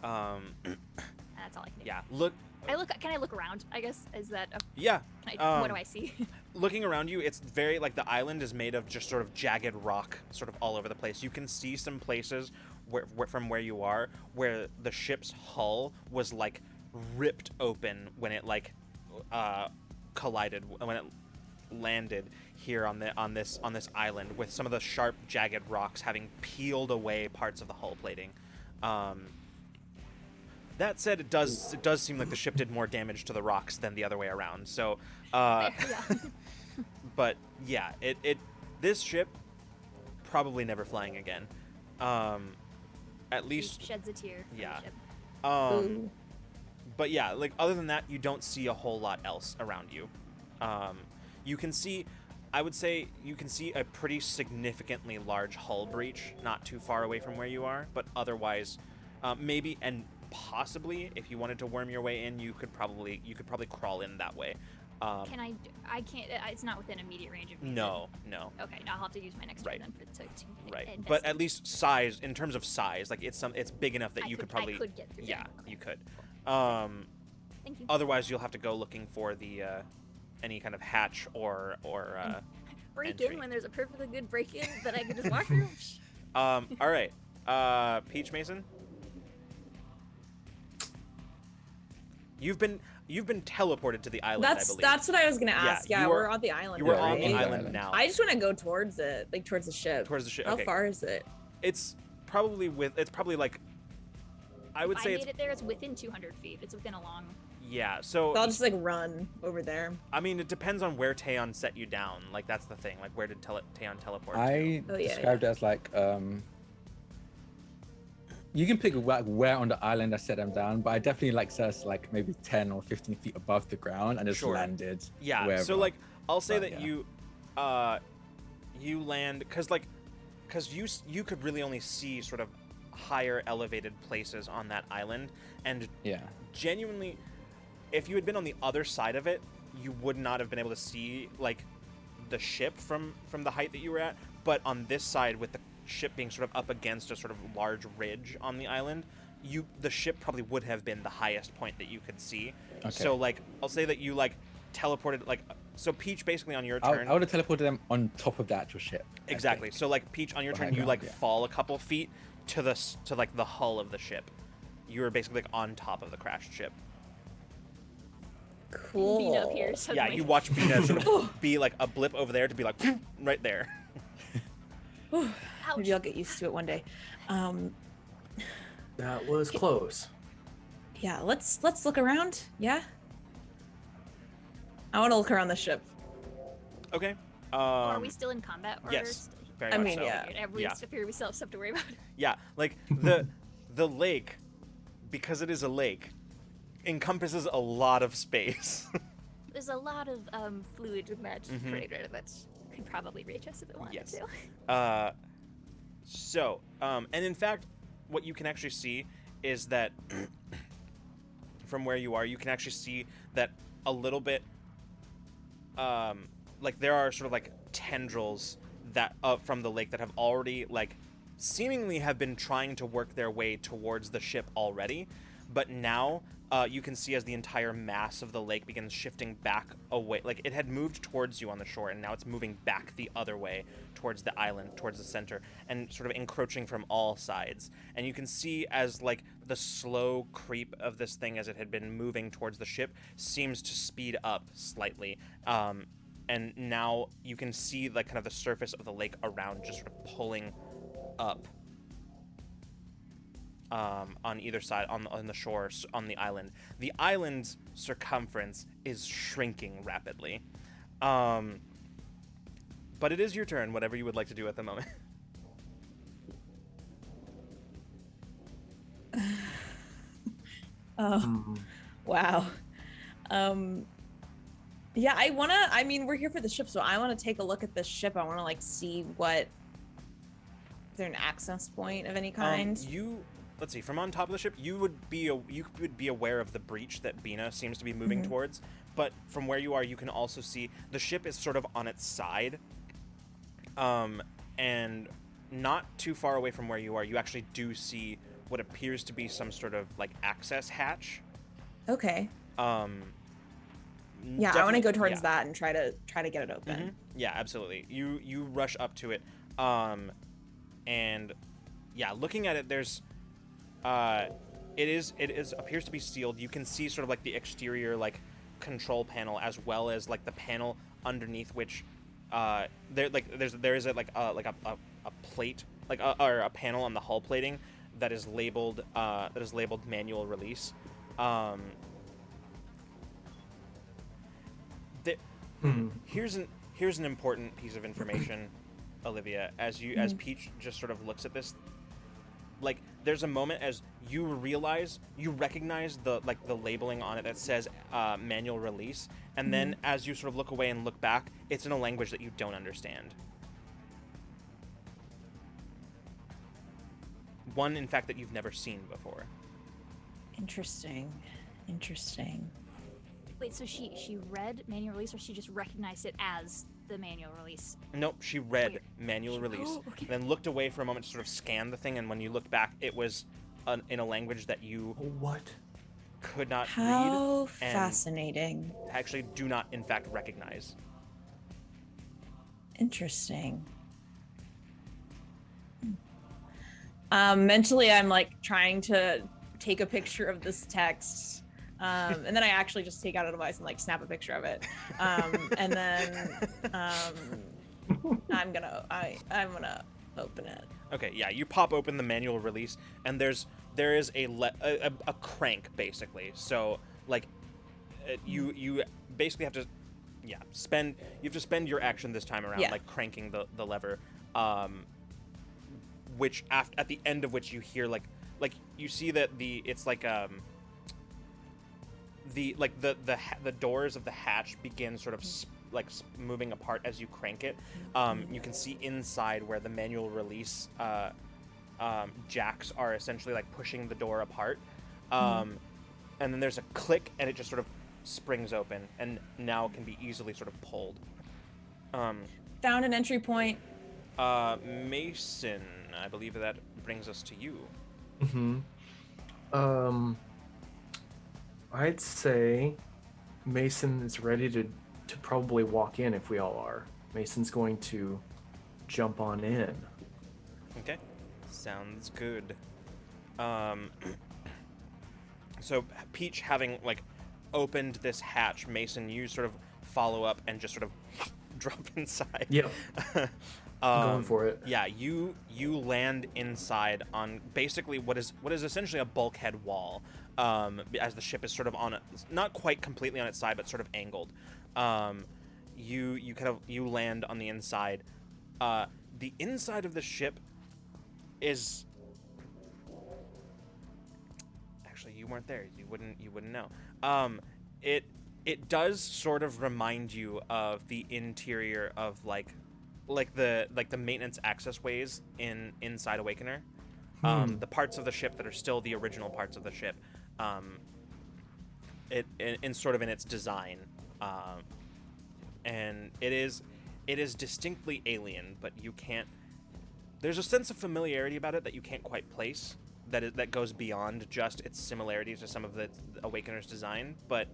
[SPEAKER 2] That's all I can do.
[SPEAKER 1] Yeah. Look.
[SPEAKER 2] Can I look around? I guess is that.
[SPEAKER 1] Yeah.
[SPEAKER 2] What do I see?
[SPEAKER 1] Looking around you, it's very like the island is made of just sort of jagged rock, sort of all over the place. You can see some places where from where you are, where the ship's hull was like ripped open when it like collided when it landed here on this island, with some of the sharp jagged rocks having peeled away parts of the hull plating. That said, it does seem like the ship did more damage to the rocks than the other way around. So,
[SPEAKER 2] Yeah.
[SPEAKER 1] but yeah, this ship probably never flying again. At least
[SPEAKER 2] Sheds a tear. For
[SPEAKER 1] yeah.
[SPEAKER 2] The ship.
[SPEAKER 5] Ooh.
[SPEAKER 1] But yeah, like other than that, you don't see a whole lot else around you. You can see, I would say, you can see a pretty significantly large hull breach not too far away from where you are. But otherwise, maybe and possibly, if you wanted to worm your way in, you could probably crawl in that way.
[SPEAKER 2] Can I? I can't. It's not within immediate range of me.
[SPEAKER 1] No.
[SPEAKER 2] Okay, now I'll have to use my next
[SPEAKER 1] Right.
[SPEAKER 2] turn then to
[SPEAKER 1] Right,
[SPEAKER 2] investigate.
[SPEAKER 1] but at least size, in terms of size, like it's big enough that
[SPEAKER 2] I
[SPEAKER 1] you could
[SPEAKER 2] could-
[SPEAKER 1] probably
[SPEAKER 2] I could get through
[SPEAKER 1] yeah,
[SPEAKER 2] there. Okay.
[SPEAKER 1] you could.
[SPEAKER 2] Thank you.
[SPEAKER 1] Otherwise, you'll have to go looking for the any kind of hatch or
[SPEAKER 2] Break
[SPEAKER 1] entry.
[SPEAKER 2] in when there's a perfectly good break in that I can just walk through.
[SPEAKER 1] All right. Peach Mason. You've been teleported to the island, I believe.
[SPEAKER 5] That's what I was gonna ask. Yeah,
[SPEAKER 1] you
[SPEAKER 5] we're
[SPEAKER 1] are-
[SPEAKER 5] on the island.
[SPEAKER 1] You are
[SPEAKER 4] Yeah,
[SPEAKER 1] on the
[SPEAKER 4] right?
[SPEAKER 1] island now.
[SPEAKER 5] I just want to go towards it, like towards the ship.
[SPEAKER 1] Towards the ship.
[SPEAKER 5] How
[SPEAKER 1] Okay.
[SPEAKER 5] far is it?
[SPEAKER 1] It's probably like I would
[SPEAKER 2] If
[SPEAKER 1] say
[SPEAKER 2] I
[SPEAKER 1] it's
[SPEAKER 2] made it there, it's within 200 feet. It's within a long.
[SPEAKER 1] yeah. So
[SPEAKER 5] So I'll just like run over there.
[SPEAKER 1] I mean, it depends on where Taeon set you down. Like that's the thing. Like where did Taeon teleport? to?
[SPEAKER 4] I
[SPEAKER 5] Oh, yeah,
[SPEAKER 4] described it as like you can pick where on the island I set them down, but I definitely like says like maybe 10 or 15 feet above the ground and just
[SPEAKER 1] Sure.
[SPEAKER 4] landed.
[SPEAKER 1] Yeah.
[SPEAKER 4] wherever.
[SPEAKER 1] So like I'll say
[SPEAKER 4] But,
[SPEAKER 1] that
[SPEAKER 4] yeah.
[SPEAKER 1] you land because you could really only see sort of higher elevated places on that island, and
[SPEAKER 4] Yeah.
[SPEAKER 1] genuinely, if you had been on the other side of it, you would not have been able to see like the ship from the height that you were at. But on this side, with the ship being sort of up against a sort of large ridge on the island, the ship probably would have been the highest point that you could see.
[SPEAKER 4] Okay.
[SPEAKER 1] So like I'll say that you like teleported like so Peach basically on your
[SPEAKER 4] I
[SPEAKER 1] turn.
[SPEAKER 4] would have teleported them on top of the actual ship. I
[SPEAKER 1] Exactly.
[SPEAKER 4] think.
[SPEAKER 1] So like Peach on your turn,
[SPEAKER 4] Behind
[SPEAKER 1] you
[SPEAKER 4] ground,
[SPEAKER 1] like
[SPEAKER 4] yeah.
[SPEAKER 1] fall a couple feet to like the hull of the ship. You were basically like on top of the crashed ship.
[SPEAKER 5] Cool.
[SPEAKER 2] Beat up here.
[SPEAKER 1] Yeah,
[SPEAKER 2] Suddenly.
[SPEAKER 1] you watch Bina sort of be like a blip over there to be like right there.
[SPEAKER 2] Ouch.
[SPEAKER 5] Maybe I'll get used to it one day.
[SPEAKER 3] That was close.
[SPEAKER 5] Yeah, let's look around. Yeah. I want to look around the ship.
[SPEAKER 1] Okay.
[SPEAKER 2] Are we still in combat? Or
[SPEAKER 1] yes, very
[SPEAKER 5] I
[SPEAKER 1] much
[SPEAKER 5] mean,
[SPEAKER 1] so.
[SPEAKER 5] yeah.
[SPEAKER 2] We still have stuff to worry about.
[SPEAKER 1] Yeah, like the lake, because it is a lake, encompasses a lot of space.
[SPEAKER 2] There's a lot of fluid in that crater that could probably reach us if it wanted
[SPEAKER 1] Yes.
[SPEAKER 2] to.
[SPEAKER 1] And in fact, what you can actually see is that from where you are, you can actually see that a little bit, like there are sort of like tendrils that from the lake that have already like seemingly have been trying to work their way towards the ship already, but now you can see as the entire mass of the lake begins shifting back away. Like it had moved towards you on the shore, and now it's moving back the other way towards the island, towards the center, and sort of encroaching from all sides. And you can see as like the slow creep of this thing as it had been moving towards the ship seems to speed up slightly. And now you can see like kind of the surface of the lake around just sort of pulling up. On either side, on the shores, on the island. The island's circumference is shrinking rapidly. But it is your turn, whatever you would like to do at the moment.
[SPEAKER 5] Oh, wow. Yeah, I mean, we're here for the ship, so I want to take a look at this ship. I want to like see what, is there an access point of any kind?
[SPEAKER 1] Let's see, from on top of the ship, you would be aware of the breach that Bina seems to be moving towards, but from where you are, you can also see the ship is sort of on its side, and not too far away from where you are, you actually do see what appears to be some sort of like access hatch.
[SPEAKER 5] Okay. Yeah, I want to
[SPEAKER 1] Definitely-
[SPEAKER 5] go towards
[SPEAKER 1] yeah.
[SPEAKER 5] that and try to get it open.
[SPEAKER 1] Mhm. Yeah, absolutely. You rush up to it, and yeah, looking at it, there's, it appears to be sealed. You can see sort of like the exterior like control panel as well as like the panel underneath which, there is a plate or a panel on the hull plating that is labeled manual release. Here's an important piece of information, Olivia, as Peach just sort of looks at this. Like there's a moment as you recognize the labeling on it that says manual release, and then as you sort of look away and look back, it's in a language that you don't understand. One, in fact, that you've never seen before.
[SPEAKER 5] Interesting.
[SPEAKER 2] Wait, so she read manual release, or she just recognized it as the manual release?
[SPEAKER 1] Nope, she read
[SPEAKER 2] Weird.
[SPEAKER 1] manual release,
[SPEAKER 2] Oh, okay.
[SPEAKER 1] then looked away for a moment to sort of scan the thing, and when you looked back, it was in a language that you
[SPEAKER 3] What?
[SPEAKER 1] could not read
[SPEAKER 5] How
[SPEAKER 1] and
[SPEAKER 5] fascinating.
[SPEAKER 1] actually do not in fact recognize.
[SPEAKER 5] Interesting. Mentally, I'm like trying to take a picture of this text. And then I actually just take out a device and like snap a picture of it. And then I'm gonna open it.
[SPEAKER 1] Okay, yeah, you pop open the manual release, and there is a crank basically. So like, you basically have to, spend your action this time around,
[SPEAKER 5] Yeah.
[SPEAKER 1] like cranking the lever, which at the end of which you hear like you see that it's like the doors of the hatch begin sort of moving apart as you crank it. You can see inside where the manual release jacks are essentially like pushing the door apart. And then there's a click, and it just sort of springs open, and now can be easily sort of pulled.
[SPEAKER 5] Found an entry point.
[SPEAKER 1] Mason, I believe that brings us to you.
[SPEAKER 3] I'd say Mason is ready to probably walk in if we all are. Mason's going to jump on in.
[SPEAKER 1] Okay, sounds good. So Peach, having like opened this hatch, Mason, you sort of follow up and just sort of drop inside.
[SPEAKER 3] Yep. Going for it.
[SPEAKER 1] Yeah, you land inside on basically what is essentially a bulkhead wall, as the ship is sort of on not quite completely on its side, but sort of angled. You land on the inside. The inside of the ship is actually, you weren't there. You wouldn't know. It does sort of remind you of the interior of like the maintenance access ways inside Awakener. The parts of the ship that are still the original parts of the ship. In sort of in its design. And it is distinctly alien, but you can't. There's a sense of familiarity about it that you can't quite place. That goes beyond just its similarities to some of the Awakener's design. But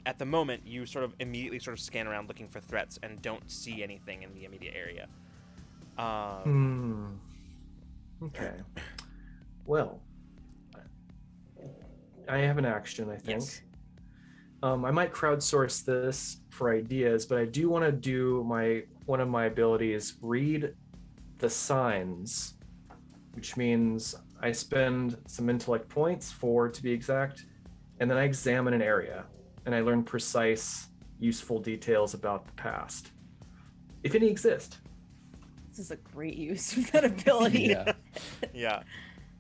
[SPEAKER 1] at the moment, you sort of immediately sort of scan around looking for threats and don't see anything in the immediate area.
[SPEAKER 3] Okay. Well, I have an action, I think.
[SPEAKER 1] Yes.
[SPEAKER 3] I might crowdsource this for ideas, but I do want to do one of my abilities, read the signs, which means I spend some intellect points, 4 to be exact, and then I examine an area, and I learn precise, useful details about the past, if any exist.
[SPEAKER 5] This is a great use of that ability.
[SPEAKER 4] Yeah.
[SPEAKER 1] Yeah.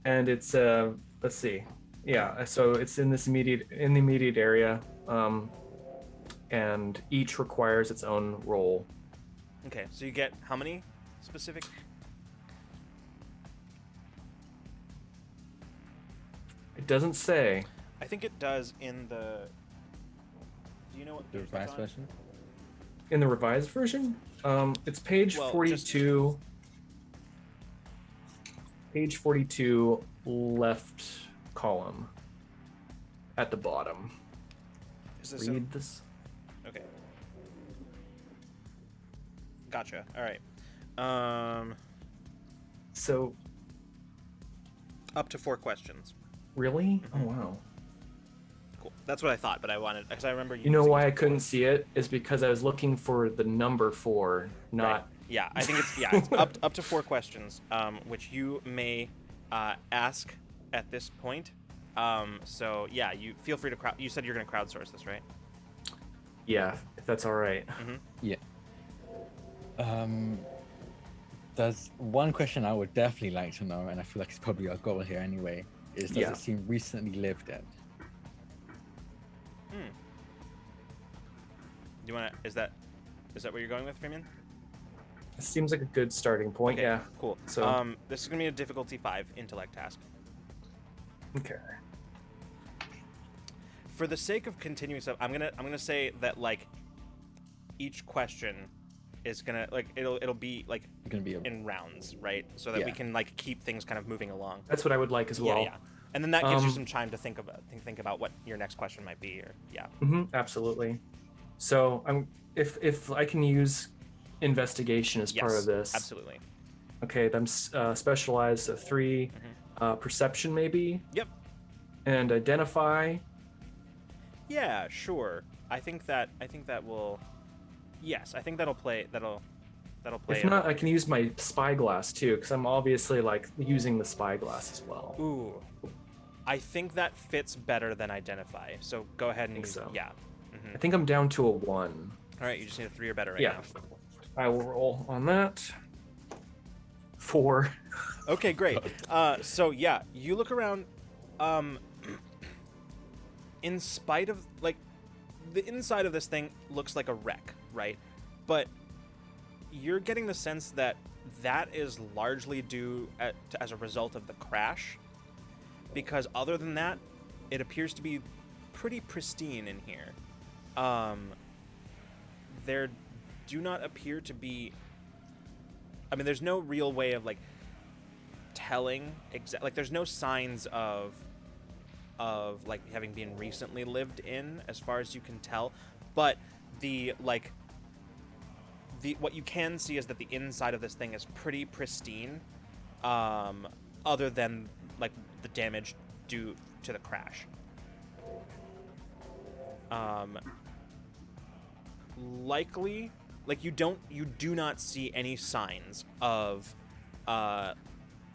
[SPEAKER 3] And it's let's see, yeah. So it's in the immediate area, and each requires its own role.
[SPEAKER 1] Okay, so you get how many specific?
[SPEAKER 3] It doesn't say.
[SPEAKER 1] I think it does in the. Do you know what
[SPEAKER 4] The
[SPEAKER 1] page
[SPEAKER 4] revised
[SPEAKER 1] it's on?
[SPEAKER 4] version.
[SPEAKER 3] In the revised version, it's page
[SPEAKER 1] Well,
[SPEAKER 3] 42. Page 42, left column. At the bottom.
[SPEAKER 1] Is this in-
[SPEAKER 3] Read this.
[SPEAKER 1] Okay. Gotcha. All right.
[SPEAKER 3] So,
[SPEAKER 1] Up to 4 questions.
[SPEAKER 3] really? Oh, wow.
[SPEAKER 1] Cool. That's what I thought, but I wanted because I remember
[SPEAKER 3] You know
[SPEAKER 1] using
[SPEAKER 3] why
[SPEAKER 1] it
[SPEAKER 3] I couldn't
[SPEAKER 1] before.
[SPEAKER 3] see it? Is because I was looking for the number 4, not.
[SPEAKER 1] Right. Yeah, I think it's it's up to 4 questions, which you may ask at this point. So yeah, you feel free to You said you're going to crowdsource this, right?
[SPEAKER 3] Yeah, if that's all right.
[SPEAKER 4] There's one question I would definitely like to know, and I feel like it's probably our goal here anyway, is does
[SPEAKER 3] Yeah.
[SPEAKER 4] it seem recently lived in?
[SPEAKER 1] Do you want to? Is that what you're going with, Freeman?
[SPEAKER 3] It seems like a good starting point.
[SPEAKER 1] Okay,
[SPEAKER 3] Yeah.
[SPEAKER 1] Cool.
[SPEAKER 3] So-
[SPEAKER 1] this is gonna be a difficulty 5 intellect task.
[SPEAKER 3] Okay.
[SPEAKER 1] For the sake of continuing stuff, I'm gonna say that like each question is gonna like it'll be like
[SPEAKER 4] It's gonna be a
[SPEAKER 1] in rounds, right? So that we
[SPEAKER 4] Yeah.
[SPEAKER 1] can like keep things kind of moving along.
[SPEAKER 3] That's what I would like as well.
[SPEAKER 1] Yeah. And then that gives you some time to think about what your next question might be. Or
[SPEAKER 3] Absolutely. So if I can use investigation as part of this.
[SPEAKER 1] Absolutely.
[SPEAKER 3] Okay, I'm specialized, so 3 perception maybe.
[SPEAKER 1] Yep.
[SPEAKER 3] And identify.
[SPEAKER 1] Yeah, sure. I think that will. Yes, I think that'll play.
[SPEAKER 3] If not, I can use my spyglass too, because I'm obviously like using the spyglass as well.
[SPEAKER 1] Ooh, I think that fits better than identify. So go ahead and use.
[SPEAKER 3] So.
[SPEAKER 1] Yeah.
[SPEAKER 3] I think I'm down to a 1.
[SPEAKER 1] All right, you just need a 3 or better right
[SPEAKER 3] now. I will roll on that. 4.
[SPEAKER 1] Okay, great. So yeah, you look around. In spite of like, the inside of this thing looks like a wreck, right? But you're getting the sense that is largely due as a result of the crash, because other than that, it appears to be pretty pristine in here. There do not appear to be. I mean, there's no real way of like telling like there's no signs of like having been recently lived in, as far as you can tell, but what you can see is that the inside of this thing is pretty pristine, other than like the damage due to the crash. Likely, like you do not see any signs of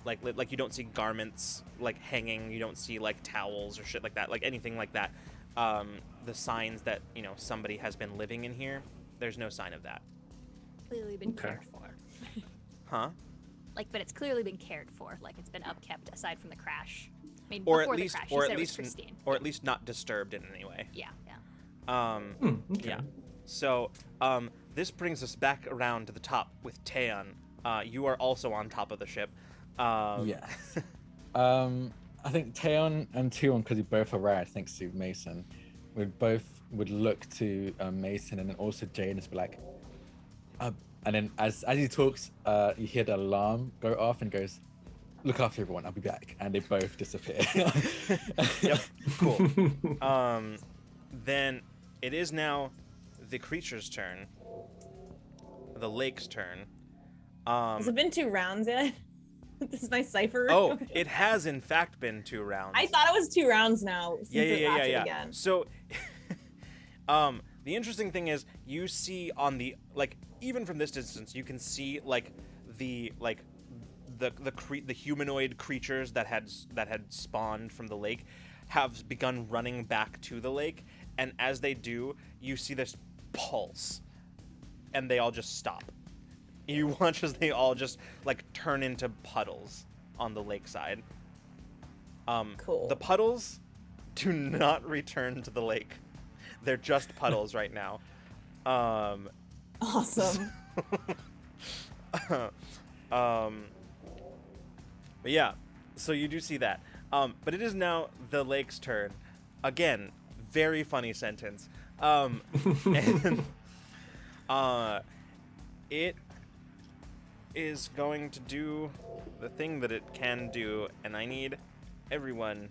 [SPEAKER 1] like you don't see garments like hanging, you don't see like towels or shit like that, like anything like that. The signs that, you know, somebody has been living in here, there's no sign of that.
[SPEAKER 2] Clearly been cared for.
[SPEAKER 1] Huh?
[SPEAKER 2] Like, but it's clearly been cared for. Like, it's been upkept aside from the crash. I mean,
[SPEAKER 1] or
[SPEAKER 2] before
[SPEAKER 1] at least,
[SPEAKER 2] the crash,
[SPEAKER 1] or
[SPEAKER 2] you said
[SPEAKER 1] at
[SPEAKER 2] it was
[SPEAKER 1] least,
[SPEAKER 2] pristine.
[SPEAKER 1] or at least not disturbed in any way.
[SPEAKER 2] Yeah.
[SPEAKER 3] Okay.
[SPEAKER 1] Yeah. So, this brings us back around to the top with Taeyeon. You are also on top of the ship.
[SPEAKER 4] Yes. I think Taeyeon and Tuon, because you both are rad, thanks to Mason, would look to Mason, and then also Jane is like, and then as he talks, you hear the alarm go off and goes, "Look after everyone, I'll be back," and they both disappear.
[SPEAKER 1] Yep. Cool. Then it is now the creature's turn. The lake's turn.
[SPEAKER 5] Has it been 2 rounds yet? This is my Cypher.
[SPEAKER 1] Oh, it has in fact been 2 rounds.
[SPEAKER 5] I thought it was 2 rounds now. Since it lasted again.
[SPEAKER 1] So, the interesting thing is, you see on the, like, even from this distance, you can see like the humanoid creatures that had spawned from the lake have begun running back to the lake, and as they do, you see this pulse, and they all just stop. You watch as they all just like turn into puddles on the lakeside.
[SPEAKER 5] Cool.
[SPEAKER 1] The puddles do not return to the lake. They're just puddles right now.
[SPEAKER 5] Awesome.
[SPEAKER 1] But yeah, so you do see that. But it is now the lake's turn. Again, very funny sentence. And it is going to do the thing that it can do, and I need everyone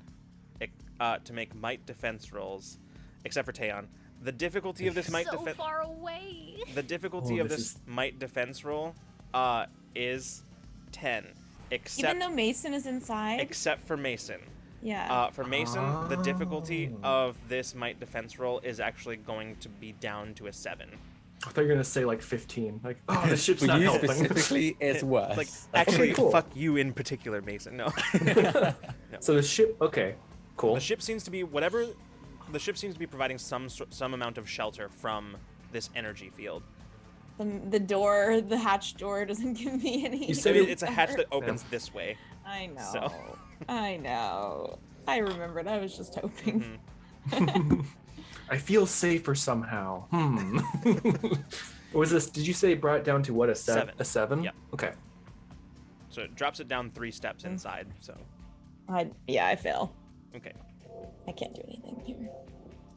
[SPEAKER 1] to make might defense rolls, except for Taeyeon. The difficulty of this might
[SPEAKER 2] So
[SPEAKER 1] defense.
[SPEAKER 2] far away.
[SPEAKER 1] The difficulty of this might defense roll is 10, except
[SPEAKER 5] Even though Mason is inside.
[SPEAKER 1] except for Mason.
[SPEAKER 5] Yeah.
[SPEAKER 1] For Mason, the difficulty of this might defense roll is actually going to be down to a 7.
[SPEAKER 3] I thought you were gonna say like 15. Like, oh, the ship's
[SPEAKER 4] For
[SPEAKER 3] not
[SPEAKER 4] you
[SPEAKER 3] helping.
[SPEAKER 4] specifically, it's worse.
[SPEAKER 1] Like, actually,
[SPEAKER 3] cool.
[SPEAKER 1] fuck you in particular, Mason. No.
[SPEAKER 3] So the ship. Okay, cool.
[SPEAKER 1] The ship seems to be providing some amount of shelter from this energy field.
[SPEAKER 5] The hatch door doesn't give me any.
[SPEAKER 3] You said
[SPEAKER 1] It's a hatch that opens this way.
[SPEAKER 5] I know.
[SPEAKER 1] So.
[SPEAKER 5] I know. I remembered. I was just hoping.
[SPEAKER 3] I feel safer somehow. Was this? Did you say it brought it down to what, a 7? A 7?
[SPEAKER 1] Yeah.
[SPEAKER 3] Okay.
[SPEAKER 1] So it drops it down 3 steps inside. So.
[SPEAKER 5] I fail.
[SPEAKER 1] Okay.
[SPEAKER 5] I can't do anything here.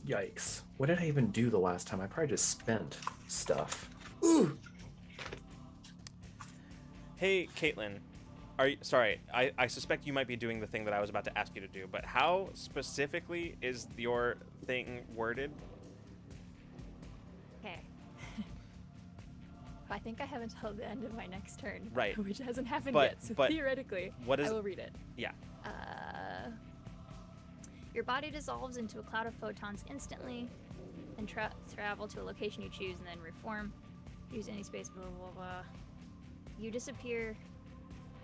[SPEAKER 3] Yikes. What did I even do the last time? I probably just spent stuff. Ooh.
[SPEAKER 1] Hey, Caitlin. sorry, I suspect you might be doing the thing that I was about to ask you to do, but how specifically is your thing worded?
[SPEAKER 2] Okay. I think I have until the end of my next turn.
[SPEAKER 1] Right.
[SPEAKER 2] Which hasn't happened
[SPEAKER 1] But-
[SPEAKER 2] yet, so
[SPEAKER 1] but
[SPEAKER 2] theoretically,
[SPEAKER 1] what is-
[SPEAKER 2] I will read it.
[SPEAKER 1] Yeah.
[SPEAKER 2] Your body dissolves into a cloud of photons instantly, and travel to a location you choose, and then reform. Use any space, blah, blah, blah. You disappear,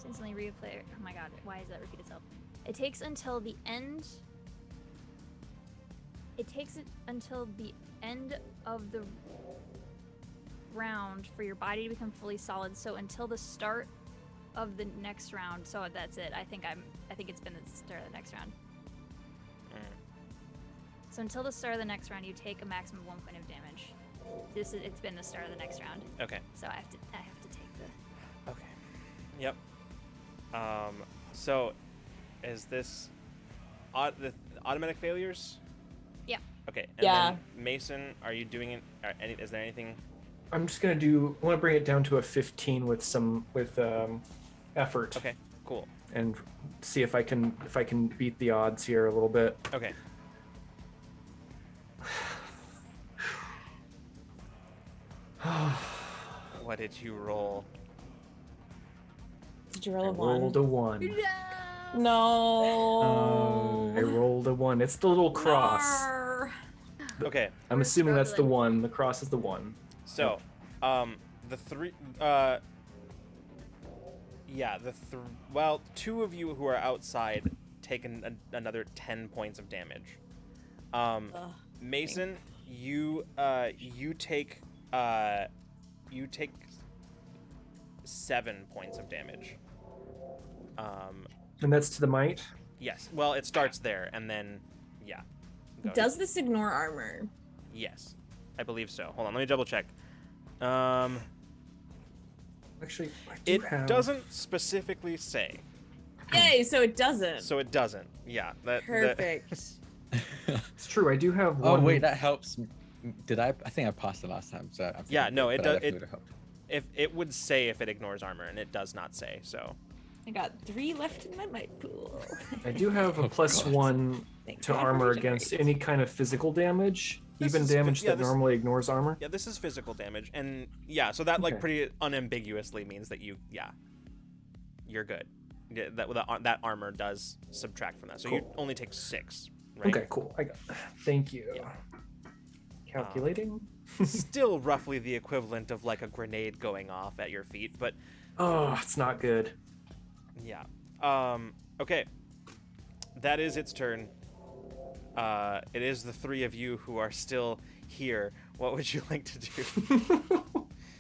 [SPEAKER 2] instantly replay. Oh my god, why does that repeat itself? It takes until the end. It takes it until the end of the round for your body to become fully solid. So until the start of the next round. So that's it. I think it's been the start of the next round. So until the start of the next round, you take a maximum of 1 point of damage. It's been the start of the next round.
[SPEAKER 1] Okay.
[SPEAKER 2] So I have to take the.
[SPEAKER 1] Okay. Yep. So, is this the automatic failures?
[SPEAKER 2] Yeah.
[SPEAKER 1] Okay. And
[SPEAKER 5] Yeah.
[SPEAKER 1] then Mason, are you doing it? Is there anything?
[SPEAKER 3] I'm just gonna I want to bring it down to a 15 with effort.
[SPEAKER 1] Okay. Cool.
[SPEAKER 3] And see if I can beat the odds here a little bit.
[SPEAKER 1] Okay. What did you roll?
[SPEAKER 5] Did you
[SPEAKER 3] I
[SPEAKER 5] roll a one?
[SPEAKER 3] rolled a 1.
[SPEAKER 5] No.
[SPEAKER 3] I rolled a 1. It's the little cross.
[SPEAKER 5] Nar.
[SPEAKER 1] Okay.
[SPEAKER 3] I'm
[SPEAKER 2] We're
[SPEAKER 3] assuming that's the
[SPEAKER 2] struggling.
[SPEAKER 3] 1. The cross is the 1.
[SPEAKER 1] So, the three, well, 2 of you who are outside take another 10 points of damage.
[SPEAKER 5] Ugh.
[SPEAKER 1] Mason, you take 7 points of damage.
[SPEAKER 3] And that's to the might.
[SPEAKER 1] Yes. Well, it starts there, and then, yeah. Go.
[SPEAKER 5] Does this ignore armor?
[SPEAKER 1] Yes, I believe so. Hold on, let me double check.
[SPEAKER 3] Actually, I do
[SPEAKER 1] It
[SPEAKER 3] have...
[SPEAKER 1] doesn't specifically say,
[SPEAKER 5] Yay, so it doesn't.
[SPEAKER 1] so it doesn't. Yeah.
[SPEAKER 5] Perfect.
[SPEAKER 3] It's true. I do have
[SPEAKER 4] Oh
[SPEAKER 3] one.
[SPEAKER 4] wait, that helps. Did I? I think I passed the last time. So I'm
[SPEAKER 1] Yeah, no, it
[SPEAKER 4] but
[SPEAKER 1] does-
[SPEAKER 4] definitely
[SPEAKER 1] it-
[SPEAKER 4] would've helped.
[SPEAKER 1] If it would say if it ignores armor, and it does not say. So.
[SPEAKER 5] I got 3 left in my might pool.
[SPEAKER 3] I do have a
[SPEAKER 4] Oh,
[SPEAKER 3] plus
[SPEAKER 4] God.
[SPEAKER 3] 1
[SPEAKER 5] Thank
[SPEAKER 3] to
[SPEAKER 5] God for
[SPEAKER 3] armor
[SPEAKER 5] regenerate.
[SPEAKER 3] against any kind of physical damage,
[SPEAKER 1] This
[SPEAKER 3] even
[SPEAKER 1] is-
[SPEAKER 3] damage
[SPEAKER 1] yeah,
[SPEAKER 3] that
[SPEAKER 1] this-
[SPEAKER 3] normally ignores armor.
[SPEAKER 1] Yeah, this is physical damage, and yeah, so that like
[SPEAKER 3] Okay.
[SPEAKER 1] pretty unambiguously means that you're good. Yeah, that armor does subtract from that, so you
[SPEAKER 3] Cool.
[SPEAKER 1] only take 6, right?
[SPEAKER 3] Okay, cool. Thank you.
[SPEAKER 1] Yeah.
[SPEAKER 3] Calculating.
[SPEAKER 1] Still roughly the equivalent of like a grenade going off at your feet, but
[SPEAKER 3] Oh, it's not good.
[SPEAKER 1] yeah. Okay. That is its turn. It is the 3 of you who are still here. What would you like to do?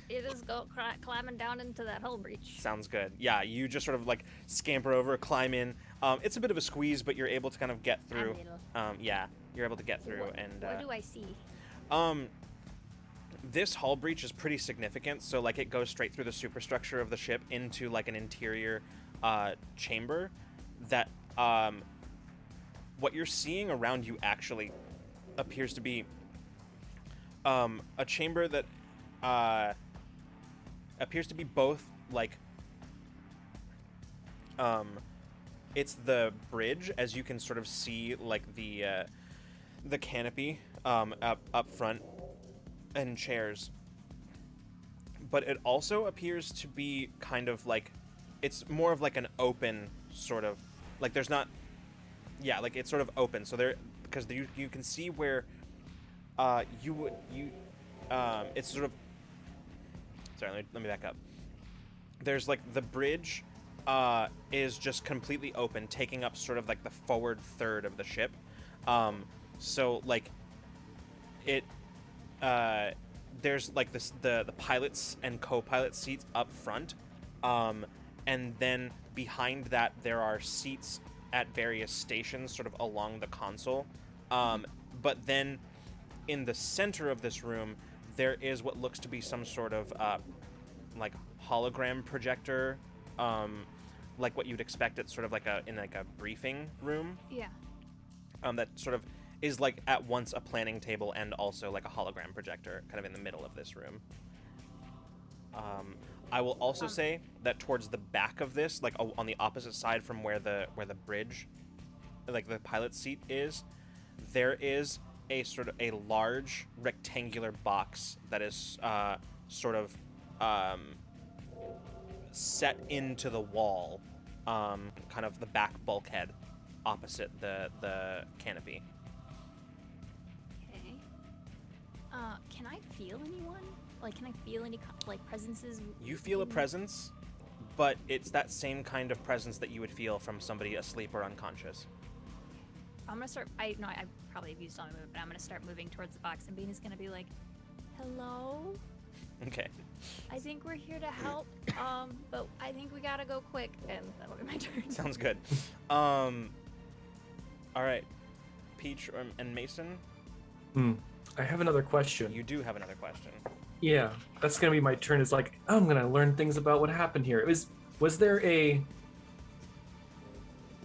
[SPEAKER 2] You just go climbing down into that hull breach.
[SPEAKER 1] Sounds good. Yeah, you just sort of like scamper over, climb in. It's a bit of a squeeze, but you're able to kind of get through. Yeah, you're able to get through. And
[SPEAKER 2] What do I see?
[SPEAKER 1] this hull breach is pretty significant. So like it goes straight through the superstructure of the ship into like an interior chamber that what you're seeing around you actually appears to be a chamber that appears to be both like it's the bridge, as you can sort of see like the canopy up front and chairs, but it also appears to be kind of like it's more of like an open sort of like there's not like it's sort of open, so there because you can see where it's sort of sorry, let me back up. There's like the bridge is just completely open, taking up sort of like the forward third of the ship. So like it there's like the pilots and co-pilot seats up front, and then behind that there are seats at various stations sort of along the console, but then in the center of this room there is what looks to be some sort of like hologram projector, like what you'd expect at sort of like in a briefing room.
[SPEAKER 2] Yeah.
[SPEAKER 1] That sort of is like at once a planning table and also like a hologram projector kind of in the middle of this room. I will also say that towards the back of this, like on the opposite side from where the bridge, like the pilot seat is, there is a sort of a large rectangular box that is sort of set into the wall, kind of the back bulkhead opposite the canopy.
[SPEAKER 2] Okay. Can I feel anyone? Like, can I feel any like presences?
[SPEAKER 1] You feel a presence, but it's that same kind of presence that you would feel from somebody asleep or unconscious.
[SPEAKER 2] I'm gonna start. I probably have used all my movement, but I'm gonna start moving towards the box, and Bean is gonna be like, "Hello,
[SPEAKER 1] Okay.
[SPEAKER 2] I think we're here to help. But I think we gotta go quick." And that'll be my turn.
[SPEAKER 1] Sounds good. All right, Peach and Mason.
[SPEAKER 3] I have another question.
[SPEAKER 1] You do have another question.
[SPEAKER 3] Yeah, that's gonna be my turn. Is like, I'm gonna learn things about what happened here. Was there a?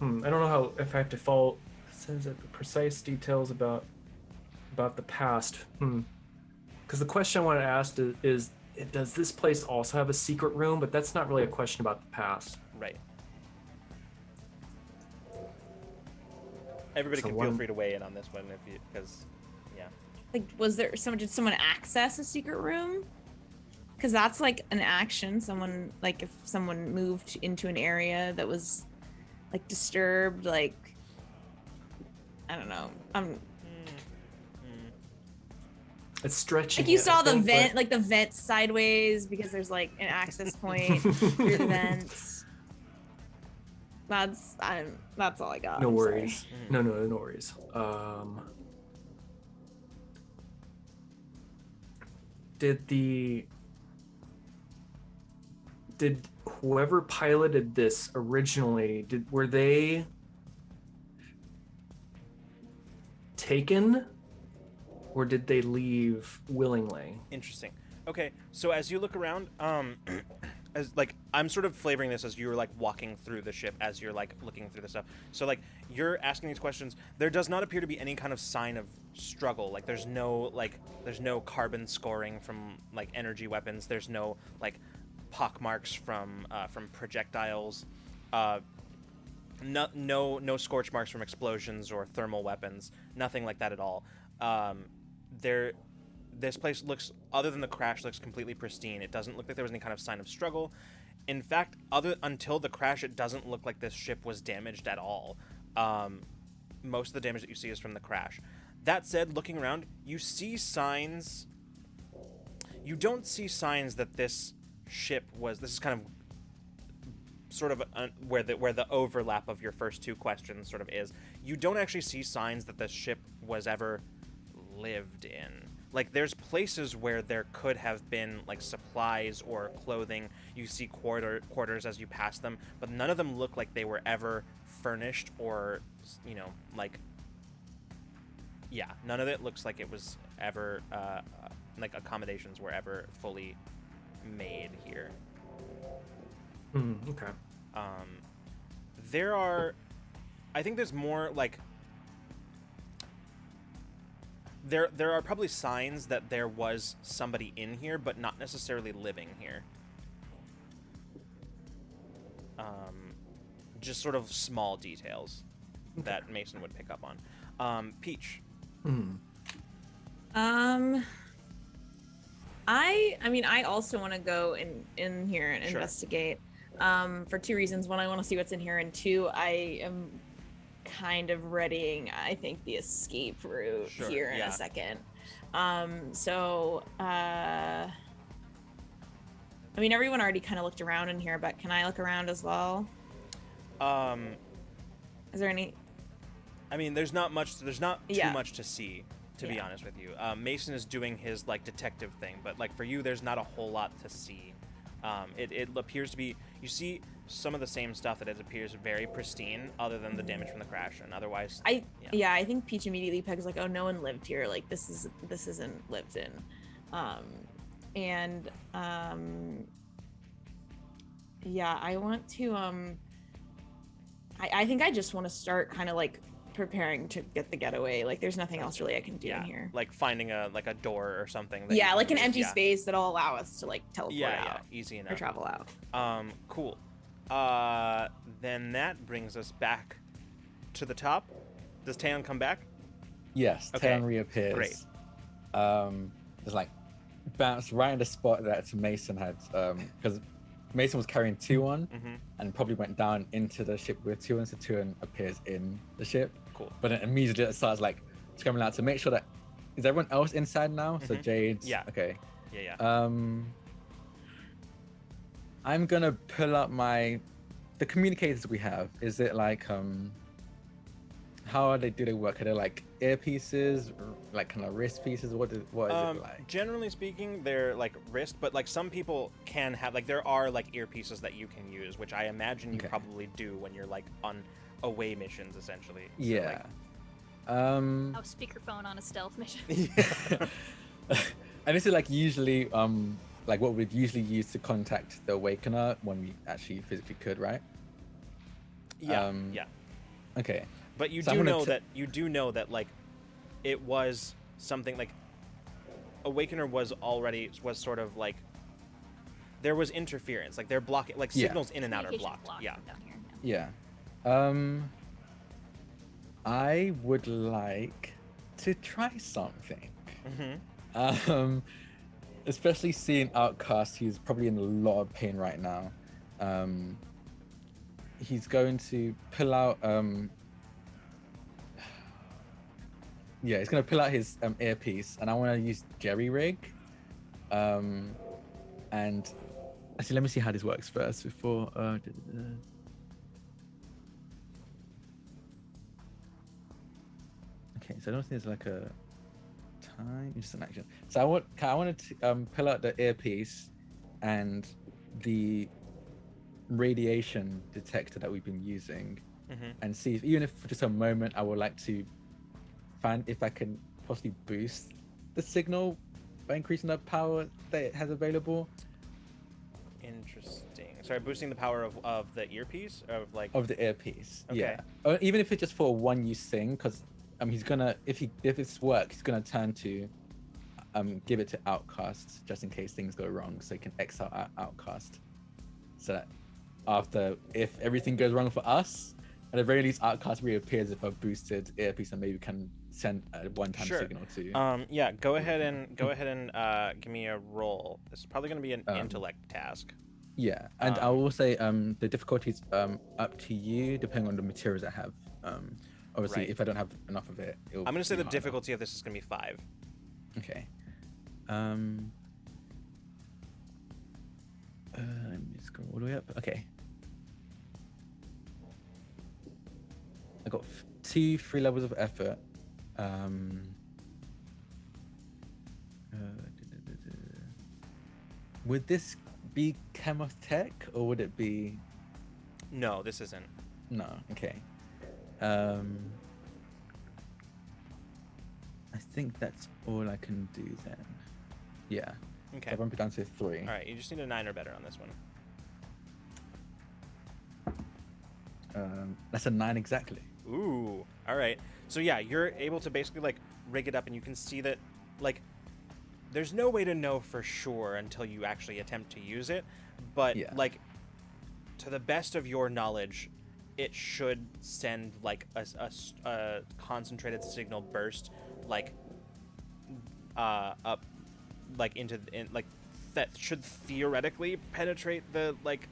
[SPEAKER 3] I don't know how if I have to follow. It says that the precise details about the past. Because the question I want to ask is, does this place also have a secret room? But that's not really a question about the past.
[SPEAKER 1] Right. Everybody
[SPEAKER 3] So
[SPEAKER 1] can feel free to weigh in on this one if you, because, yeah.
[SPEAKER 5] Like, did someone access a secret room? Because that's like an action. Someone, like, if someone moved into an area that was like disturbed, like, I don't know.
[SPEAKER 3] It's stretching.
[SPEAKER 5] Like, you
[SPEAKER 3] it,
[SPEAKER 5] saw
[SPEAKER 3] I
[SPEAKER 5] the
[SPEAKER 3] think,
[SPEAKER 5] vent, like the vent sideways because there's like an access point through the vents. That's all I got.
[SPEAKER 3] No
[SPEAKER 5] I'm sorry.
[SPEAKER 3] worries. No worries. Did whoever piloted this originally, were they taken, or did they leave willingly?
[SPEAKER 1] Interesting. Okay, so as you look around, as like I'm sort of flavoring this as you're like walking through the ship as you're like looking through the stuff. So like you're asking these questions. There does not appear to be any kind of sign of struggle. Like there's no carbon scoring from like energy weapons. There's no like pock marks from projectiles. No scorch marks from explosions or thermal weapons. Nothing like that at all. This place looks, other than the crash, looks completely pristine. It doesn't look like there was any kind of sign of struggle. In fact, until the crash, it doesn't look like this ship was damaged at all. Most of the damage that you see is from the crash. That said, looking around, you see signs. You don't see signs that this ship was. This is kind of sort of where the overlap of your first two questions sort of is. You don't actually see signs that this ship was ever lived in. Like, there's places where there could have been like supplies or clothing. You see quarters as you pass them, but none of them look like they were ever furnished or, like, yeah, none of it looks like it was ever like accommodations were ever fully made here.
[SPEAKER 3] Okay.
[SPEAKER 1] I think there's more like there are probably signs that there was somebody in here, but not necessarily living here. Just sort of small details that Mason would pick up on. Peach.
[SPEAKER 5] I also want to go in here and
[SPEAKER 1] Sure.
[SPEAKER 5] investigate. For two reasons. One, I want to see what's in here, and two, I am kind of readying, I think, the escape route
[SPEAKER 1] Sure,
[SPEAKER 5] here in
[SPEAKER 1] yeah.
[SPEAKER 5] a second. Everyone already kind of looked around in here, but can I look around as well? Is there any?
[SPEAKER 1] I mean, there's not too
[SPEAKER 5] Yeah.
[SPEAKER 1] much to see, to be
[SPEAKER 5] Yeah.
[SPEAKER 1] honest with you. Mason is doing his like detective thing, but like for you, there's not a whole lot to see. It appears to be, you see some of the same stuff that it appears very pristine, other than the damage from the crash, and otherwise.
[SPEAKER 5] I think Peach immediately pegs like, oh, no one lived here. Like this isn't lived in. I want to I think I just want to start kind of like preparing to get the getaway. Like there's nothing else really I can do in here.
[SPEAKER 1] like finding a door or something. That you
[SPEAKER 5] Yeah,
[SPEAKER 1] can
[SPEAKER 5] like an
[SPEAKER 1] use.
[SPEAKER 5] empty
[SPEAKER 1] Yeah.
[SPEAKER 5] space that'll allow us to like teleport
[SPEAKER 1] Yeah,
[SPEAKER 5] out
[SPEAKER 1] easy
[SPEAKER 5] or
[SPEAKER 1] enough.
[SPEAKER 5] travel out.
[SPEAKER 1] Cool. Then that brings us back to the top. Does Taeyeon come back?
[SPEAKER 4] Yes,
[SPEAKER 1] Okay,
[SPEAKER 4] Taeyeon reappears.
[SPEAKER 1] great.
[SPEAKER 4] It's like bounced right in the spot that Mason had, because Mason was carrying Tuon and probably went down into the ship with Tuon, so Tuon appears in the ship.
[SPEAKER 1] Cool.
[SPEAKER 4] But then immediately it starts like scrambling out to make sure that is everyone else inside now. So Jade's
[SPEAKER 1] Yeah.
[SPEAKER 4] okay.
[SPEAKER 1] Yeah.
[SPEAKER 4] I'm gonna pull up the communicators we have. Is it like how do they work? Are they like earpieces, or like kind of wrist pieces? What is it like?
[SPEAKER 1] Generally speaking, they're like wrist, but like some people can have like there are like earpieces that you can use, which I imagine you probably do when you're like on away missions, essentially. So,
[SPEAKER 4] Yeah.
[SPEAKER 2] Oh, speakerphone on a stealth mission.
[SPEAKER 4] And this is like usually like what we'd usually use to contact the Awakener when we actually physically could, right?
[SPEAKER 1] Yeah.
[SPEAKER 4] Okay.
[SPEAKER 1] But you
[SPEAKER 4] So
[SPEAKER 1] do
[SPEAKER 4] I'm
[SPEAKER 1] know
[SPEAKER 4] gonna
[SPEAKER 1] that like it was something like Awakener was sort of like there was interference, like they're blocking like signals in and out are
[SPEAKER 2] Communication
[SPEAKER 1] blocked. Yeah.
[SPEAKER 2] down here.
[SPEAKER 4] Yeah. I would like to try something. Especially seeing Outcast, he's probably in a lot of pain right now. He's going to pull out he's gonna pull out his earpiece, and I want to use Jerry Rig. And actually, let me see how this works first before. Okay, so I don't think there's like a time. Just an action. So I wanted to pull out the earpiece and the radiation detector that we've been using, and see if even if for just a moment I would like to find if I can possibly boost the signal by increasing the power that it has available.
[SPEAKER 1] Interesting. Sorry, boosting the power of the earpiece
[SPEAKER 4] Of the earpiece.
[SPEAKER 1] Okay.
[SPEAKER 4] Yeah. Or even if it's just for a one-use thing, because he's gonna if this works, he's gonna turn to give it to Outcast just in case things go wrong, so he can exile Outcast. So that if everything goes wrong for us, at the very least, Outcast reappears if a boosted earpiece, and maybe we can send a one-time signal to.
[SPEAKER 1] Go ahead and give me a roll. This is probably going to be an intellect task.
[SPEAKER 4] Yeah, and I will say the difficulty's up to you depending on the materials I have. Obviously,
[SPEAKER 1] Right.
[SPEAKER 4] if I don't have enough of it,
[SPEAKER 1] I'm going to say the difficulty of this is going to be 5.
[SPEAKER 4] Okay. Let me just go all the way up. Okay. I got 3 levels of effort. Would this be Chemotech or would it be?
[SPEAKER 1] No, this isn't.
[SPEAKER 4] No. Okay. I think that's all I can do then. Yeah.
[SPEAKER 1] Okay.
[SPEAKER 4] So I bump it down to 3.
[SPEAKER 1] All right, you just need a 9 or better on this one.
[SPEAKER 4] That's a 9 exactly.
[SPEAKER 1] Ooh. All right. So yeah, you're able to basically like rig it up, and you can see that like there's no way to know for sure until you actually attempt to use it, but like to the best of your knowledge, it should send like a concentrated signal burst like up like that should theoretically penetrate the like,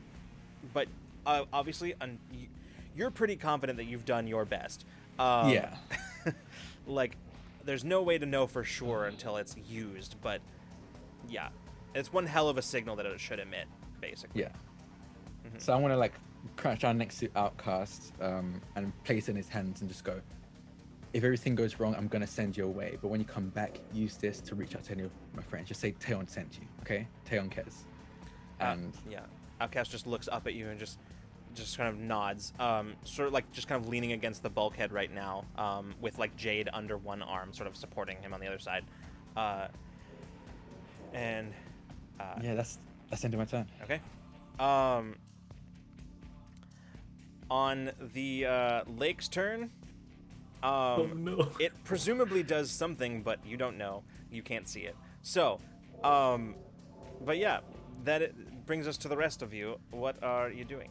[SPEAKER 1] but obviously you're pretty confident that you've done your best. Like there's no way to know for sure until it's used, but yeah, it's one hell of a signal that it should emit, basically.
[SPEAKER 4] Yeah. So I want to like crouch down next to Outcast and place it in his hands and just go, if everything goes wrong, I'm going to send you away. But when you come back, use this to reach out to any of my friends. Just say Taeyeon sent you, okay? Taeyeon cares. And
[SPEAKER 1] Outcast just looks up at you and just kind of nods, sort of like just kind of leaning against the bulkhead right now, with like Jade under one arm, sort of supporting him on the other side.
[SPEAKER 4] That's the end of my turn.
[SPEAKER 1] Okay. On the lake's turn,
[SPEAKER 3] Oh no.
[SPEAKER 1] It presumably does something, but you don't know. You can't see it. So, but yeah, brings us to the rest of you. What are you doing?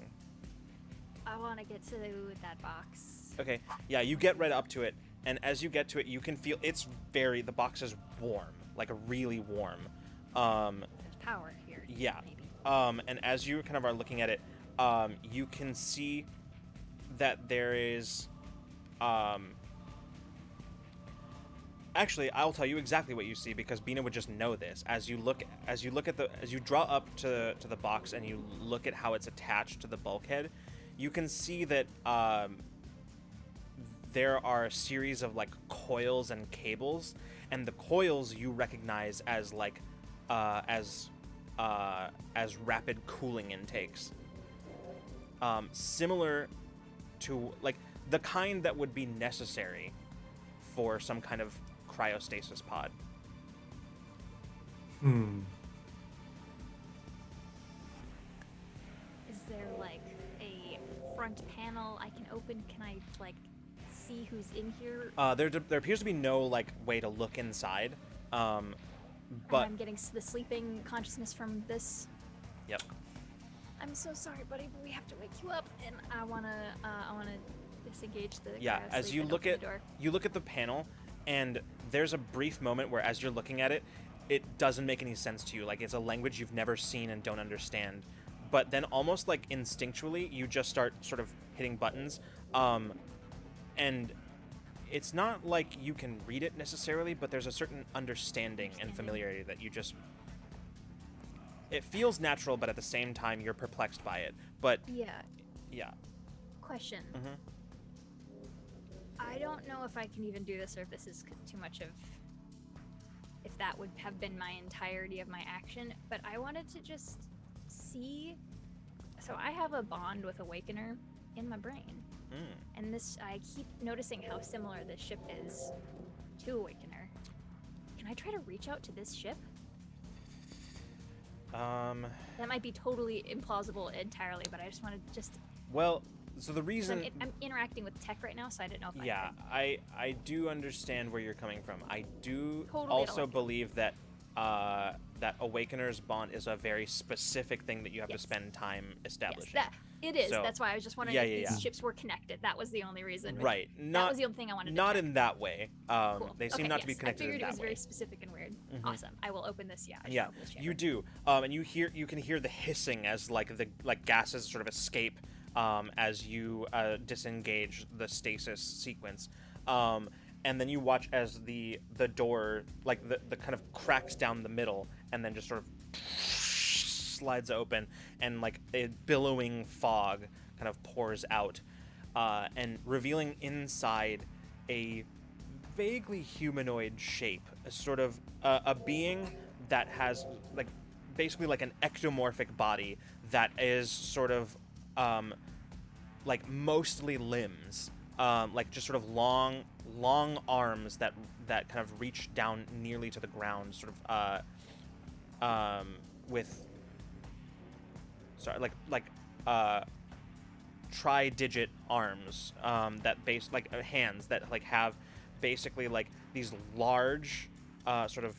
[SPEAKER 2] I want to get to that box.
[SPEAKER 1] Okay, yeah, you get right up to it, and as you get to it, you can feel the box is warm, like really warm.
[SPEAKER 2] There's power here.
[SPEAKER 1] Yeah.
[SPEAKER 2] Maybe.
[SPEAKER 1] And as you kind of are looking at it, you can see that there is, actually, I'll tell you exactly what you see because Bina would just know this. As you draw up to the box and you look at how it's attached to the bulkhead, you can see that there are a series of like coils and cables, and the coils you recognize as like as rapid cooling intakes, similar to like the kind that would be necessary for some kind of cryostasis pod.
[SPEAKER 2] Is there like a front panel I can open? Can I like see who's in here?
[SPEAKER 1] There appears to be no like way to look inside, but
[SPEAKER 2] I'm getting the sleeping consciousness from this.
[SPEAKER 1] Yep.
[SPEAKER 2] I'm so sorry, buddy, but we have to wake you up, and I wanna disengage the.
[SPEAKER 1] Yeah,
[SPEAKER 2] cryo
[SPEAKER 1] as
[SPEAKER 2] sleep
[SPEAKER 1] you
[SPEAKER 2] and
[SPEAKER 1] look
[SPEAKER 2] open
[SPEAKER 1] at
[SPEAKER 2] the door.
[SPEAKER 1] you look at the panel, and there's a brief moment where as you're looking at it, it doesn't make any sense to you. Like it's a language you've never seen and don't understand. But then almost like instinctually, you just start sort of hitting buttons, and it's not like you can read it necessarily, but there's a certain understanding and familiarity that you just. It feels natural, but at the same time, you're perplexed by it. But yeah.
[SPEAKER 2] Question.
[SPEAKER 1] Mhm.
[SPEAKER 2] I don't know if I can even do this or if this is too much of. If that would have been my entirety of my action, but I wanted to just see. So I have a bond with Awakener in my brain, and I keep noticing how similar this ship is to Awakener. Can I try to reach out to this ship? That might be totally implausible entirely, but I just wanted
[SPEAKER 1] Well, so the
[SPEAKER 2] So
[SPEAKER 1] reason.
[SPEAKER 2] I'm interacting with tech right now, so I didn't know if
[SPEAKER 1] Yeah,
[SPEAKER 2] I
[SPEAKER 1] I do understand where you're coming from. I do
[SPEAKER 2] Totally
[SPEAKER 1] also
[SPEAKER 2] don't like it.
[SPEAKER 1] believe that that Awakener's bond is a very specific thing that you have to
[SPEAKER 2] Yes.
[SPEAKER 1] spend time
[SPEAKER 2] Yes,
[SPEAKER 1] establishing.
[SPEAKER 2] it is.
[SPEAKER 1] So-
[SPEAKER 2] That's why I was just wondering
[SPEAKER 1] Yeah,
[SPEAKER 2] if
[SPEAKER 1] yeah,
[SPEAKER 2] these
[SPEAKER 1] yeah.
[SPEAKER 2] ships were connected. That was the only reason.
[SPEAKER 1] Right.
[SPEAKER 2] That
[SPEAKER 1] Not
[SPEAKER 2] was the only thing I wanted to
[SPEAKER 1] not
[SPEAKER 2] check.
[SPEAKER 1] in that way.
[SPEAKER 2] Cool.
[SPEAKER 1] They seem
[SPEAKER 2] Okay,
[SPEAKER 1] not to be
[SPEAKER 2] yes.
[SPEAKER 1] connected
[SPEAKER 2] I
[SPEAKER 1] in
[SPEAKER 2] figured it
[SPEAKER 1] that
[SPEAKER 2] was
[SPEAKER 1] way.
[SPEAKER 2] very specific and weird.
[SPEAKER 1] Mhm.
[SPEAKER 2] Awesome. I will open this. Yeah. I should
[SPEAKER 1] Yeah,
[SPEAKER 2] open this
[SPEAKER 1] you
[SPEAKER 2] chamber.
[SPEAKER 1] do, and you can hear the hissing as like the gases sort of escape as you disengage the stasis sequence, and then you watch as the door like the kind of cracks down the middle and then just sort of slides open and like a billowing fog kind of pours out, and revealing inside a vaguely humanoid shape, a sort of a being that has like basically like an ectomorphic body that is sort of like mostly limbs, like just sort of long arms that kind of reach down nearly to the ground, sort of with tri-digit arms, that hands that like have basically like these large sort of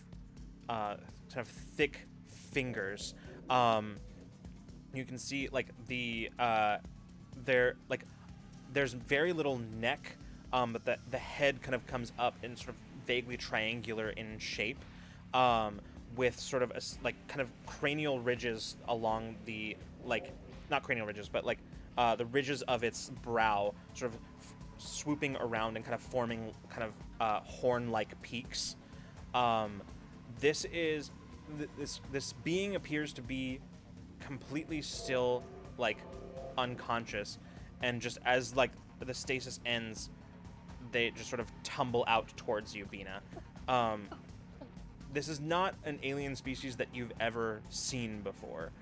[SPEAKER 1] kind of thick fingers. You can see like there's very little neck, but the head kind of comes up and sort of vaguely triangular in shape, with sort of kind of cranial ridges along the not cranial ridges, but like the ridges of its brow sort of swooping around and kind of forming kind of horn-like peaks. This being appears to be completely still, like unconscious, and just as like the stasis ends, they just sort of tumble out towards you, Bina. This is not an alien species that you've ever seen before.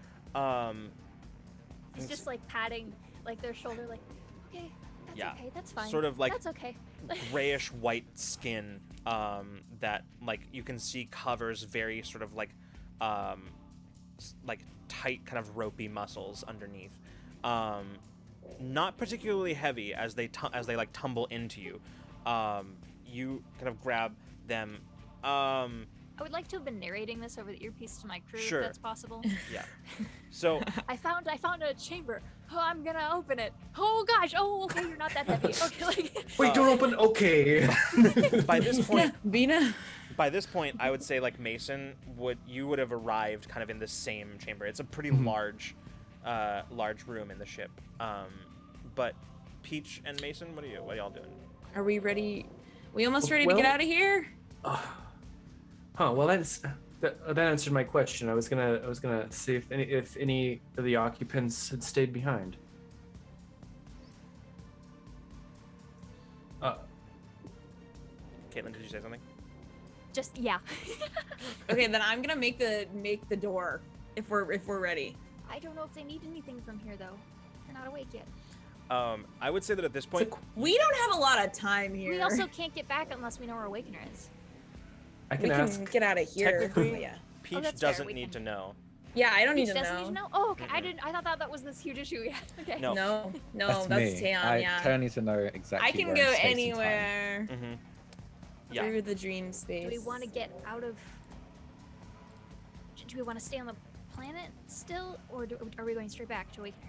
[SPEAKER 2] He's just like patting like their shoulder, like, okay, that's
[SPEAKER 1] Yeah.
[SPEAKER 2] okay, that's fine.
[SPEAKER 1] Sort of like
[SPEAKER 2] that's okay.
[SPEAKER 1] grayish white skin, that like you can see covers very sort of like tight kind of ropey muscles underneath. Not particularly heavy as they like tumble into you, You kind of grab them.
[SPEAKER 2] I would like to have been narrating this over the earpiece to my crew
[SPEAKER 1] Sure.
[SPEAKER 2] if that's possible.
[SPEAKER 1] Yeah. So
[SPEAKER 2] I found a chamber. Oh, I'm gonna open it. Oh gosh. Oh, okay, you're not that heavy. Okay, like
[SPEAKER 3] Wait, don't open. Okay.
[SPEAKER 1] by this point,
[SPEAKER 5] Bina.
[SPEAKER 1] by this point, I would say like Mason would have arrived kind of in the same chamber. It's a pretty large room in the ship. But Peach and Mason, what are y'all doing?
[SPEAKER 5] Are we ready? We almost ready to
[SPEAKER 3] Well-
[SPEAKER 5] get out of here?
[SPEAKER 3] Well, that answered my question. I was gonna see if any of the occupants had stayed behind.
[SPEAKER 1] Caitlin, did you say something?
[SPEAKER 2] just yeah.
[SPEAKER 5] Okay, then I'm gonna make the door if we're ready.
[SPEAKER 2] I don't know if they need anything from here though. They're not awake yet.
[SPEAKER 1] I would say that at this point,
[SPEAKER 5] We don't have a lot of time here.
[SPEAKER 2] We also can't get back unless we know where Awakener is.
[SPEAKER 3] I
[SPEAKER 5] we
[SPEAKER 3] can ask.
[SPEAKER 5] can get out of here.
[SPEAKER 1] Technically-
[SPEAKER 5] Oh, yeah.
[SPEAKER 1] Peach
[SPEAKER 2] that's fair,
[SPEAKER 1] doesn't
[SPEAKER 2] we
[SPEAKER 1] need
[SPEAKER 2] can-
[SPEAKER 1] to know.
[SPEAKER 5] Yeah, I don't
[SPEAKER 2] Peach
[SPEAKER 5] need to
[SPEAKER 2] doesn't
[SPEAKER 5] know.
[SPEAKER 2] need to know. Oh, okay.
[SPEAKER 1] Mhm.
[SPEAKER 2] I thought that was this huge issue. Yeah. Okay.
[SPEAKER 1] No.
[SPEAKER 5] No, that's
[SPEAKER 4] me.
[SPEAKER 5] Taeyeon,
[SPEAKER 4] I
[SPEAKER 5] yeah.
[SPEAKER 4] kind of need to know exactly.
[SPEAKER 5] I can
[SPEAKER 4] where
[SPEAKER 5] go
[SPEAKER 4] in space and time.
[SPEAKER 5] anywhere
[SPEAKER 1] Mm-hmm. Yeah.
[SPEAKER 5] through the dream space.
[SPEAKER 2] Do we want to get out of? Do we want to stay on the planet still, or are we going straight back to Awakener?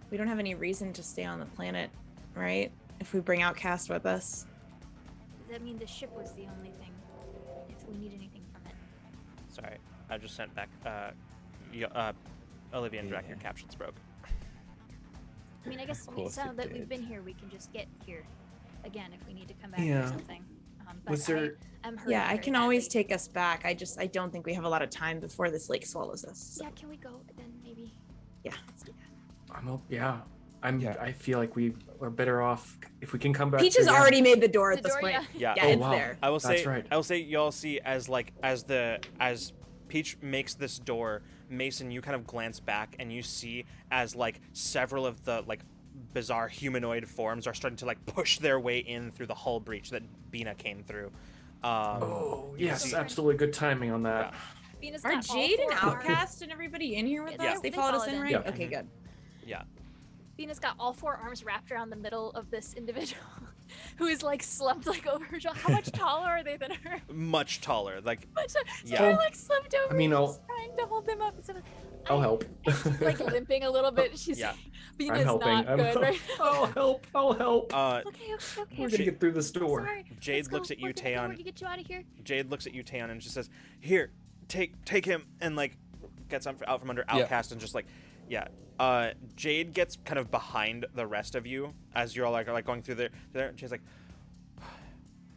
[SPEAKER 5] We don't have any reason to stay on the planet, right? If we bring Outcast with us.
[SPEAKER 2] I mean, the ship was the only thing. If we need anything from it.
[SPEAKER 1] Sorry, I just sent back. Olivia and Drac, your captions broke.
[SPEAKER 2] I mean, I guess
[SPEAKER 4] Of course
[SPEAKER 2] now
[SPEAKER 4] it
[SPEAKER 2] that we've
[SPEAKER 4] did.
[SPEAKER 2] been here, we can just get here again if we need to come back
[SPEAKER 3] Yeah.
[SPEAKER 2] or something. But
[SPEAKER 3] Was there?
[SPEAKER 2] I'm
[SPEAKER 5] Yeah, I
[SPEAKER 2] hurting
[SPEAKER 5] can
[SPEAKER 2] very
[SPEAKER 5] always
[SPEAKER 2] badly.
[SPEAKER 5] take us back. I don't think we have a lot of time before this lake swallows us. So.
[SPEAKER 2] Yeah, can we go then? Maybe.
[SPEAKER 5] Yeah.
[SPEAKER 2] Let's do that.
[SPEAKER 3] Yeah.
[SPEAKER 4] Yeah.
[SPEAKER 3] I feel like we are better off if we can come back.
[SPEAKER 5] Peach has
[SPEAKER 3] together.
[SPEAKER 5] already made the door at
[SPEAKER 2] The
[SPEAKER 5] this
[SPEAKER 2] door,
[SPEAKER 5] point.
[SPEAKER 2] yeah.
[SPEAKER 1] Yeah.
[SPEAKER 5] Yeah,
[SPEAKER 3] Oh,
[SPEAKER 5] it's
[SPEAKER 3] wow.
[SPEAKER 5] there.
[SPEAKER 1] I will
[SPEAKER 3] That's
[SPEAKER 1] say,
[SPEAKER 3] right.
[SPEAKER 1] I will say, y'all see as Peach makes this door, Mason, you kind of glance back and you see as like several of the like bizarre humanoid forms are starting to like push their way in through the hull breach that Bina came through.
[SPEAKER 3] Oh
[SPEAKER 1] you can
[SPEAKER 3] yes,
[SPEAKER 1] see-
[SPEAKER 3] absolutely good timing on that.
[SPEAKER 2] Venus
[SPEAKER 5] Are
[SPEAKER 2] got all
[SPEAKER 5] Jade and
[SPEAKER 2] 4 arms.
[SPEAKER 5] Outcast and everybody in here with
[SPEAKER 2] Yeah,
[SPEAKER 5] us? They
[SPEAKER 2] they
[SPEAKER 5] followed us
[SPEAKER 2] followed
[SPEAKER 5] in,
[SPEAKER 2] in.
[SPEAKER 5] right?
[SPEAKER 3] Yeah.
[SPEAKER 5] Okay,
[SPEAKER 1] Mhm.
[SPEAKER 5] good.
[SPEAKER 1] Yeah.
[SPEAKER 2] Venus got all 4 arms wrapped around the middle of this individual, who is like slumped like over her jaw. How much taller are they than her?
[SPEAKER 1] Much taller. Like
[SPEAKER 2] So
[SPEAKER 1] Yeah.
[SPEAKER 2] you're like slumped over.
[SPEAKER 3] I mean,
[SPEAKER 2] and
[SPEAKER 3] I'll-
[SPEAKER 2] she's trying to hold them up. So
[SPEAKER 3] I'll help.
[SPEAKER 2] She's like limping a little bit. She's
[SPEAKER 1] Yeah.
[SPEAKER 2] Venus
[SPEAKER 3] I'm helping.
[SPEAKER 2] not good right now.
[SPEAKER 3] I'll help. I'll help.
[SPEAKER 2] Okay.
[SPEAKER 3] We're gonna get through this door.
[SPEAKER 2] Sorry.
[SPEAKER 1] Jade
[SPEAKER 2] Let's go.
[SPEAKER 1] looks at you,
[SPEAKER 2] We're gonna go
[SPEAKER 1] Taeyeon.
[SPEAKER 2] to get you out of here.
[SPEAKER 1] Jade looks at you, Taeyeon, and just says, "Here, take him," and like gets out from under
[SPEAKER 4] Yeah.
[SPEAKER 1] Outcast and just like, yeah. Jade gets kind of behind the rest of you as you're all like going through there. And she's like,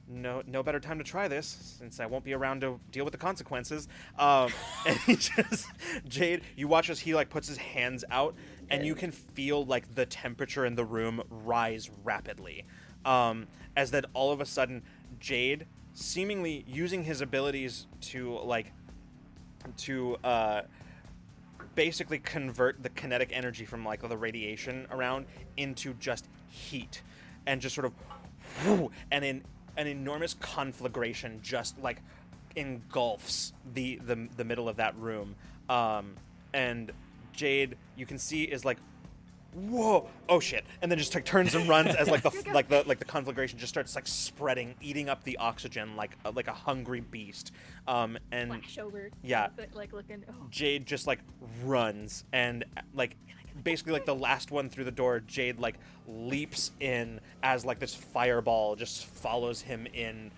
[SPEAKER 1] no better time to try this since I won't be around to deal with the consequences. And he just Jade, you watch as he like puts his hands out, and you can feel like the temperature in the room rise rapidly. As then all of a sudden, Jade, seemingly using his abilities to basically convert the kinetic energy from like the radiation around into just heat, and just sort of whoo, and in an enormous conflagration just like engulfs the middle of that room. And Jade, you can see, is like, whoa, oh shit, and then just like turns and runs as like the conflagration just starts like spreading, eating up the oxygen like a hungry beast. And
[SPEAKER 2] Flash over.
[SPEAKER 1] yeah.
[SPEAKER 2] Like looking. Oh.
[SPEAKER 1] Jade just like runs, and like basically like the last one through the door, Jade like leaps in as like this fireball just follows him in,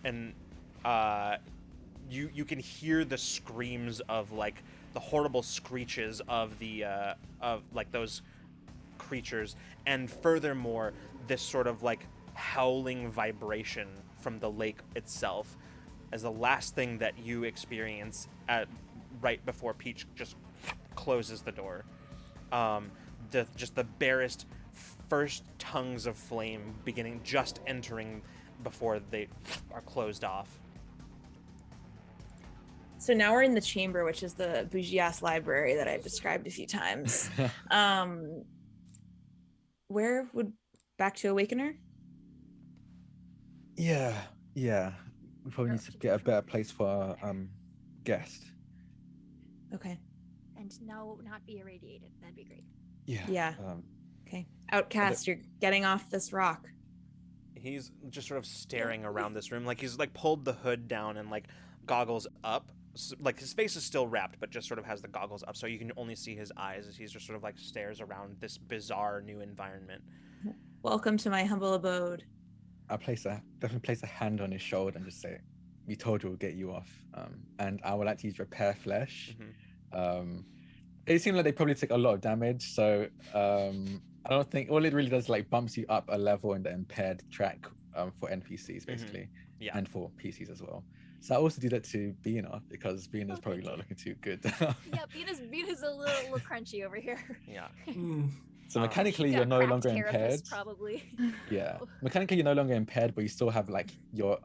[SPEAKER 1] and you can hear the screams of like the horrible screeches of the of like those creatures, and furthermore this sort of like howling vibration from the lake itself as the last thing that you experience at right before Peach just closes the door. The barest first tongues of flame beginning just entering before they are closed off.
[SPEAKER 5] So now we're in the chamber, which is the bougie ass library that I've described a few times. Where would back to Awakener?
[SPEAKER 4] Yeah. We probably need to get a better place for our guest.
[SPEAKER 5] Okay.
[SPEAKER 2] And no, not be irradiated. That'd be great.
[SPEAKER 4] Yeah.
[SPEAKER 5] Yeah.
[SPEAKER 4] Um,
[SPEAKER 5] Okay. Outcast, you're getting off this rock.
[SPEAKER 1] He's just sort of staring around this room, like he's like pulled the hood down and like goggles up. Like his face is still wrapped, but just sort of has the goggles up, so you can only see his eyes as he's just sort of like stares around this bizarre new environment.
[SPEAKER 5] Welcome to my humble abode.
[SPEAKER 4] I'll definitely place a hand on his shoulder and just say, "We told you we'll get you off." And I would like to use repair flesh. It seemed like they probably took a lot of damage, so I don't think all it really does is like bumps you up a level in the impaired track for NPCs basically,
[SPEAKER 1] Yeah.
[SPEAKER 4] and for PCs as well. So I also do that to Bina because Bina's probably not looking too good.
[SPEAKER 2] Yeah, Bina's a little crunchy over here.
[SPEAKER 1] Yeah.
[SPEAKER 4] So mechanically,
[SPEAKER 2] She's
[SPEAKER 4] you're
[SPEAKER 2] got
[SPEAKER 4] no
[SPEAKER 2] cracked
[SPEAKER 4] longer
[SPEAKER 2] carapace,
[SPEAKER 4] impaired.
[SPEAKER 2] probably.
[SPEAKER 4] Yeah, mechanically you're no longer impaired, but you still have like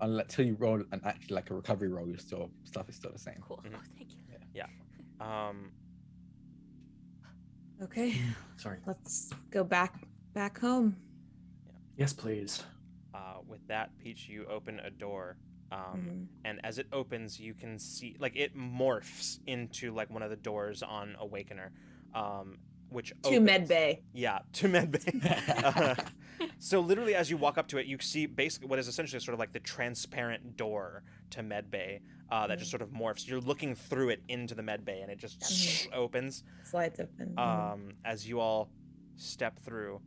[SPEAKER 4] until you roll an actually like a recovery roll, your stuff is still the same.
[SPEAKER 2] Cool. Oh, thank you.
[SPEAKER 1] Yeah.
[SPEAKER 5] Okay,
[SPEAKER 3] Sorry.
[SPEAKER 5] let's go back home.
[SPEAKER 3] Yes, please.
[SPEAKER 1] With that, Peach, you open a door.
[SPEAKER 5] Mhm.
[SPEAKER 1] And as it opens, you can see like it morphs into like one of the doors on Awakener, which
[SPEAKER 5] To
[SPEAKER 1] opens.
[SPEAKER 5] med bay.
[SPEAKER 1] Yeah, to medbay. So literally, as you walk up to it, you see basically what is essentially sort of like the transparent door to medbay that just sort of morphs. You're looking through it into the medbay, and it just opens.
[SPEAKER 5] Slides open.
[SPEAKER 1] As you all step through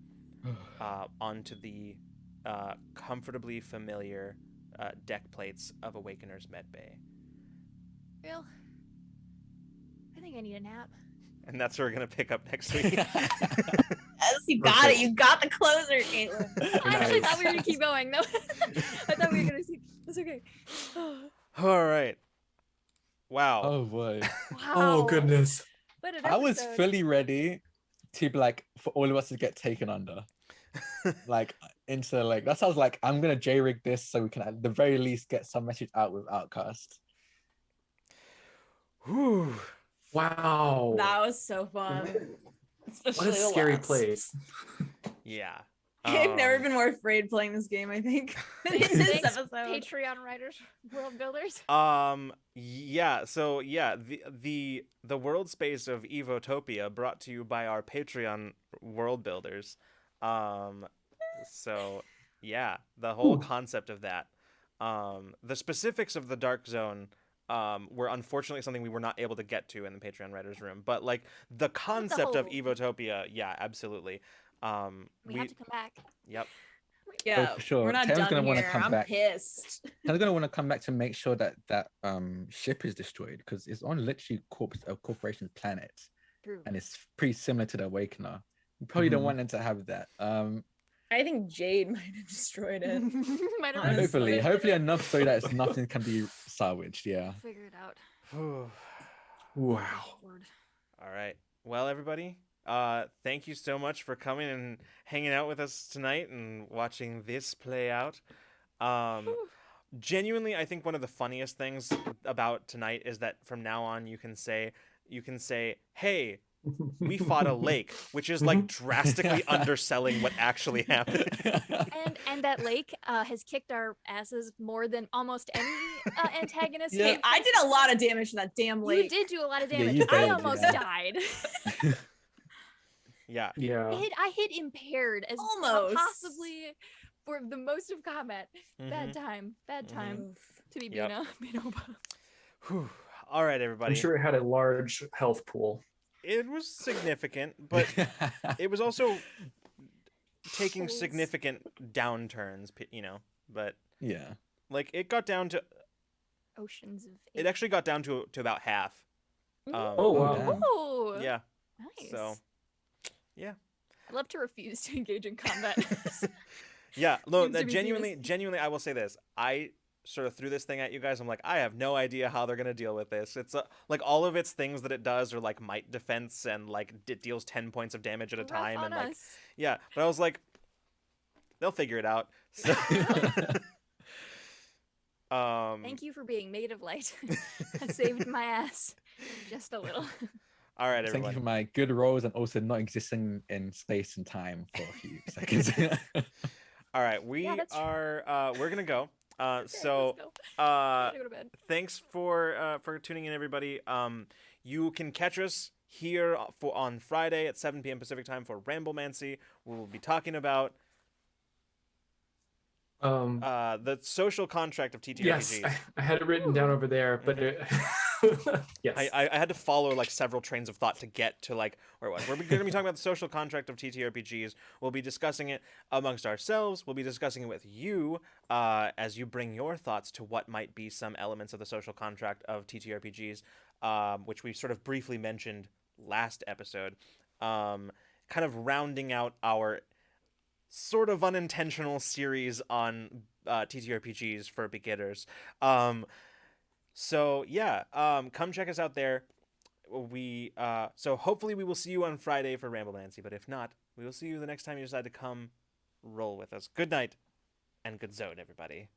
[SPEAKER 1] onto the comfortably familiar deck plates of Awakener's medbay.
[SPEAKER 2] Real? I think I need a nap.
[SPEAKER 1] And that's where we're going to pick up next week.
[SPEAKER 5] Yes, you got it. You got the closer, Caitlin.
[SPEAKER 2] I actually thought we were gonna keep going. No, I thought we were gonna see. That's okay.
[SPEAKER 1] All right. Wow.
[SPEAKER 4] Oh boy.
[SPEAKER 2] Wow.
[SPEAKER 3] Oh goodness.
[SPEAKER 2] What an
[SPEAKER 4] I was
[SPEAKER 2] episode.
[SPEAKER 4] fully ready to be like for all of us to get taken under. Like into like that sounds like I'm gonna J-rig this so we can at the very least get some message out with Outcast.
[SPEAKER 1] Whew.
[SPEAKER 3] Wow.
[SPEAKER 5] That was so fun. Especially
[SPEAKER 3] What a
[SPEAKER 5] the
[SPEAKER 3] scary
[SPEAKER 5] last.
[SPEAKER 3] place.
[SPEAKER 1] Yeah.
[SPEAKER 5] I've never been more afraid playing this game, I think, than in this
[SPEAKER 2] Thanks,
[SPEAKER 5] episode.
[SPEAKER 2] Patreon writers, world builders.
[SPEAKER 1] Yeah, so yeah, the world space of Evotopia brought to you by our Patreon world builders. So yeah, the whole concept of that. The specifics of the Dark Zone were unfortunately something we were not able to get to in the Patreon writers room, but like the concept of
[SPEAKER 2] whole-
[SPEAKER 1] Evotopia, yeah, absolutely.
[SPEAKER 2] We have to come back.
[SPEAKER 1] Yep.
[SPEAKER 5] Yeah,
[SPEAKER 4] for sure.
[SPEAKER 5] we're not
[SPEAKER 4] Tam's
[SPEAKER 5] done
[SPEAKER 4] gonna wanna
[SPEAKER 5] here.
[SPEAKER 4] come
[SPEAKER 5] I'm
[SPEAKER 4] back.
[SPEAKER 5] pissed.
[SPEAKER 4] I'm gonna want to come back to make sure that that ship is destroyed because it's on literally a corporation's planet
[SPEAKER 2] True.
[SPEAKER 4] and it's pretty similar to the Awakener. You probably don't want them to have that.
[SPEAKER 5] I think Jade might have destroyed it.
[SPEAKER 2] Might have
[SPEAKER 5] Honestly.
[SPEAKER 4] Hopefully enough so that it's nothing can be salvaged. Yeah.
[SPEAKER 2] figure it out.
[SPEAKER 3] Wow.
[SPEAKER 2] Word.
[SPEAKER 1] All right. Well, everybody, thank you so much for coming and hanging out with us tonight and watching this play out. Genuinely, I think one of the funniest things about tonight is that from now on you can say, "Hey, we fought a lake," which is like drastically underselling what actually happened.
[SPEAKER 2] And that lake has kicked our asses more than almost any antagonist.
[SPEAKER 4] Yeah.
[SPEAKER 5] Hey, I did a lot of damage to that damn lake.
[SPEAKER 2] You did do a lot of
[SPEAKER 4] Yeah,
[SPEAKER 2] damage.
[SPEAKER 4] you
[SPEAKER 2] I
[SPEAKER 4] did,
[SPEAKER 2] almost
[SPEAKER 4] yeah.
[SPEAKER 2] died.
[SPEAKER 1] Yeah.
[SPEAKER 3] Yeah.
[SPEAKER 2] I hit impaired as
[SPEAKER 5] Almost.
[SPEAKER 2] possibly for the most of combat. Bad
[SPEAKER 1] Mhm.
[SPEAKER 2] time
[SPEAKER 5] Oof.
[SPEAKER 2] to be
[SPEAKER 1] Yep.
[SPEAKER 2] Binoba.
[SPEAKER 1] Whew. All right, everybody.
[SPEAKER 3] I'm sure it had a large health pool.
[SPEAKER 1] It was significant, but it was also taking
[SPEAKER 2] Holes.
[SPEAKER 1] significant downturns, but
[SPEAKER 4] yeah.
[SPEAKER 1] like it got down to
[SPEAKER 2] Oceans of
[SPEAKER 1] it actually got down to about half.
[SPEAKER 3] Oh, wow.
[SPEAKER 4] damn.
[SPEAKER 2] Oh,
[SPEAKER 1] Yeah.
[SPEAKER 2] nice.
[SPEAKER 1] So, yeah.
[SPEAKER 2] I'd love to refuse to engage in combat.
[SPEAKER 1] Yeah, no,
[SPEAKER 2] Seems to be
[SPEAKER 1] genuinely, I will say this. I sort of threw this thing at you guys. I'm like, I have no idea how they're gonna deal with this. It's like all of its things that it does are like might defense and like it deals 10 points of damage at a
[SPEAKER 2] Rough
[SPEAKER 1] time,
[SPEAKER 2] on
[SPEAKER 1] and like
[SPEAKER 2] us.
[SPEAKER 1] yeah. But I was like, they'll figure it out. So,
[SPEAKER 2] Thank you for being made of light. That saved my ass just a little.
[SPEAKER 1] all right,
[SPEAKER 4] Thank you
[SPEAKER 1] everyone.
[SPEAKER 4] for my good rolls and also not existing in space and time for a few seconds.
[SPEAKER 1] All right, we
[SPEAKER 2] Yeah, that's true.
[SPEAKER 1] are we're gonna go. So
[SPEAKER 2] Let's go.
[SPEAKER 1] uh,
[SPEAKER 2] Gotta go to bed.
[SPEAKER 1] thanks for tuning in, everybody. You can catch us here for on Friday at 7 p.m. Pacific time for Ramblemancy. We will be talking about the social contract of TTRPGs.
[SPEAKER 3] Yes, I had it written down over there, but yes.
[SPEAKER 1] I had to follow like several trains of thought to get to like where it was. We're going to be talking about the social contract of TTRPGs. We'll be discussing it amongst ourselves. We'll be discussing it with you as you bring your thoughts to what might be some elements of the social contract of TTRPGs, which we sort of briefly mentioned last episode. Kind of rounding out our sort of unintentional series on TTRPGs for beginners. So yeah, come check us out there. So hopefully we will see you on Friday for Ramblemancy, but if not, we will see you the next time you decide to come roll with us. Good night and good zone, everybody.